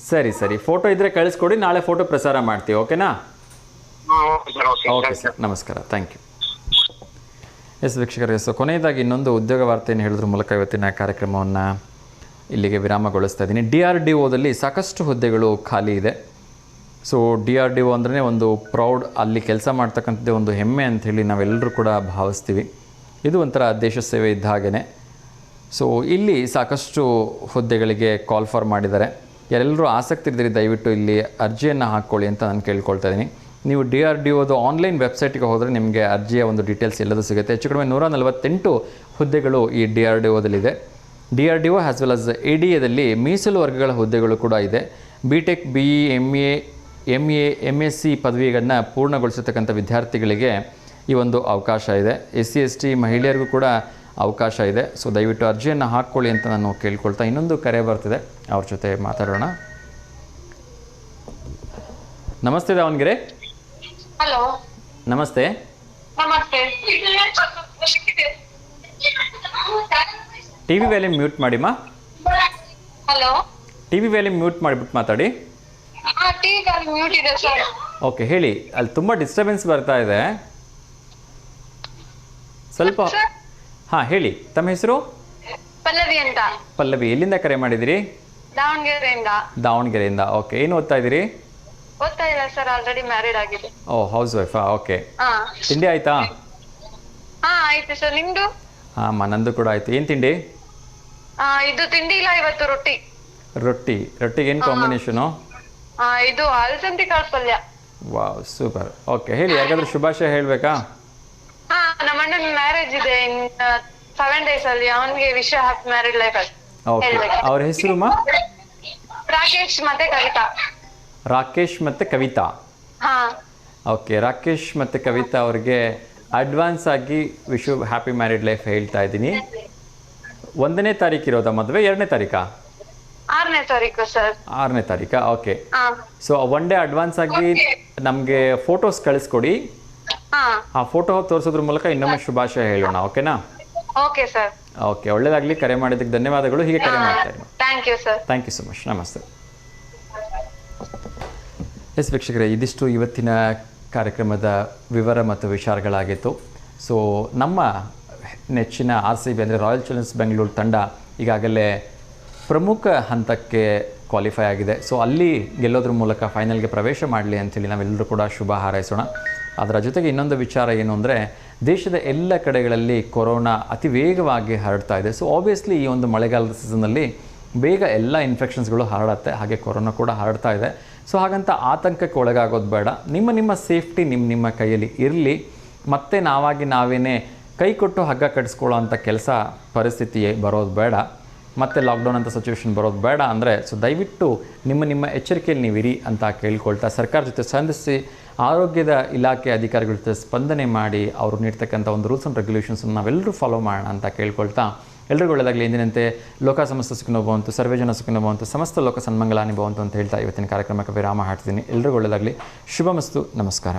ಸರಿ ಸರಿ, ಫೋಟೋ ಇದ್ದರೆ ಕಳಿಸ್ಕೊಡಿ. ನಾಳೆ ಫೋಟೋ ಪ್ರಸಾರ ಮಾಡ್ತೀವಿ. ಓಕೆನಾ? ಓಕೆ ಸರ್, ನಮಸ್ಕಾರ, ಥ್ಯಾಂಕ್ ಯು. ಎಸ್ ವೀಕ್ಷಕರಿಗೆ, ಸೊ ಕೊನೆಯದಾಗಿ ಇನ್ನೊಂದು ಉದ್ಯೋಗ ವಾರ್ತೆಯನ್ನು ಹೇಳೋದ್ರ ಮೂಲಕ ಇವತ್ತಿನ ಕಾರ್ಯಕ್ರಮವನ್ನು ಇಲ್ಲಿಗೆ ವಿರಾಮಗೊಳಿಸ್ತಾ ಇದ್ದೀನಿ. DRDOದಲ್ಲಿ ಸಾಕಷ್ಟು ಹುದ್ದೆಗಳು ಖಾಲಿ ಇದೆ. ಸೊ DRDO ಅಂದ್ರೆ ಒಂದು ಪ್ರೌಡ್, ಅಲ್ಲಿ ಕೆಲಸ ಮಾಡ್ತಕ್ಕಂಥದ್ದೇ ಒಂದು ಹೆಮ್ಮೆ ಅಂಥೇಳಿ ನಾವೆಲ್ಲರೂ ಕೂಡ ಭಾವಿಸ್ತೀವಿ. ಇದು ಒಂಥರ ದೇಶ ಸೇವೆ ಇದ್ದ ಹಾಗೆಯೇ. ಸೊ ಇಲ್ಲಿ ಸಾಕಷ್ಟು ಹುದ್ದೆಗಳಿಗೆ ಕಾಲ್ ಫಾರ್ ಮಾಡಿದ್ದಾರೆ. ಯಾರೆಲ್ಲರೂ ಆಸಕ್ತಿ ಇದ್ದರೆ ದಯವಿಟ್ಟು ಇಲ್ಲಿ ಅರ್ಜಿಯನ್ನು ಹಾಕ್ಕೊಳ್ಳಿ ಅಂತ ನಾನು ಕೇಳ್ಕೊಳ್ತಾ ಇದ್ದೀನಿ. ನೀವು DRDOದು ಆನ್ಲೈನ್ ವೆಬ್ಸೈಟ್ಗೆ ಹೋದರೆ ನಿಮಗೆ ಅರ್ಜಿಯ ಒಂದು ಡೀಟೇಲ್ಸ್ ಎಲ್ಲದೂ ಸಿಗುತ್ತೆ. ಹೆಚ್ಚು ಕಡಿಮೆ 148 ಹುದ್ದೆಗಳು ಈ DRDOದಲ್ಲಿದೆ. DRDO ಆ್ಯಸ್ ವೆಲ್ ಆಸ್ ADAದಲ್ಲಿ ಮೀಸಲು ವರ್ಗಗಳ ಹುದ್ದೆಗಳು ಕೂಡ ಇದೆ. BTech, BE, MA, MSc ಪದವಿಗಳನ್ನ ಪೂರ್ಣಗೊಳಿಸತಕ್ಕಂಥ ವಿದ್ಯಾರ್ಥಿಗಳಿಗೆ ಈ ಒಂದು ಅವಕಾಶ ಇದೆ. SC ST ಮಹಿಳೆಯರಿಗೂ ಕೂಡ ಅವಕಾಶ ಇದೆ. ಸೊ ದಯವಿಟ್ಟು ಅರ್ಜಿಯನ್ನು ಹಾಕ್ಕೊಳ್ಳಿ ಅಂತ ನಾನು ಕೇಳ್ಕೊಳ್ತಾ, ಇನ್ನೊಂದು ಕರೆ ಬರ್ತಿದೆ, ಅವ್ರ ಜೊತೆ ಮಾತಾಡೋಣ. ನಮಸ್ತೆ ದಾವಣಗೆರೆ. ಹಲೋ, ನಮಸ್ತೆ. ನಮಸ್ತೆ. TV ವ್ಯಾಲ್ಯೂಮ್ ಮ್ಯೂಟ್ ಮಾಡಿಮ್ಮ. ಹಲೋ, TV ವ್ಯಾಲ್ಯೂಮ್ ಮ್ಯೂಟ್ ಮಾಡಿಬಿಟ್ಟು ಮಾತಾಡಿ. ಟಿವಿ ಮ್ಯೂಟ್ ಇದೆ ಸರ್. ಓಕೆ, ಹೇಳಿ. ಅಲ್ಲಿ ತುಂಬ ಡಿಸ್ಟರ್ಬೆನ್ಸ್ ಬರ್ತಾ ಇದೆ ಸ್ವಲ್ಪ. ಹಾಂ, ಹೇಳಿ. ತಮ್ಮ ಹೆಸರು? ಪಲ್ಲವಿ ಅಂತ. ಪಲ್ಲವಿ, ಎಲ್ಲಿಂದ ಕರೆ ಮಾಡಿದಿರಿ? ದಾವಣಗೆರೆಯಿಂದ. ದಾವಣಗೆರೆಯಿಂದ. ಓಕೆ, ಏನು ಓದ್ತಾ ಇದ್ದೀರಿ? ಓದ್ತಾ ಇಲ್ಲ ಸರ್, ಆಲ್ರೆಡಿ ಮ್ಯಾರಿಡ್ ಆಗಿದೆ. ಓ, ಹೌಸ್ ವೈಫಾ? ಓಕೆ. ಹಾ, ತಿಂಡಿ ಆಯ್ತಾ? ಹಾ ಆಯ್ತು ಸರ್, ನಿಮ್ದು? ಹಾಂ, ನಂದು ಕೂಡ ಆಯಿತು. ಏನು ತಿಂಡಿ? ಇದು ತಿಂಡಿ ಇಲ್ಲ, ಇವತ್ತು ರೊಟ್ಟಿ. ರೊಟ್ಟಿಗೆ ಏನು ಕಾಂಬಿನೇಷನು? ಇದು ಅಲಸಂದಿ ಕಾಳು ಪಲ್ಯ. Wow, super. ಓಕೆ, ಹೇಳಿ, ಯಾರಿಗಾದ್ರೂ ಶುಭಾಶಯ ಹೇಳಬೇಕಾ? ನಮ್ಮ ಅಣ್ಣನ ಮ್ಯಾರೇಜ್ ಇದೆ ಇನ್ 7 days ಅಲ್ಲಿ. ಅವನಿಗೆ ವಿಶ್ ಹ್ಯಾಪಿ ಮ್ಯಾರಿಡ್ ಲೈಫ್ ಅಂತ ಓಕೆ, ಅವ್ರ ಹೆಸರು ರಾಕೇಶ್ ಮತ್ತೆ ಕವಿತಾ. ರಾಕೇಶ್ ಮತ್ತು ಕವಿತಾ. ಹಾ ಓಕೆ, ರಾಕೇಶ್ ಮತ್ತು ಕವಿತಾ ಅವ್ರಿಗೆ ಅಡ್ವಾನ್ಸ್ ಆಗಿ ವಿಶ್ ಹ್ಯಾಪಿ ಮ್ಯಾರಿಡ್ ಲೈಫ್ ಹೇಳ್ತಾ ಇದ್ದೀನಿ. 1ನೇ ತಾರೀಕು ಇರೋದಾ ಮದುವೆ? 2ನೇ ತಾರೀಕಾ? 6ನೇ ತಾರೀಕು ಸರ್. 6ನೇ ತಾರೀಕಾ? ಓಕೆ. ಸೊ 1 ಡೇ ಅಡ್ವಾನ್ಸ್ ಆಗಿ ನಮಗೆ ಫೋಟೋಸ್ ಕಳಿಸ್ಕೊಡಿ. ಆ ಫೋಟೋ ತೋರಿಸೋದ್ರ ಮೂಲಕ ಇನ್ನೊಮ್ಮೆ ಶುಭಾಶಯ ಹೇಳೋಣ. ಓಕೆನಾ? Okay sir. ಓಕೆ, ಒಳ್ಳೇದಾಗಲಿ. ಕರೆ ಮಾಡಿದ್ದಕ್ಕೆ ಧನ್ಯವಾದಗಳು. ಹೀಗೆ ಕರೆ ಮಾಡ್ತಾ ಇರಿ. Thank you sir. Thank you so much. ನಮಸ್ತೆ. ಎಸ್ ವೀಕ್ಷಕರೇ, ಇದಿಷ್ಟು ಇವತ್ತಿನ ಕಾರ್ಯಕ್ರಮದ ವಿವರ ಮತ್ತು ವಿಚಾರಗಳಾಗಿತ್ತು. ಸೊ ನಮ್ಮ ನೆಚ್ಚಿನ RCB ಅಂದರೆ ರಾಯಲ್ ಚಾಲೆಂಜರ್ಸ್ ಬೆಂಗಳೂರು ತಂಡ ಈಗಾಗಲೇ ಪ್ರಮುಖ ಹಂತಕ್ಕೆ ಕ್ವಾಲಿಫೈ ಆಗಿದೆ. ಸೊ ಅಲ್ಲಿ ಗೆಲ್ಲೋದ್ರ ಮೂಲಕ ಫೈನಲ್ಗೆ ಪ್ರವೇಶ ಮಾಡಲಿ ಅಂಥೇಳಿ ನಾವೆಲ್ಲರೂ ಕೂಡ ಶುಭ ಹಾರೈಸೋಣ. ಅದರ ಜೊತೆಗೆ ಇನ್ನೊಂದು ವಿಚಾರ ಏನು ಅಂದರೆ, ದೇಶದ ಎಲ್ಲ ಕಡೆಗಳಲ್ಲಿ ಕೊರೋನಾ ಅತಿ ವೇಗವಾಗಿ ಹರಡ್ತಾ ಇದೆ. ಸೊ ಆಬ್ವಿಯಸ್ಲಿ ಈ ಒಂದು ಮಳೆಗಾಲದ ಸೀಸನ್ನಲ್ಲಿ ಬೇಗ ಎಲ್ಲ ಇನ್ಫೆಕ್ಷನ್ಸ್ಗಳು ಹರಡುತ್ತೆ, ಹಾಗೆ ಕೊರೋನಾ ಕೂಡ ಹರಡ್ತಾ ಇದೆ. ಸೊ ಹಾಗಂತ ಆತಂಕಕ್ಕೆ ಒಳಗಾಗೋದು ಬೇಡ. ನಿಮ್ಮ ಸೇಫ್ಟಿ ನಿಮ್ಮ ಕೈಯಲ್ಲಿ ಇರಲಿ. ಮತ್ತೆ ನಾವೇನೇ ಕೈ ಕೊಟ್ಟು ಹಗ್ಗ ಕಟ್ಟಿಸ್ಕೊಳ್ಳೋ ಅಂಥ ಪರಿಸ್ಥಿತಿ ಬರೋದು ಬೇಡ. ಮತ್ತೆ ಲಾಕ್ಡೌನ್ ಅಂತ ಸಿಚುವೇಶನ್ ಬರೋದು ಬೇಡ. ಅಂದರೆ ಸೊ ದಯವಿಟ್ಟು ನಿಮ್ಮ ಎಚ್ಚರಿಕೆಯಲ್ಲಿ ನೀವಿರಿ ಅಂತ ಕೇಳ್ಕೊಳ್ತಾ, ಸರ್ಕಾರ ಜೊತೆ ಸಂಧಿಸಿ ಆರೋಗ್ಯದ ಇಲಾಖೆ ಅಧಿಕಾರಿಗಳ ಜೊತೆ ಸ್ಪಂದನೆ ಮಾಡಿ ಅವರು ನೀಡ್ತಕ್ಕಂಥ ಒಂದು ರೂಲ್ಸ್ ಆ್ಯಂಡ್ ರೆಗ್ಯುಲೇಷನ್ಸನ್ನು ನಾವೆಲ್ಲರೂ ಫಾಲೋ ಮಾಡೋಣ ಅಂತ ಕೇಳ್ಕೊಳ್ತಾ, ಎಲ್ಲರಿಗೂ ಒಳ್ಳೆಯದಾಗಲಿ. ಎಂದಿನಂತೆ ಲೋಕ ಸಮಸ್ತ ಸುಖಿನೋ ಭವಂತು, ಸರ್ವೇ ಜನ ಸುಖಿನೋ ಭವಂತು, ಸಮಸ್ತ ಲೋಕ ಸನ್ಮಂಗಲಾನಿ ಭವಂತು ಅಂತ ಹೇಳ್ತಾ ಇವತ್ತಿನ ಕಾರ್ಯಕ್ರಮಕ್ಕೆ ವಿರಾಮ ಹಾಡ್ತೀನಿ. ಎಲ್ಲರಿಗೂ ಒಳ್ಳೆಯದಾಗಲಿ. ಶುಭಮಸ್ತು. ನಮಸ್ಕಾರ.